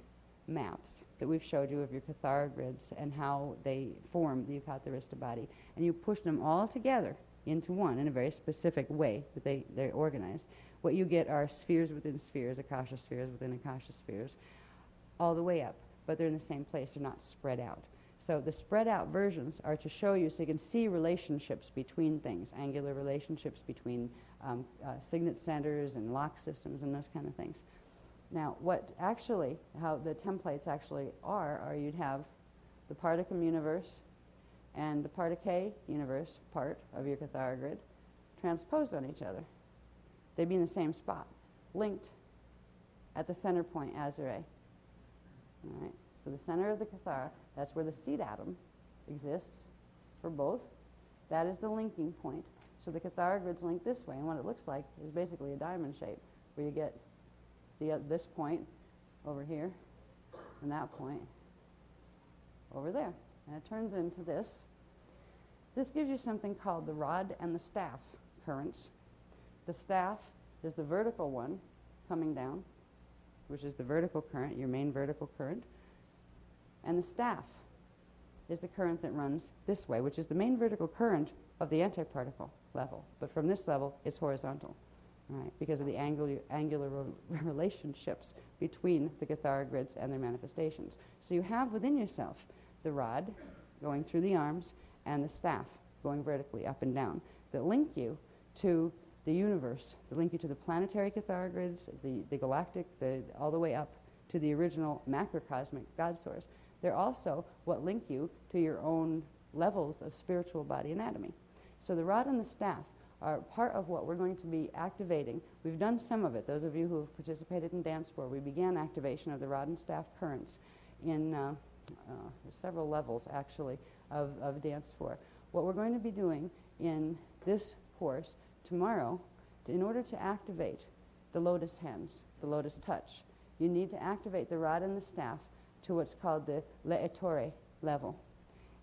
maps that we've showed you of your Kathara grids and how they form the Eucatharista body, and you push them all together into one in a very specific way that they're organized, what you get are spheres within spheres, Akasha spheres within Akasha spheres, all the way up, but they're in the same place, they're not spread out. So the spread out versions are to show you so you can see relationships between things, angular relationships between signet centers and lock systems and those kind of things. Now, how the templates actually are you'd have the Particum universe and the Partic universe part of your Kathara grid transposed on each other. They'd be in the same spot, linked at the center point, Azure. All right. So the center of the Kathara, that's where the seed atom exists for both. That is the linking point. So the Kathara grid's linked this way, and what it looks like is basically a diamond shape, where you get this point over here, and that point over there. And it turns into this. This gives you something called the rod and the staff currents. The staff is the vertical one coming down, which is the vertical current, your main vertical current. And the staff is the current that runs this way, which is the main vertical current of the antiparticle level. But from this level, it's horizontal, right? Because of the angular relationships between the Kathara grids and their manifestations. So you have within yourself the rod going through the arms and the staff going vertically up and down that link you to the universe, that link you to the planetary Kathara grids, the galactic, all the way up to the original macrocosmic God source. They're also what link you to your own levels of spiritual body anatomy. So the rod and the staff are part of what we're going to be activating. We've done some of it. Those of you who have participated in Dance 4, we began activation of the rod and staff currents in several levels, actually, of Dance 4. What we're going to be doing in this course tomorrow, in order to activate the Lotus hands, the Lotus touch, you need to activate the rod and the staff to what's called the Etheric level.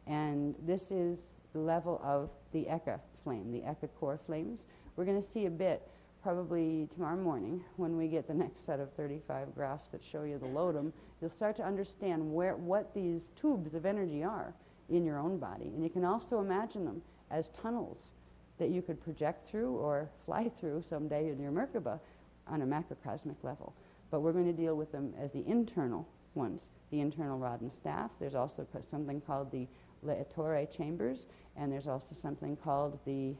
And this is the level of the Ecka flame, the Ecka-Core flames. We're going to see a bit probably tomorrow morning when we get the next set of 35 graphs that show you the Lotum. You'll start to understand what these tubes of energy are in your own body. And you can also imagine them as tunnels that you could project through or fly through someday in your Merkaba on a macrocosmic level. But we're going to deal with them as the internal ones, the internal rod and staff. There's also something called the Etheric chambers, and there's also something called the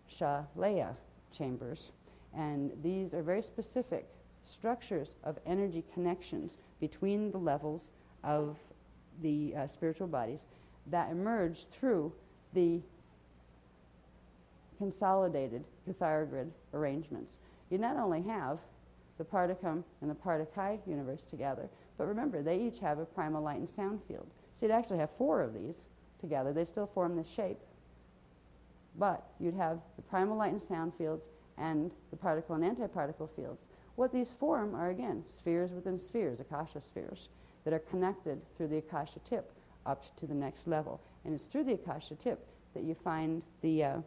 Ashayana chambers. And these are very specific structures of energy connections between the levels of the spiritual bodies that emerge through the consolidated Kathara grid arrangements. You not only have the Particum and the Partic universe together, but remember, they each have a primal light and sound field. So you'd actually have 4 of these together. They still form this shape. But you'd have the primal light and sound fields and the particle and antiparticle fields. What these form are, again, spheres within spheres, Akasha spheres, that are connected through the Akasha tip up to the next level. And it's through the Akasha tip that you find the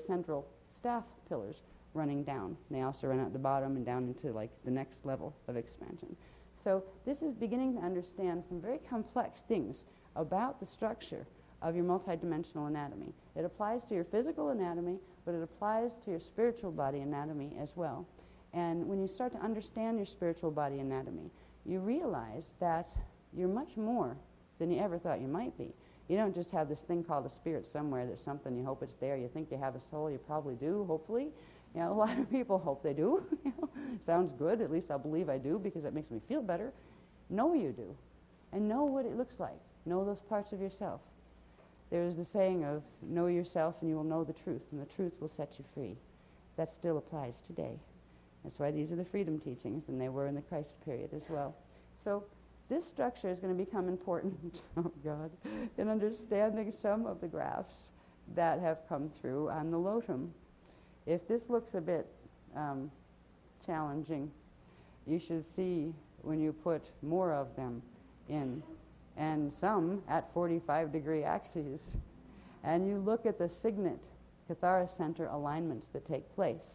central staff pillars running down. They also run out the bottom and down into like the next level of expansion. So this is beginning to understand some very complex things about the structure of your multidimensional anatomy. It applies to your physical anatomy, but it applies to your spiritual body anatomy as well. And when you start to understand your spiritual body anatomy, you realize that you're much more than you ever thought you might be. You don't just have this thing called a spirit somewhere that's something, you hope it's there, you think you have a soul, you probably do, hopefully. You know, a lot of people hope they do. Sounds good, at least I'll believe I do because it makes me feel better. Know you do. And know what it looks like. Know those parts of yourself. There's the saying of, know yourself and you will know the truth, and the truth will set you free. That still applies today. That's why these are the freedom teachings, and they were in the Christ period as well. So this structure is going to become important, oh God, in understanding some of the graphs that have come through on the Lotum. If this looks a bit challenging, you should see when you put more of them in, and some at 45-degree axes, and you look at the signet Kathara center alignments that take place.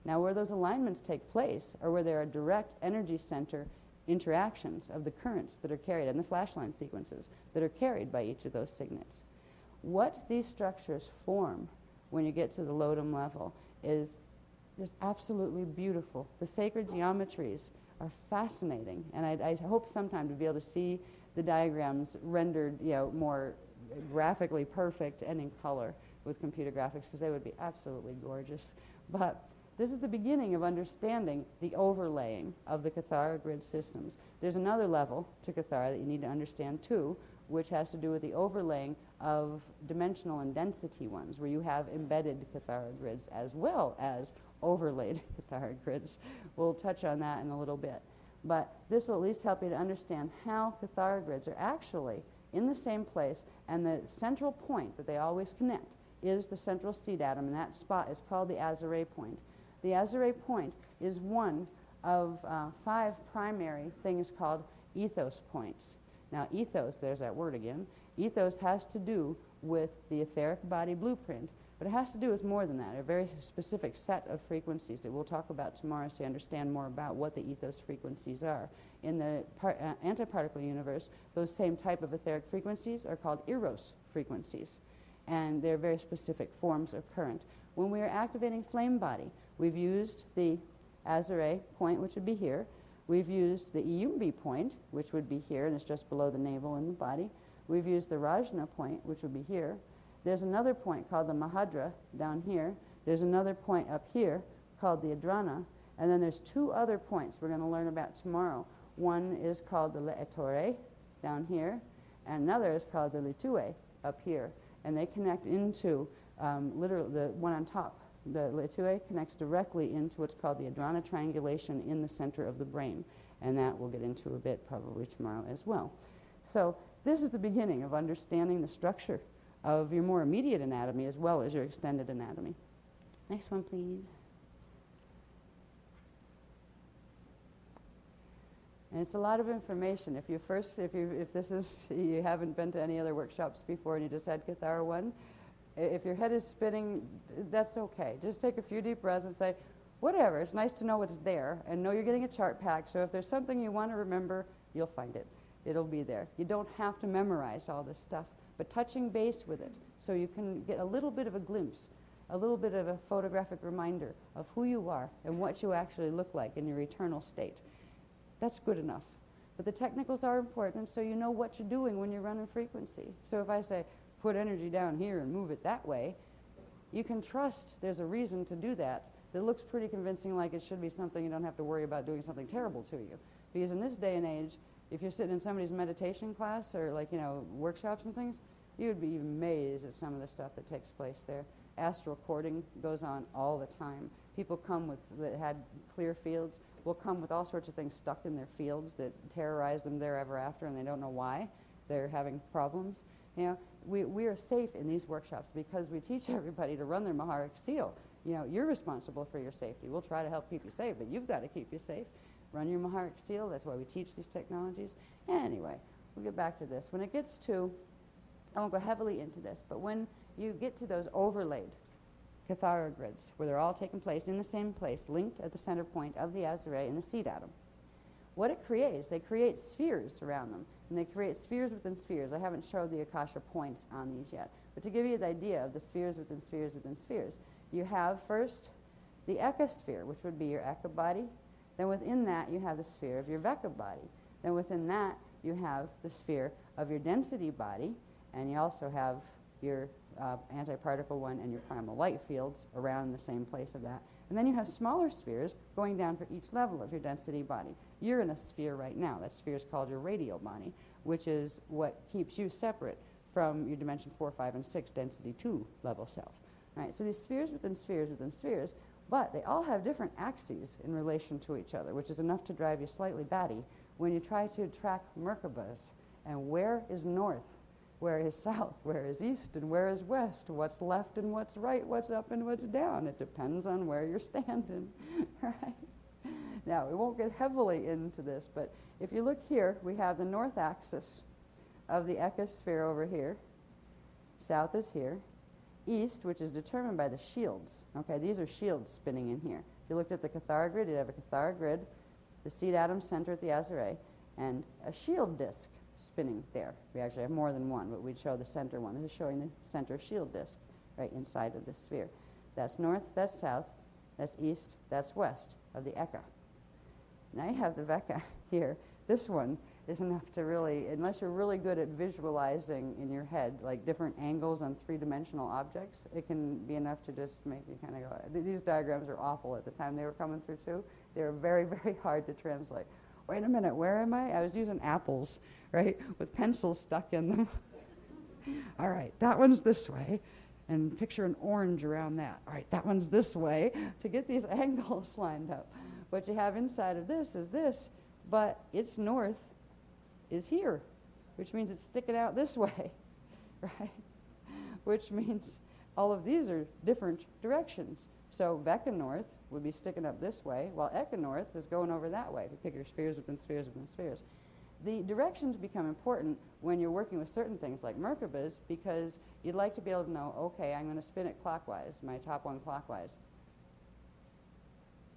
Now, where those alignments take place are where there are direct energy center interactions of the currents that are carried, and the flash line sequences that are carried by each of those signets. What these structures form when you get to the Lotum level is just absolutely beautiful. The sacred geometries are fascinating, and I hope sometime to be able to see the diagrams rendered, you know, more graphically perfect and in color with computer graphics, because they would be absolutely gorgeous. But this is the beginning of understanding the overlaying of the Kathara grid systems. There's another level to Kathara that you need to understand too, which has to do with the overlaying of dimensional and density ones, where you have embedded Kathara grids as well as overlaid Kathara grids. We'll touch on that in a little bit. But this will at least help you to understand how Kathara grids are actually in the same place, and the central point that they always connect is the central seed atom, and that spot is called the Azure point. The Azure point is one of 5 primary things called ethos points. Now ethos, there's that word again, ethos has to do with the etheric body blueprint, but it has to do with more than that, a very specific set of frequencies that we'll talk about tomorrow so you understand more about what the ethos frequencies are. In the antiparticle universe, those same type of etheric frequencies are called Eros frequencies, and they're very specific forms of current. When we are activating flame body, we've used the Azure point, which would be here. We've used the Iyumbi point, which would be here, and it's just below the navel in the body. We've used the Rajna point, which would be here. There's another point called the Mahadra down here. There's another point up here called the Adrana. And then there's 2 other points we're going to learn about tomorrow. One is called the Le'etore down here, and another is called the Litue up here. And they connect into literally the one on top. The Litue connects directly into what's called the Adrana triangulation in the center of the brain. And that we'll get into a bit probably tomorrow as well. So this is the beginning of understanding the structure of your more immediate anatomy as well as your extended anatomy. Next one, please. And it's a lot of information. If you haven't been to any other workshops before and you just had Kathara 1, if your head is spinning, that's okay. Just take a few deep breaths and say, whatever, it's nice to know what's there and know you're getting a chart pack. So if there's something you want to remember, you'll find it. It'll be there. You don't have to memorize all this stuff, but touching base with it so you can get a little bit of a glimpse, a little bit of a photographic reminder of who you are and what you actually look like in your eternal state. That's good enough. But the technicals are important so you know what you're doing when you're running frequency. So if I say, put energy down here and move it that way, you can trust there's a reason to do that that looks pretty convincing, like it should be something you don't have to worry about doing something terrible to you. Because in this day and age, if you're sitting in somebody's meditation class or workshops and things, you would be amazed at some of the stuff that takes place there. Astral courting goes on all the time. People come that had clear fields, will come with all sorts of things stuck in their fields that terrorize them there ever after, and they don't know why they're having problems. We are safe in these workshops because we teach everybody to run their Maharic seal. You're responsible for your safety. We'll try to help keep you safe, but you've got to keep you safe. Run your Maharic seal. That's why we teach these technologies. Anyway, we'll get back to this. When it gets to, I won't go heavily into this, but when you get to those overlaid Kathara grids, where they're all taking place in the same place, linked at the center point of the Azure in the seed atom, what it creates, they create spheres around them, and they create spheres within spheres. I haven't showed the Akasha points on these yet, but to give you the idea of the spheres within spheres within spheres, you have first the Ecka sphere, which would be your Ecka body. Then within that, you have the sphere of your Vecca body. Then within that, you have the sphere of your density body, and you also have your antiparticle one and your primal light fields around the same place of that. And then you have smaller spheres going down for each level of your density body. You're in a sphere right now. That sphere is called your radial body, which is what keeps you separate from your dimension 4, 5, and 6 density 2 level self. Right? So these spheres within spheres within spheres, but they all have different axes in relation to each other, which is enough to drive you slightly batty when you try to track Merkabas and where is north, where is south, where is east, and where is west, what's left and what's right, what's up and what's down. It depends on where you're standing, right? Now, we won't get heavily into this, but if you look here, we have the north axis of the Ecka sphere over here. South is here. East, which is determined by the shields. Okay, these are shields spinning in here. If you looked at the Kathara grid, you'd have a Kathara grid, the seed atom center at the Azure, and a shield disk spinning there. We actually have more than one, but we'd show the center one. This is showing the center shield disk right inside of the sphere. That's north, that's south, that's east, that's west of the Ecka. Now you have the Vecca here. This one is enough to really, unless you're really good at visualizing in your head, like different angles on three-dimensional objects, it can be enough to just make you kind of go, these diagrams are awful at the time they were coming through too. They were very, very hard to translate. Wait a minute, where am I? I was using apples, right, with pencils stuck in them. All right, that one's this way. And picture an orange around that. All right, that one's this way, to get these angles lined up. What you have inside of this is this, but its north is here, which means it's sticking out this way, right? Which means all of these are different directions. So Vecca north would be sticking up this way, while Ecka north is going over that way. If you figure spheres within spheres within spheres. The directions become important when you're working with certain things like Merkabas, because you'd like to be able to know, okay, I'm going to spin it clockwise, my top one clockwise.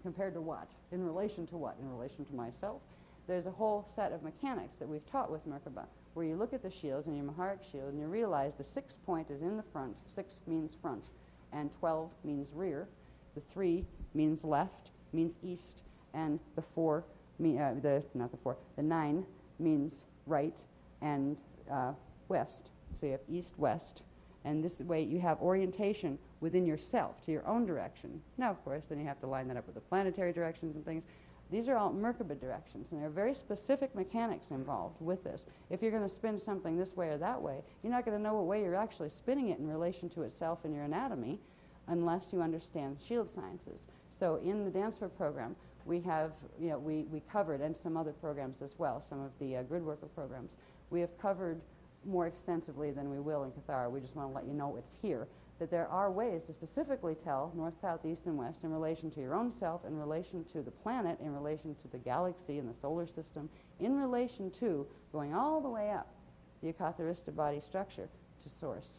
Compared to what? In relation to what? In relation to myself? There's a whole set of mechanics that we've taught with Merkaba, where you look at the shields and your Maharic shield and you realize the 6 point is in the front. 6 means front, and 12 means rear. The 3 means left, means east, and the 4, the 9 means right and west. So you have east, west, and this way you have orientation within yourself to your own direction. Now, of course, then you have to line that up with the planetary directions and things. These are all Merkaba directions, and there are very specific mechanics involved with this. If you're going to spin something this way or that way, you're not going to know what way you're actually spinning it in relation to itself in your anatomy unless you understand shield sciences. So in the Dancer program, we have, we covered, and some other programs as well, some of the grid worker programs, we have covered more extensively than we will in Kathara. We just want to let you know it's here, that there are ways to specifically tell north, south, east, and west in relation to your own self, in relation to the planet, in relation to the galaxy and the solar system, in relation to going all the way up the Ekatharista body structure to source.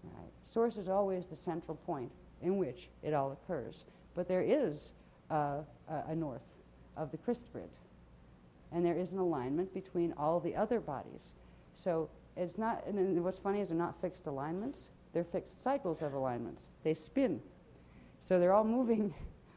Right. Source is always the central point in which it all occurs. But there is a north of the Christ grid, and there is an alignment between all the other bodies. So it's not, and what's funny is they're not fixed alignments, they're fixed cycles of alignments. They spin. So they're all moving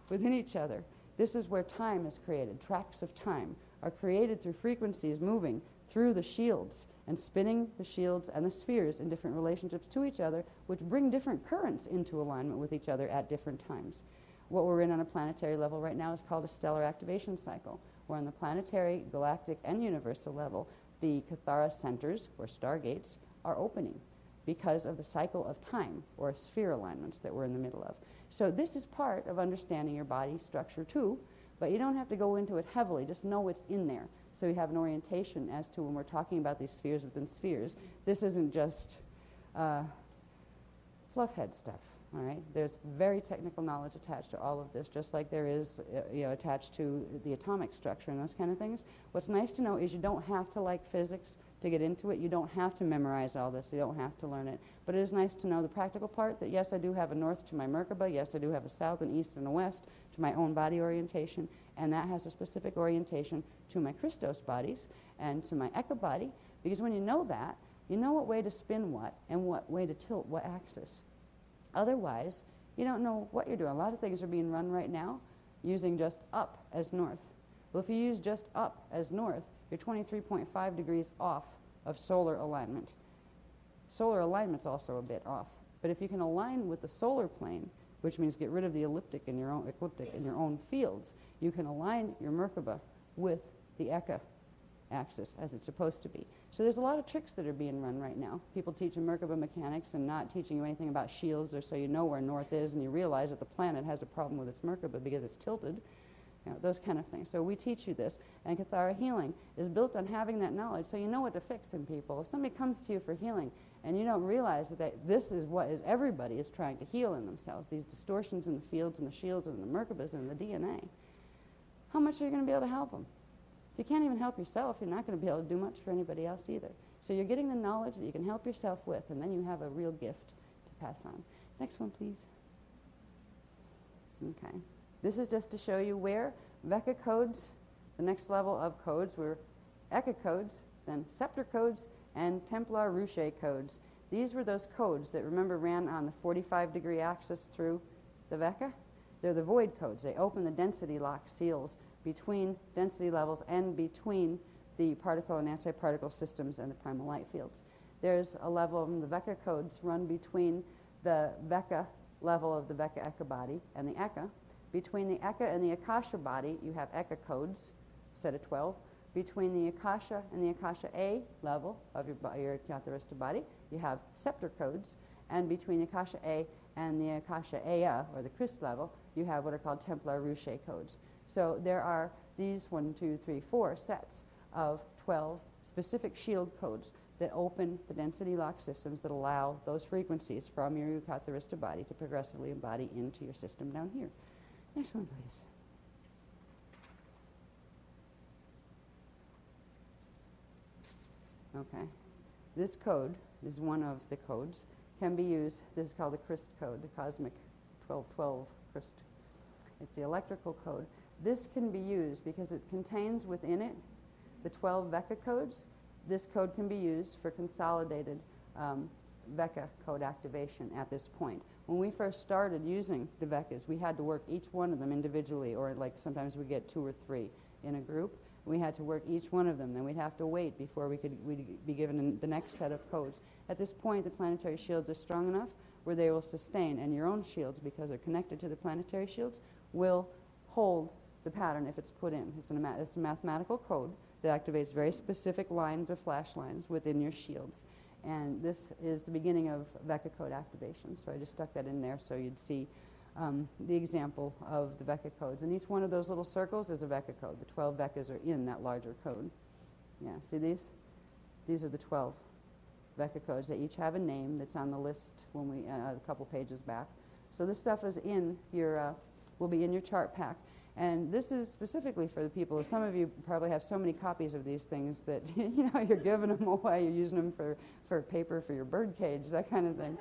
within each other. This is where time is created. Tracks of time are created through frequencies moving through the shields and spinning the shields and the spheres in different relationships to each other, which bring different currents into alignment with each other at different times. What we're in on a planetary level right now is called a stellar activation cycle, where on the planetary, galactic, and universal level, the Kathara centers, or stargates, are opening because of the cycle of time, or sphere alignments that we're in the middle of. So this is part of understanding your body structure too, but you don't have to go into it heavily, just know it's in there. So you have an orientation as to when we're talking about these spheres within spheres. This isn't just fluffhead stuff. All right, there's very technical knowledge attached to all of this, just like there is, attached to the atomic structure and those kind of things. What's nice to know is you don't have to like physics to get into it. You don't have to memorize all this. You don't have to learn it. But it is nice to know the practical part, that yes, I do have a north to my Merkaba. Yes, I do have a south and east and a west to my own body orientation, and that has a specific orientation to my Christos bodies and to my Ecka body, because when you know that, you know what way to spin what and what way to tilt what axis. Otherwise, you don't know what you're doing. A lot of things are being run right now using just up as north. Well, if you use just up as north, you're 23.5 degrees off of solar alignment. Solar alignment's also a bit off. But if you can align with the solar plane, which means get rid of the ecliptic in your own fields, you can align your Merkaba with the Ecka axis as it's supposed to be. So there's a lot of tricks that are being run right now. People teaching Merkaba mechanics and not teaching you anything about shields, or so you know where north is and you realize that the planet has a problem with its Merkaba because it's tilted. Those kind of things. So we teach you this, and Kathara healing is built on having that knowledge, so you know what to fix in people. If somebody comes to you for healing and you don't realize that this is what everybody is trying to heal in themselves, these distortions in the fields and the shields and the Merkabas and the DNA, how much are you going to be able to help them? If you can't even help yourself, you're not going to be able to do much for anybody else either. So you're getting the knowledge that you can help yourself with, and then you have a real gift to pass on. Next one, please. Okay. This is just to show you where Vecca codes, the next level of codes, were Ecka codes, then Scepter codes, and Templar Ruche codes. These were those codes that, remember, ran on the 45-degree axis through the Vecca. They're the void codes. They open the density lock seals between density levels and between the particle and antiparticle systems and the primal light fields. There's a level of them, the Vecca codes run between the Vecca level of the Vecca-Ecka body and the Ecka. Between the Ecka and the Akasha body, you have Ecka codes, set of 12. Between the Akasha and the Akasha A level of your Katharista body, you have scepter codes. And between the Akasha A and the Akasha Aya, or the Christ level, you have what are called Templar Ruche codes. So there are these 1, 2, 3, 4 sets of 12 specific shield codes that open the density lock systems that allow those frequencies from your Katharista body to progressively embody into your system down here. Next one, please. Okay. This code is one of the codes. Can be used, this is called the Christ code, the Cosmic 1212 Christ. It's the electrical code. This can be used because it contains within it the 12 Vecca codes. This code can be used for consolidated Vecca code activation at this point. When we first started using the Veccas, we had to work each one of them individually, or like sometimes we get 2 or 3 in a group. We had to work each one of them. Then we'd have to wait before we'd be given the next set of codes. At this point, the planetary shields are strong enough where they will sustain, and your own shields, because they're connected to the planetary shields, will hold the pattern if it's put in. It's a mathematical code that activates very specific lines or flash lines within your shields. And this is the beginning of Vecca code activation. So I just stuck that in there so you'd see the example of the Vecca codes. And each one of those little circles is a Vecca code. The 12 Veccas are in that larger code. Yeah, see these? These are the 12 Vecca codes. They each have a name that's on the list when we a couple pages back. So this stuff is in your, will be in your chart pack. And this is specifically for the people. Some of you probably have so many copies of these things that you're giving them away. You're using them for paper for your bird cage, that kind of thing.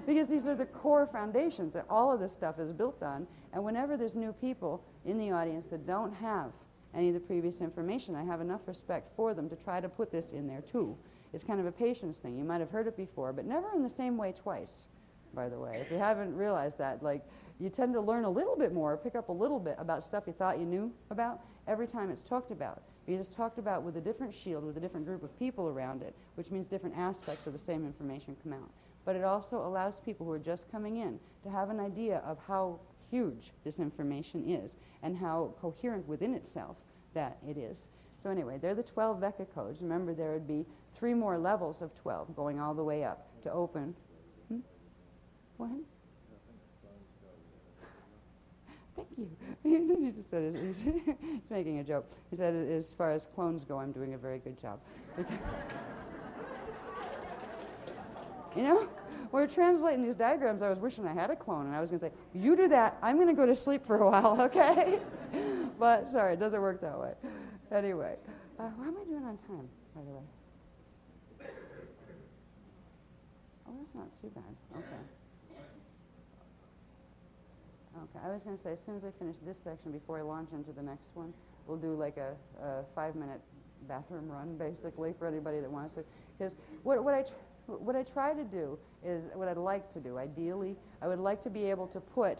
because these are the core foundations that all of this stuff is built on. And whenever there's new people in the audience that don't have any of the previous information, I have enough respect for them to try to put this in there too. It's kind of a patience thing. You might have heard it before, but never in the same way twice, by the way. If you haven't realized that, like, you tend to learn a little bit more, pick up a little bit about stuff you thought you knew about every time it's talked about. Because it's talked about with a different shield, with a different group of people around it, which means different aspects of the same information come out. But it also allows people who are just coming in to have an idea of how huge this information is and how coherent within itself that it is. So anyway, they're the 12 Vecca codes. Remember, there would be 3 more levels of 12 going all the way up to open. Go ahead. Thank you. He just said he's making a joke. He said, as far as clones go, I'm doing a very good job. We're translating these diagrams. I was wishing I had a clone, and I was going to say, you do that. I'm going to go to sleep for a while, okay? But, sorry, it doesn't work that way. Anyway, how am I doing on time, by the way? Oh, that's not too bad. Okay. Okay, I was going to say, as soon as I finish this section, before I launch into the next one, we'll do like a 5-minute bathroom run, basically, for anybody that wants to. Because what I try to do is, what I'd like to do, ideally, I would like to be able to put,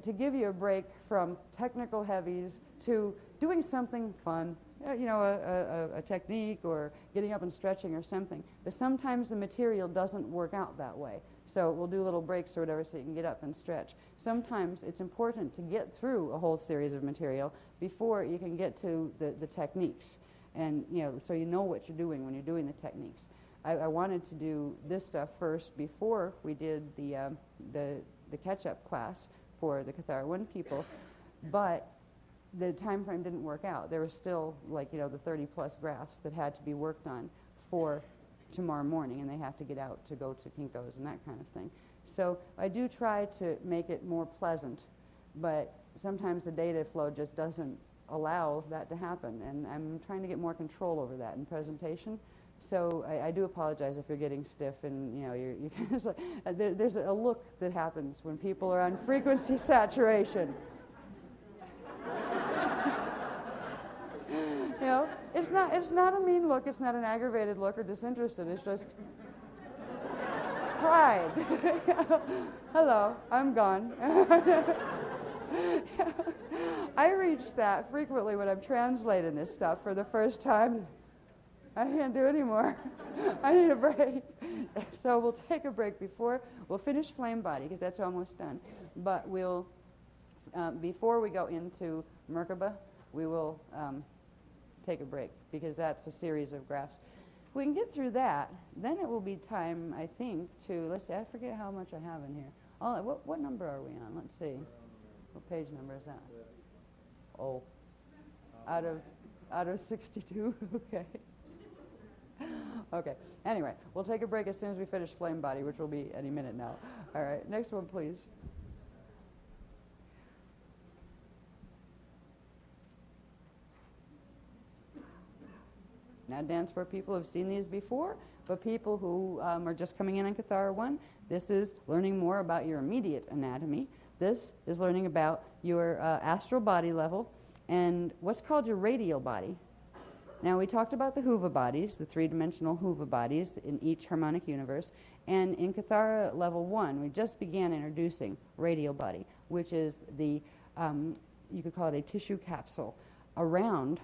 to give you a break from technical heavies to doing something fun, a technique or getting up and stretching or something. But sometimes the material doesn't work out that way. So we'll do little breaks or whatever so you can get up and stretch. Sometimes it's important to get through a whole series of material before you can get to the techniques. And, so you know what you're doing when you're doing the techniques. I wanted to do this stuff first before we did the catch-up class for the Kathara 1 people, but the time frame didn't work out. There were still, like, the 30-plus graphs that had to be worked on for tomorrow morning, and they have to get out to go to Kinko's and that kind of thing. So I do try to make it more pleasant, but sometimes the data flow just doesn't allow that to happen, and I'm trying to get more control over that in presentation. So I do apologize if you're getting stiff and you're kind of like, there's a look that happens when people are on frequency saturation. It's not a mean look, it's not an aggravated look or disinterested, it's just pride. Hello, I'm gone. I reach that frequently when I'm translating this stuff for the first time. I can't do anymore. I need a break. So we'll take a break before we'll finish Flame Body because that's almost done. But we'll, before we go into Merkaba, we will take a break because that's a series of graphs. If we can get through that, then it will be time, I think, to, let's see, I forget how much I have in here. What number are we on? Let's see. What page number is that? Oh, out of 62? Okay. Okay. Anyway, we'll take a break as soon as we finish Flame Body, which will be any minute now. All right. Next one, please. Now, dance for people who have seen these before, but people who are just coming in on Kathara 1, this is learning more about your immediate anatomy. This is learning about your astral body level and what's called your radial body. Now, we talked about the Huva bodies, the three-dimensional Huva bodies in each harmonic universe. And in Kathara level 1, we just began introducing radial body, which is the, you could call it a tissue capsule around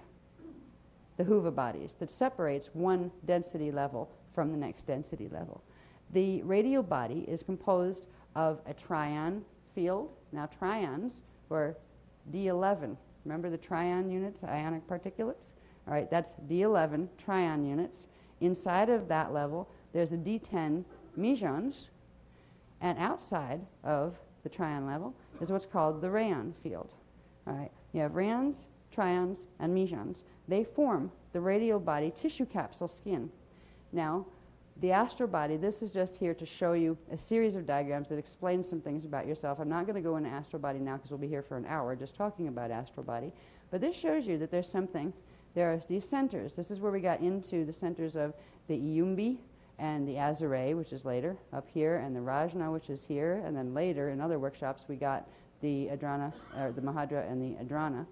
the Huva bodies that separates one density level from the next density level. The radial body is composed of a trion field. Now, trions were D11. Remember the trion units, ionic particulates? All right, that's D11 trion units. Inside of that level, there's a D10 mesons, and outside of the trion level is what's called the rayon field. All right, you have rayons, trions, and mesons. They form the radial body tissue capsule skin. Now, the astral body, this is just here to show you a series of diagrams that explain some things about yourself. I'm not going to go into astral body now because we'll be here for an hour just talking about astral body. But this shows you that there's something. There are these centers. This is where we got into the centers of the Iyumbi and the Azure, which is later up here, and the Rajna, which is here. And then later in other workshops, we got the Adrana, or the Mahadra and the Adrana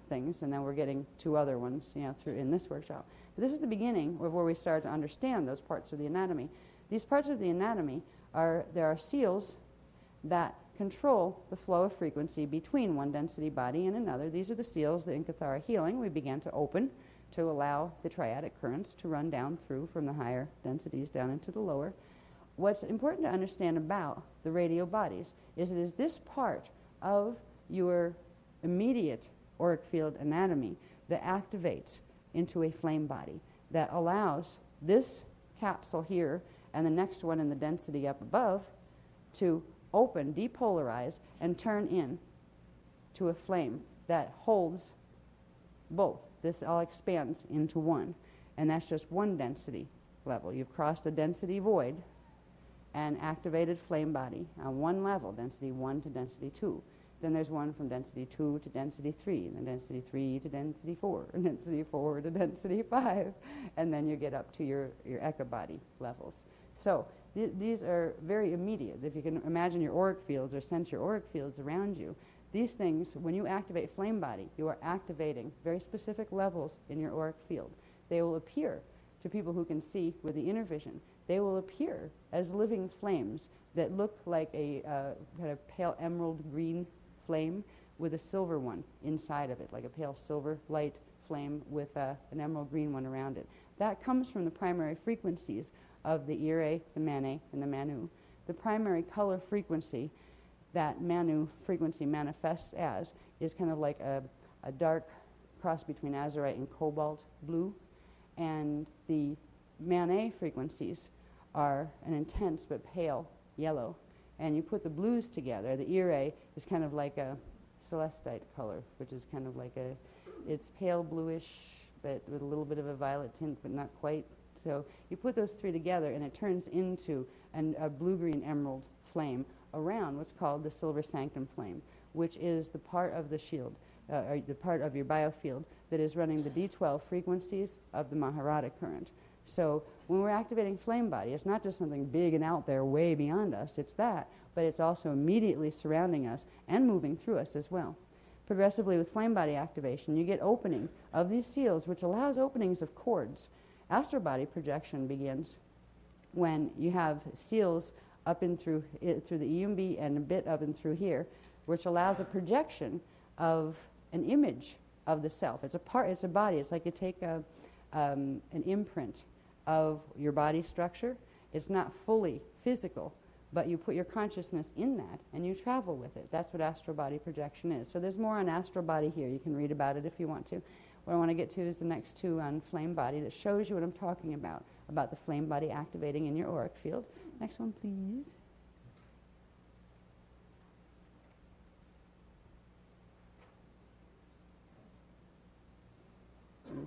things. And then we're getting two other ones, through in this workshop. But this is the beginning of where we start to understand those parts of the anatomy. These parts of the anatomy there are seals that control the flow of frequency between one density body and another. These are the seals that in Kathara healing we began to open to allow the triadic currents to run down through from the higher densities down into the lower. What's important to understand about the radial bodies is it is this part of your immediate auric field anatomy that activates into a flame body that allows this capsule here and the next one in the density up above to open, depolarize, and turn in to a flame that holds both. This all expands into one, and that's just one density level. You've crossed the density void and activated flame body on one level, density 1 to density 2. Then there's one from density 2 to density 3, and then density 3 to density 4, and density 4 to density 5, and then you get up to your Ecka body levels. So these are very immediate. If you can imagine your auric fields or sense your auric fields around you, these things, when you activate flame body, you are activating very specific levels in your auric field. They will appear to people who can see with the inner vision. They will appear as living flames that look like a kind of pale emerald green flame with a silver one inside of it, like a pale silver light flame with an emerald green one around it. That comes from the primary frequencies of the Ire, the Mane, and the Manu. The primary color frequency that Manu frequency manifests as is kind of like a dark cross between azurite and cobalt blue, and the Mane frequencies are an intense but pale yellow. And you put the blues together, the Ire is kind of like a celestite color, which is kind of like it's pale bluish, but with a little bit of a violet tint, but not quite. So you put those three together, and it turns into a blue-green emerald flame around what's called the silver sanctum flame, which is the part of the shield, or the part of your biofield that is running the D12 frequencies of the Maharada current. So when we're activating flame body, it's not just something big and out there way beyond us, it's that, but it's also immediately surrounding us and moving through us as well. Progressively with flame body activation, you get opening of these seals, which allows openings of cords. Astral body projection begins when you have seals up in through the Iyumbi and a bit up and through here, which allows a projection of an image of the self. It's a body. It's like you take an imprint of your body structure. It's not fully physical, but you put your consciousness in that and you travel with it. That's what astral body projection is. So there's more on astral body here. You can read about it if you want to. What I want to get to is the next two on flame body that shows you what I'm talking about the flame body activating in your auric field. Next one, please.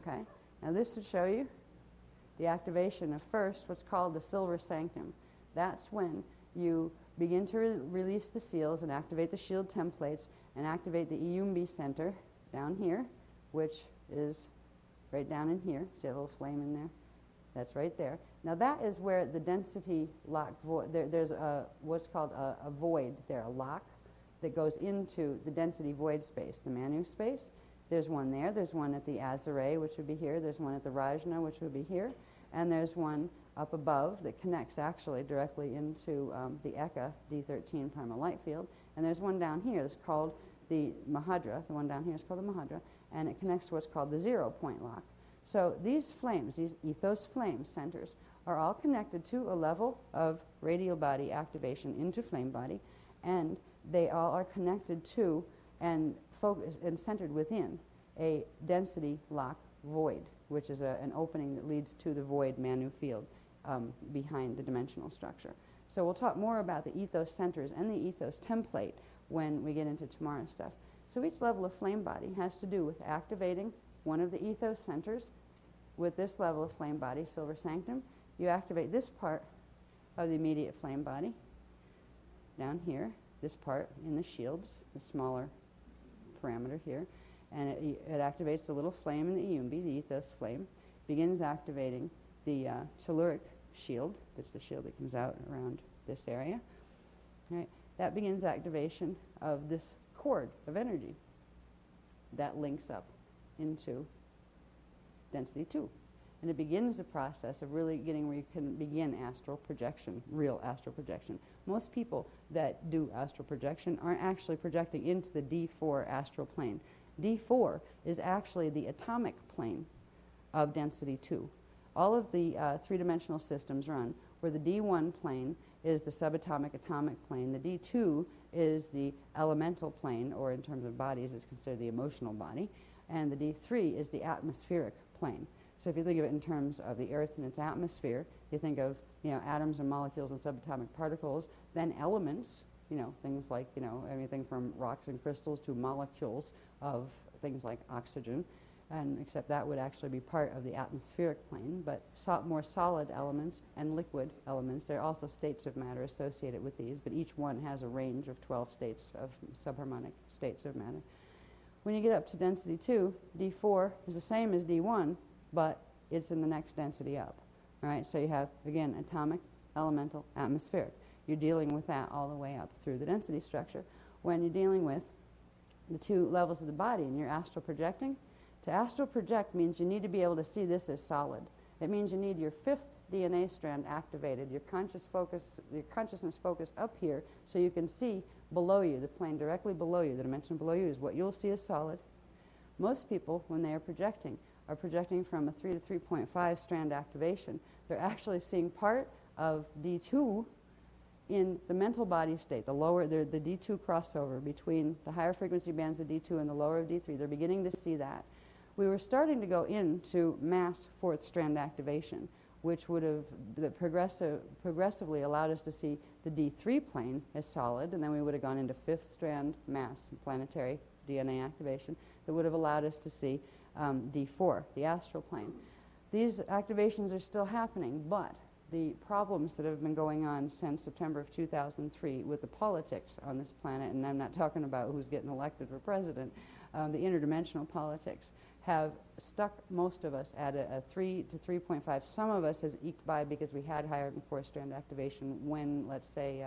Okay. Now this would show you the activation of first what's called the silver sanctum. That's when you begin to release the seals and activate the shield templates and activate the Iyumbi center down here, which is right down in here. See a little flame in there? That's right there. Now that is where the density lock void, there's what's called a void there, a lock that goes into the density void space, the Manu space. There's one there. There's one at the Azare, which would be here. There's one at the Rajna, which would be here. And there's one up above that connects actually directly into the Ecka D13 primal light field. And there's one down here that's called the Mahadra. The one down here is called the Mahadra. And it connects to what's called the 0 point lock. So these flames, these ethos flame centers, are all connected to a level of radial body activation into flame body. And they all are connected to and focused and centered within a density lock void, which is an opening that leads to the void Manu field behind the dimensional structure. So we'll talk more about the ethos centers and the ethos template when we get into tomorrow's stuff. So each level of flame body has to do with activating one of the ethos centers with this level of flame body, silver sanctum. You activate this part of the immediate flame body down here, this part in the shields, the smaller parameter here, and it activates the little flame in the Iyumbi, the ethos flame, begins activating the telluric shield. That's the shield that comes out around this area. Right. That begins activation of this cord of energy that links up into density 2. And it begins the process of really getting where you can begin astral projection, real astral projection. Most people that do astral projection aren't actually projecting into the D4 astral plane. D4 is actually the atomic plane of density 2. All of the three-dimensional systems run where the D1 plane is the subatomic atomic plane. The D2 is the elemental plane, or in terms of bodies, it's considered the emotional body. And the D3 is the atmospheric plane. So if you think of it in terms of the Earth and its atmosphere, you think of, atoms and molecules and subatomic particles, then elements, things like, everything from rocks and crystals to molecules of things like oxygen, and except that would actually be part of the atmospheric plane, but more solid elements and liquid elements. There are also states of matter associated with these, but each one has a range of 12 states of subharmonic states of matter. When you get up to density 2, D4 is the same as D1, but it's in the next density up. All right, so you have, again, atomic, elemental, atmospheric. You're dealing with that all the way up through the density structure. When you're dealing with the two levels of the body and you're astral projecting, to astral project means you need to be able to see this as solid. It means you need your 5th DNA strand activated, your consciousness focused up here so you can see below you, the plane directly below you, the dimension below you is what you'll see as solid. Most people, when they are projecting from a 3 to 3.5 strand activation. They're actually seeing part of D2 in the mental body state, the D2 crossover between the higher frequency bands of D2 and the lower of D3. They're beginning to see that. We were starting to go into mass 4th strand activation, which would have progressively allowed us to see the D3 plane as solid, and then we would have gone into 5th strand mass planetary DNA activation that would have allowed us to see D4, the astral plane. These activations are still happening, but the problems that have been going on since September of 2003 with the politics on this planet, and I'm not talking about who's getting elected for president, the interdimensional politics, have stuck most of us at a 3 to 3.5. Some of us has eked by because we had higher than 4th strand activation when, let's say,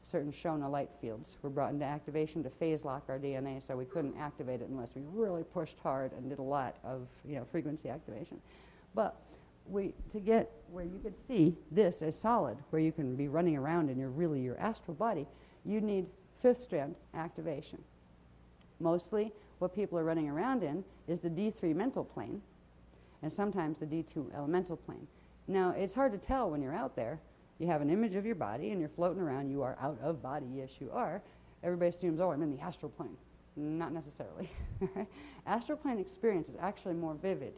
certain Shona light fields were brought into activation to phase lock our DNA, so we couldn't activate it unless we really pushed hard and did a lot of frequency activation. But to get where you could see this as solid, where you can be running around in your astral body, you need fifth strand activation. Mostly what people are running around in is the D3 mental plane and sometimes the D2 elemental plane. Now, it's hard to tell when you're out there. You have an image of your body and you're floating around. You are out of body. Yes, you are. Everybody assumes, oh, I'm in the astral plane. Not necessarily. Astral plane experience is actually more vivid.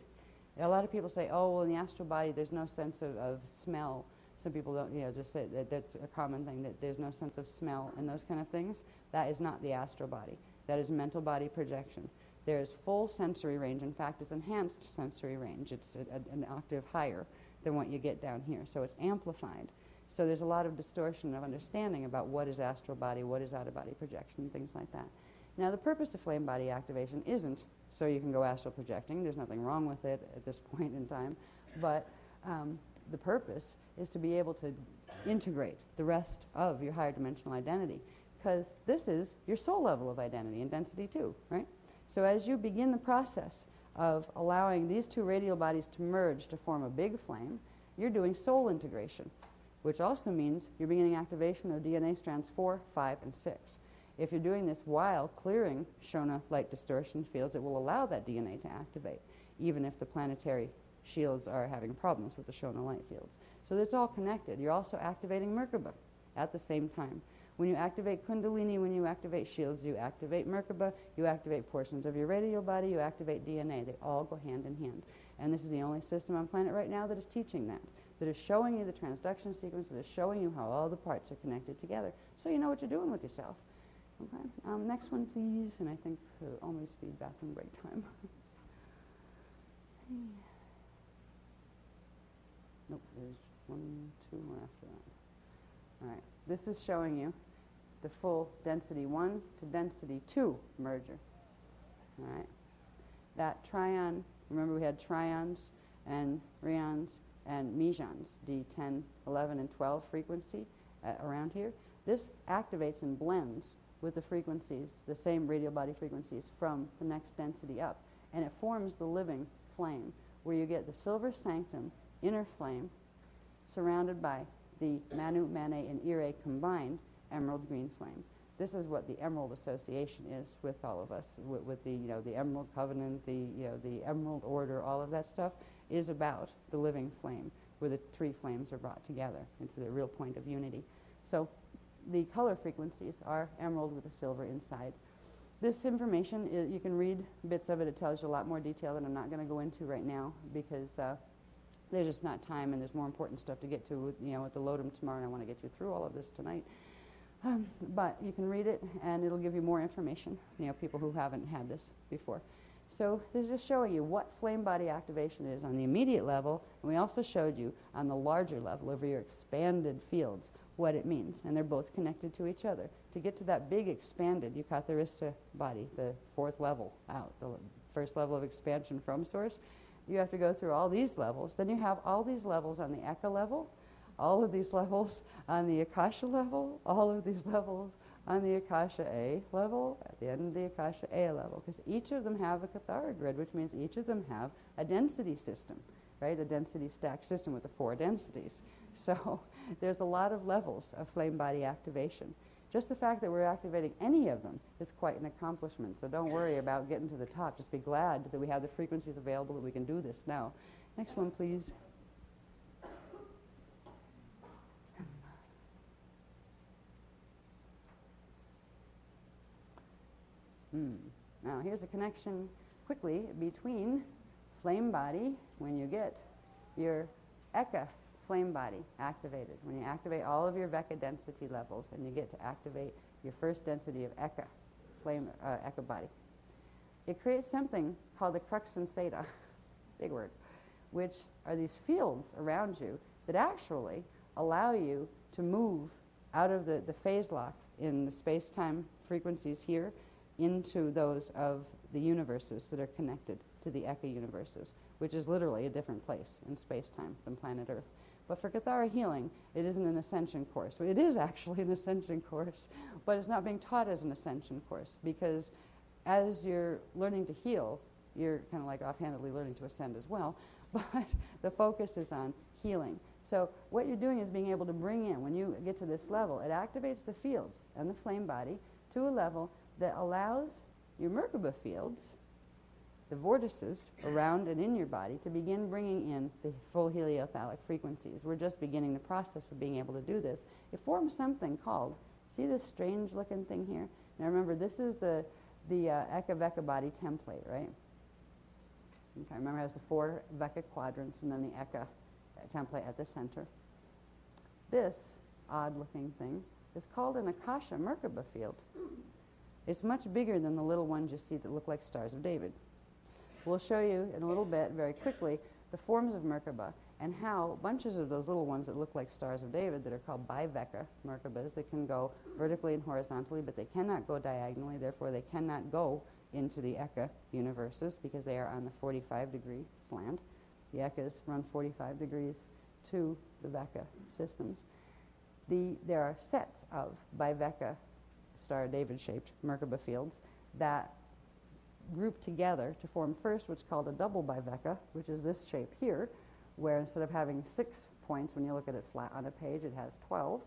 A lot of people say, oh, well, in the astral body, there's no sense of smell. Some people don't, just say that's a common thing, that there's no sense of smell and those kind of things. That is not the astral body. That is mental body projection. There is full sensory range. In fact, it's enhanced sensory range. It's an octave higher than what you get down here. So it's amplified. So there's a lot of distortion of understanding about what is astral body, what is out-of-body projection, things like that. Now, the purpose of flame body activation isn't so you can go astral projecting. There's nothing wrong with it at this point in time. But the purpose is to be able to integrate the rest of your higher dimensional identity, because this is your soul level of identity and density too, right? So as you begin the process of allowing these two radial bodies to merge to form a big flame, you're doing soul integration, which also means you're beginning activation of DNA strands 4, 5, and 6. If you're doing this while clearing Shona light distortion fields, it will allow that DNA to activate, even if the planetary shields are having problems with the Shona light fields. So it's all connected. You're also activating Merkaba at the same time. When you activate Kundalini, when you activate shields, you activate Merkaba, you activate portions of your radial body, you activate DNA. They all go hand in hand. And this is the only system on planet right now that is teaching that is showing you the transduction sequence, that is showing you how all the parts are connected together, so you know what you're doing with yourself. Okay. Next one, please. And I think only speed bathroom break time. Nope, there's 1, 2 more after that. All right. This is showing you the full density 1 to density 2 merger. All right. That trion, remember we had trions and rions and mesons, D10, 11, and 12 frequency around here. This activates and blends with the frequencies, the same radial body frequencies from the next density up. And it forms the living flame, where you get the silver sanctum inner flame surrounded by the Manu, Mane, and Ire combined emerald green flame. This is what the Emerald Association is with all of us, with the, the Emerald Covenant, the Emerald Order, all of that stuff is about the living flame, where the three flames are brought together into the real point of unity. So the color frequencies are emerald with a silver inside. This information, you can read bits of it. It tells you a lot more detail that I'm not going to go into right now, because there's just not time, and there's more important stuff to get to, at the Lotus tomorrow, and I want to get you through all of this tonight. But you can read it, and it'll give you more information, people who haven't had this before. So this is just showing you what flame body activation is on the immediate level, and we also showed you on the larger level over your expanded fields what it means, and they're both connected to each other. To get to that big expanded Yucatharista body, the fourth level out, the first level of expansion from source, you have to go through all these levels. Then you have all these levels on the Ecka level, all of these levels on the Akasha level, all of these levels on the Akasha A level, at the end of the Akasha A level, because each of them have a Kathara grid, which means each of them have a density system, right? A density stack system with the 4 densities. So there's a lot of levels of flame body activation. Just the fact that we're activating any of them is quite an accomplishment. So don't worry about getting to the top. Just be glad that we have the frequencies available, that we can do this now. Next one, please. Now, here's a connection quickly between flame body, when you get your Ecka flame body activated, when you activate all of your Vecca density levels and you get to activate your first density of Ecka, flame Ecka body. It creates something called the crux sensata, big word, which are these fields around you that actually allow you to move out of the phase lock in the space-time frequencies here into those of the universes that are connected to the Ecka universes, which is literally a different place in space-time than planet Earth. But for Kathara healing, it isn't an ascension course. Well, it is actually an ascension course, but it's not being taught as an ascension course, because as you're learning to heal, you're kind of like offhandedly learning to ascend as well, but the focus is on healing. So what you're doing is being able to bring in, when you get to this level, it activates the fields and the flame body to a level that allows your Merkaba fields, the vortices around and in your body, to begin bringing in the full heliotalic frequencies. We're just beginning the process of being able to do this. It forms something called, see this strange looking thing here? Now remember, this is the Ecka body template, right? Okay, remember it has the 4 Vecca quadrants and then the Ecka template at the center. This odd looking thing is called an Akasha Merkaba field. It's much bigger than the little ones you see that look like Stars of David. We'll show you in a little bit, very quickly, the forms of Merkaba and how bunches of those little ones that look like Stars of David that are called bivecca Merkabas, that can go vertically and horizontally, but they cannot go diagonally, therefore they cannot go into the Ecka universes because they are on the 45-degree slant. The Eckas run 45 degrees to the Vecca systems. There are sets of bivecca Star of David-shaped Merkaba fields that group together to form first what's called a double bivecca, which is this shape here, where instead of having 6 points when you look at it flat on a page, it has 12,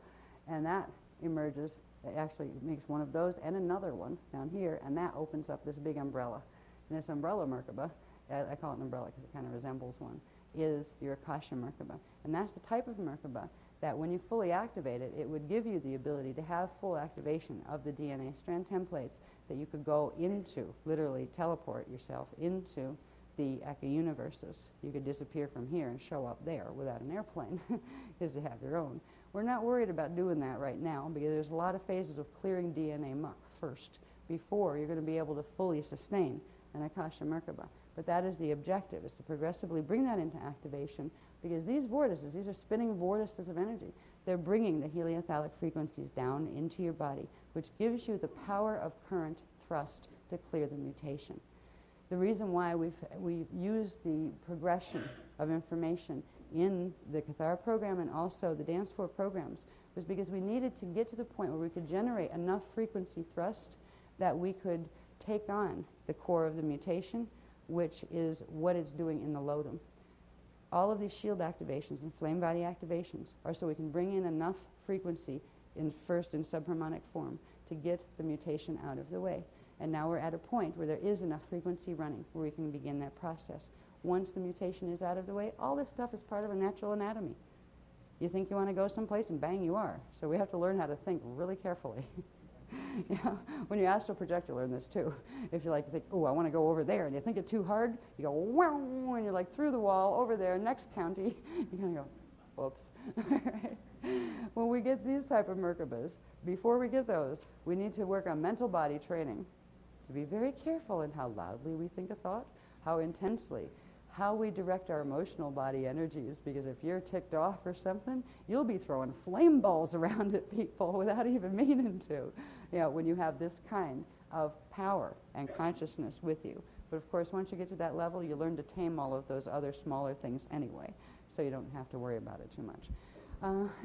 and that emerges, it actually makes one of those and another one down here, and that opens up this big umbrella. And this umbrella Merkaba, I call it an umbrella because it kind of resembles one, is your Akasha Merkaba. And that's the type of Merkaba that when you fully activate it, it would give you the ability to have full activation of the DNA strand templates that you could go into, literally teleport yourself into the Ecka universes. You could disappear from here and show up there without an airplane because you have your own. We're not worried about doing that right now because there's a lot of phases of clearing DNA muck first before you're going to be able to fully sustain an Akasha Merkaba. But that is the objective, is to progressively bring that into activation because these vortices, these are spinning vortices of energy. They're bringing the heliotalic frequencies down into your body, which gives you the power of current thrust to clear the mutation. The reason why we've used the progression of information in the Kathara program and also the Dance 4 programs was because we needed to get to the point where we could generate enough frequency thrust that we could take on the core of the mutation, which is what it's doing in the Lotum. All of these shield activations and flame body activations are so we can bring in enough frequency first in subharmonic form to get the mutation out of the way. And now we're at a point where there is enough frequency running where we can begin that process. Once the mutation is out of the way, all this stuff is part of a natural anatomy. You think you want to go someplace and bang, you are. So we have to learn how to think really carefully. You know, when you astral project, you learn this too. If you like think, oh, I want to go over there, and you think it too hard, you go, wow, and you're like through the wall, over there, next county. You're going to go, whoops. When we get these type of Merkabas, before we get those, we need to work on mental body training. To be very careful in how loudly we think a thought, how intensely, how we direct our emotional body energies, because if you're ticked off or something, you'll be throwing flame balls around at people without even meaning to, you know, when you have this kind of power and consciousness with you. But of course, once you get to that level, you learn to tame all of those other smaller things anyway, so you don't have to worry about it too much.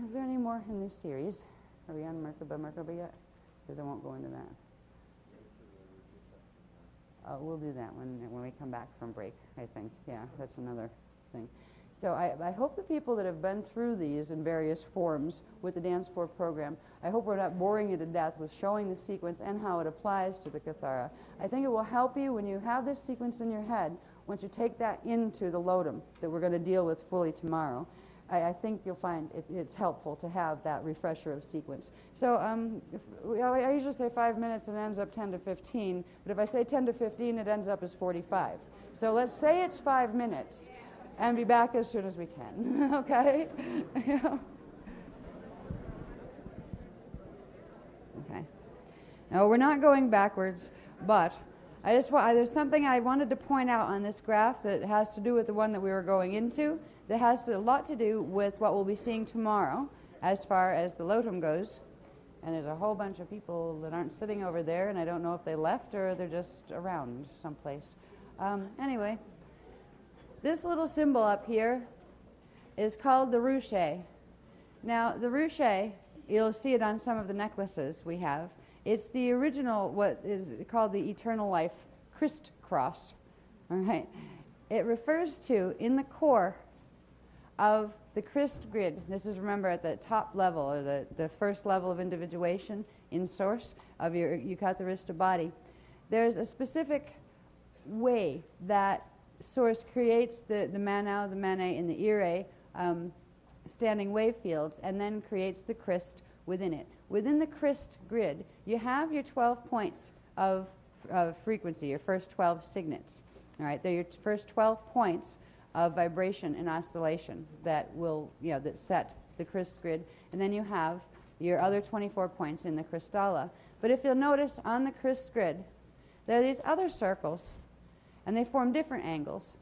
Is there any more in this series? Are we on Merkaba yet? Because I won't go into that. We'll do that when we come back from break, I think. Yeah, that's another thing. So I hope the people that have been through these in various forms with the Dance 4 program, I hope we're not boring you to death with showing the sequence and how it applies to the Kathara. I think it will help you when you have this sequence in your head, once you take that into the Lotum that we're going to deal with fully tomorrow. I think you'll find it's helpful to have that refresher of sequence. So I usually say 5 minutes and it ends up 10 to 15, but if I say 10 to 15, it ends up as 45. So let's say it's 5 minutes and be back as soon as we can, okay? Okay. Now, we're not going backwards, but there's something I wanted to point out on this graph that has to do with the one that we were going into, that has a lot to do with what we'll be seeing tomorrow as far as the Lotum goes. And there's a whole bunch of people that aren't sitting over there, and I don't know if they left or they're just around someplace. Anyway, this little symbol up here is called the ruche. Now, the ruche, you'll see it on some of the necklaces we have. It's the original, what is called the Eternal Life Christ Cross. All right. It refers to, in the core of the crystal grid. This is, remember, at the top level, or the first level of individuation in source of your Katharista body. There's a specific way that source creates the Manau, the Mane, and the Ire standing wave fields, and then creates the crystal within it. Within the crystal grid, you have your 12 points of frequency, your first 12 signets. All right, they're your first 12 points of vibration and oscillation that will, that set the crystal grid. And then you have your other 24 points in the crystalla. But if you'll notice on the crystal grid, there are these other circles, and they form different angles.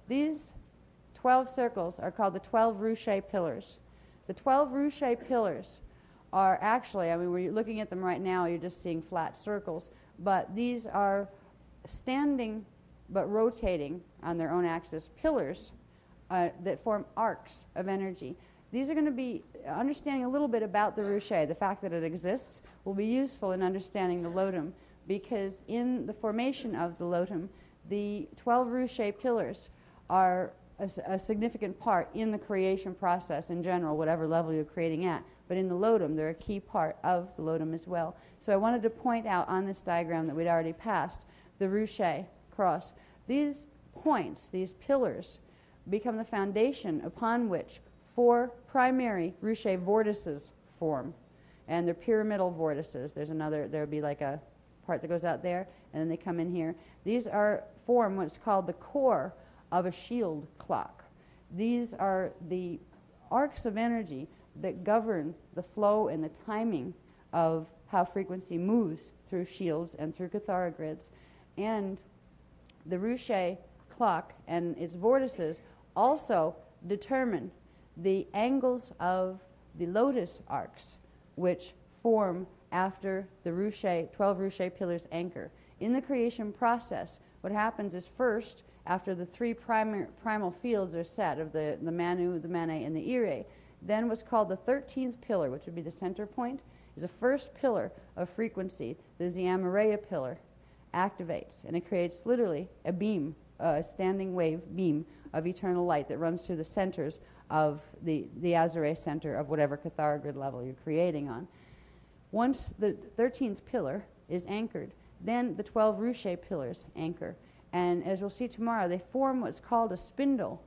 These 12 circles are called the 12 Ruche pillars. The 12 Ruche pillars are actually, I mean, we're looking at them right now, you're just seeing flat circles, but these are standing but rotating on their own axis pillars that form arcs of energy. These are going to be, understanding a little bit about the Ruche, the fact that it exists, will be useful in understanding the Lotum, because in the formation of the Lotum, the 12 Ruche pillars are a significant part in the creation process in general, whatever level you're creating at. But in the Lotum, they're a key part of the Lotum as well. So I wanted to point out on this diagram that we'd already passed the Ruche cross. These points, these pillars, become the foundation upon which 4 primary Ruche vortices form. And they're pyramidal vortices. There's another, there would be like a part that goes out there, and then they come in here. These form what's called the core of a shield clock. These are the arcs of energy that govern the flow and the timing of how frequency moves through shields and through Kathara grids. And the Ruche clock and its vortices also determine the angles of the Lotus arcs, which form after the 12 Ruche pillars anchor. In the creation process, what happens is first, after the 3 primal fields are set of the Manu, the Mane, and the Ire, then what's called the 13th pillar, which would be the center point, is the first pillar of frequency. There's the Amareya pillar, activates, and it creates literally a beam, a standing wave beam of eternal light that runs through the centers of the Azure center of whatever Kathara grid level you're creating on. Once the 13th pillar is anchored, then the 12 Ruche pillars anchor. And as we'll see tomorrow, they form what's called a spindle.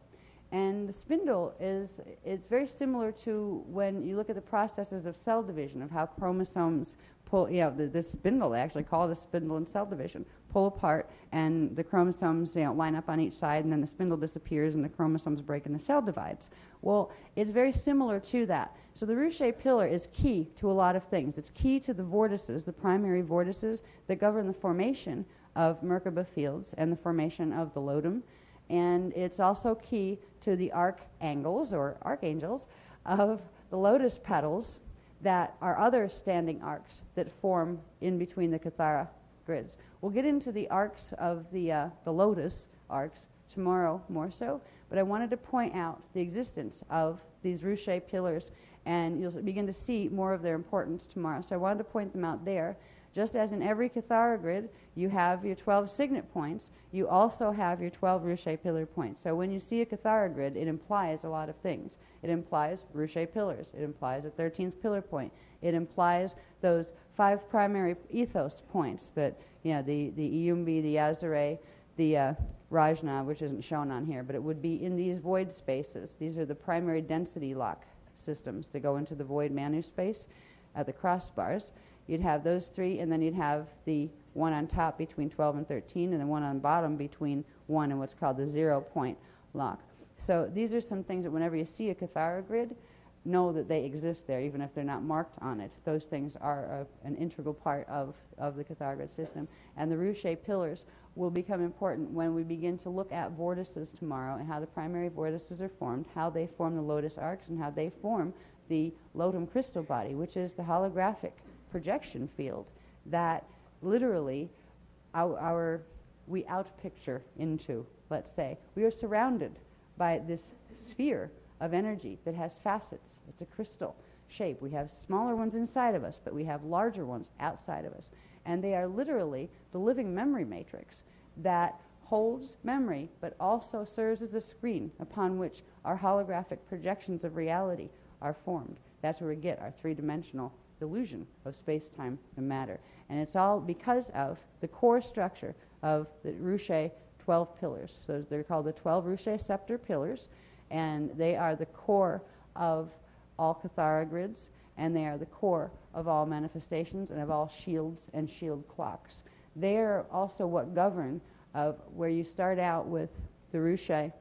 And the spindle it's very similar to when you look at the processes of cell division, of how chromosomes pull, the spindle, they actually call it a spindle in cell division, pull apart, and the chromosomes line up on each side, and then the spindle disappears and the chromosomes break and the cell divides. Well, it's very similar to that. So the Ruche pillar is key to a lot of things. It's key to the vortices, the primary vortices that govern the formation of Merkaba Fields and the formation of the Lotum. And it's also key to the archangels or archangels of the Lotus petals that are other standing arcs that form in between the Kathara grids. We'll get into the arcs of the Lotus arcs tomorrow more so, but I wanted to point out the existence of these Ruche pillars, and you'll begin to see more of their importance tomorrow. So I wanted to point them out there. Just as in every Kathara grid, you have your 12 signet points, you also have your 12 Ruche pillar points. So when you see a Kathara grid, it implies a lot of things. It implies Ruche pillars. It implies a 13th pillar point. It implies those 5 primary ethos points that, the Iyumbi, the Azure, the Rajna, which isn't shown on here, but it would be in these void spaces. These are the primary density lock systems to go into the void Manu space at the crossbars. You'd have those 3, and then you'd have the one on top between 12 and 13, and the one on the bottom between 1 and what's called the 0 point lock. So these are some things that whenever you see a Kathara grid, know that they exist there, even if they're not marked on it. Those things are an integral part of the Kathara grid system. And the Ruche pillars will become important when we begin to look at vortices tomorrow and how the primary vortices are formed, how they form the Lotus arcs, and how they form the Lotum crystal body, which is the holographic projection field that literally we outpicture into, let's say. We are surrounded by this sphere of energy that has facets. It's a crystal shape. We have smaller ones inside of us, but we have larger ones outside of us. And they are literally the living memory matrix that holds memory, but also serves as a screen upon which our holographic projections of reality are formed. That's where we get our three-dimensional illusion of space-time and matter. And it's all because of the core structure of the Rouchet 12 pillars. So they're called the 12 Rouchet scepter pillars, and they are the core of all Kathara grids, and they are the core of all manifestations and of all shields and shield clocks. They are also what govern of where you start out with the Rouchet,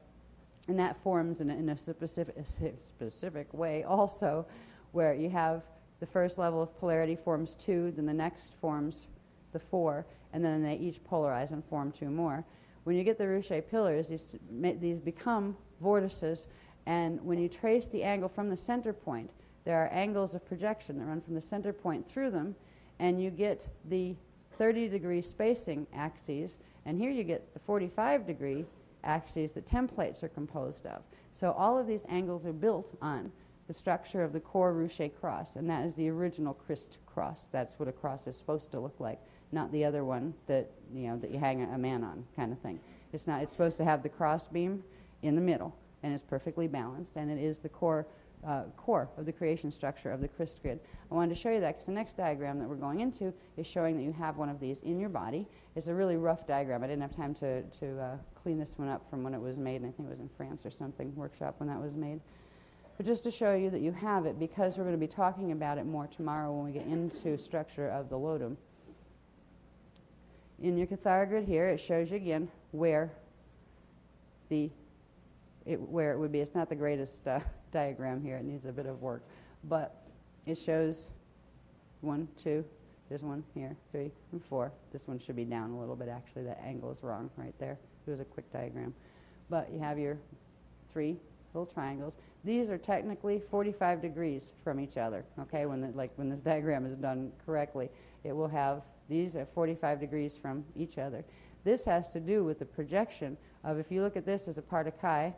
and that forms in a specific way also, where you have the first level of polarity forms 2, then the next forms the 4, and then they each polarize and form 2 more. When you get the Rouchet pillars, these become vortices, and when you trace the angle from the center point, there are angles of projection that run from the center point through them, and you get the 30-degree spacing axes, and here you get the 45-degree axes that templates are composed of. So all of these angles are built on the structure of the core Rouchet cross, and that is the original Christ cross. That's what a cross is supposed to look like, not the other one that that you hang a man on, kind of thing. It's not. It's supposed to have the cross beam in the middle, and it's perfectly balanced, and it is the core of the creation structure of the Christ grid. I wanted to show you that because the next diagram that we're going into is showing that you have one of these in your body. It's a really rough diagram. I didn't have time to clean this one up from when it was made, and I think it was in France or something, workshop when that was made. But just to show you that you have it, because we're going to be talking about it more tomorrow when we get into structure of the Lotum. In your Kathara grid here, it shows you again where it would be. It's not the greatest diagram here. It needs a bit of work. But it shows 1, 2, there's 1 here, 3, and 4. This one should be down a little bit, actually. That angle is wrong right there. It was a quick diagram. But you have your 3 little triangles. These are technically 45 degrees from each other, okay? When this diagram is done correctly, it will have these at 45 degrees from each other. This has to do with the projection of, if you look at this as a part of Chi,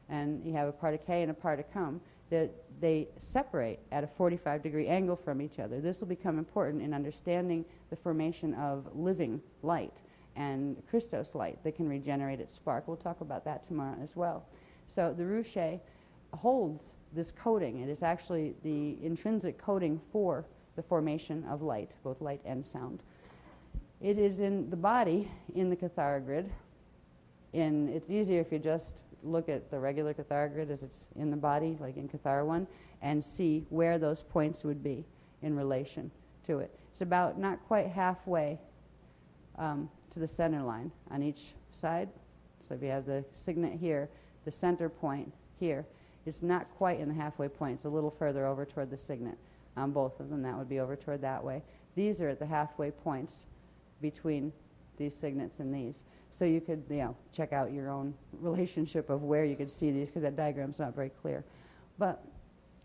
and you have a part of K and a part of Cum, that they separate at a 45-degree angle from each other. This will become important in understanding the formation of living light and Christos light that can regenerate its spark. We'll talk about that tomorrow as well. So the Rouchet holds this coding. It is actually the intrinsic coding for the formation of light, both light and sound. It is in the body, in the Kathara grid. It's easier if you just look at the regular Kathara grid as it's in the body, like in Kathara 1, and see where those points would be in relation to it. It's about not quite halfway to the center line on each side. So if you have the signet here, the center point here, it's not quite in the halfway point. It's a little further over toward the signet on both of them. That would be over toward that way. These are at the halfway points between these signets and these. So you could, check out your own relationship of where you could see these, because that diagram's not very clear. But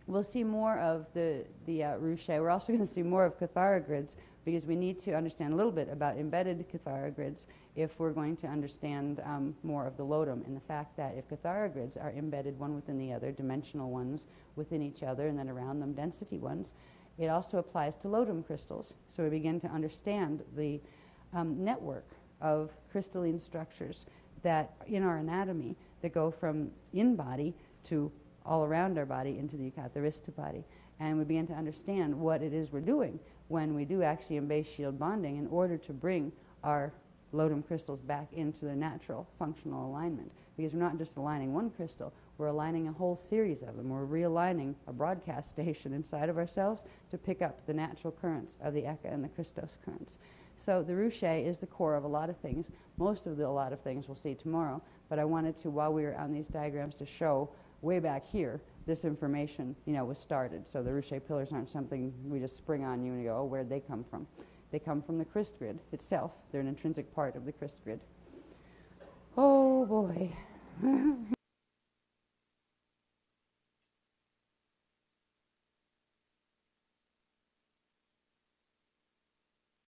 we'll see more of the Rouchet. We're also going to see more of Kathara grids, because we need to understand a little bit about embedded Kathara grids if we're going to understand more of the Lotum, and the fact that if Kathara grids are embedded one within the other, dimensional ones within each other, and then around them density ones, it also applies to Lotum crystals. So we begin to understand the network of crystalline structures that in our anatomy that go from in-body to all around our body into the Ecka-Core body. And we begin to understand what it is we're doing when we do axiom-based shield bonding in order to bring our Lotum crystals back into their natural functional alignment. Because we're not just aligning one crystal, we're aligning a whole series of them. We're realigning a broadcast station inside of ourselves to pick up the natural currents of the Ecka and the Christos currents. So the Rouchet is the core of a lot of things. Most of a lot of things we'll see tomorrow, but I wanted to, while we were on these diagrams, to show way back here this information, was started. So the Rouchet pillars aren't something we just spring on you and you go, oh, where'd they come from? They come from the Christ grid itself. They're an intrinsic part of the Christ grid. Oh boy.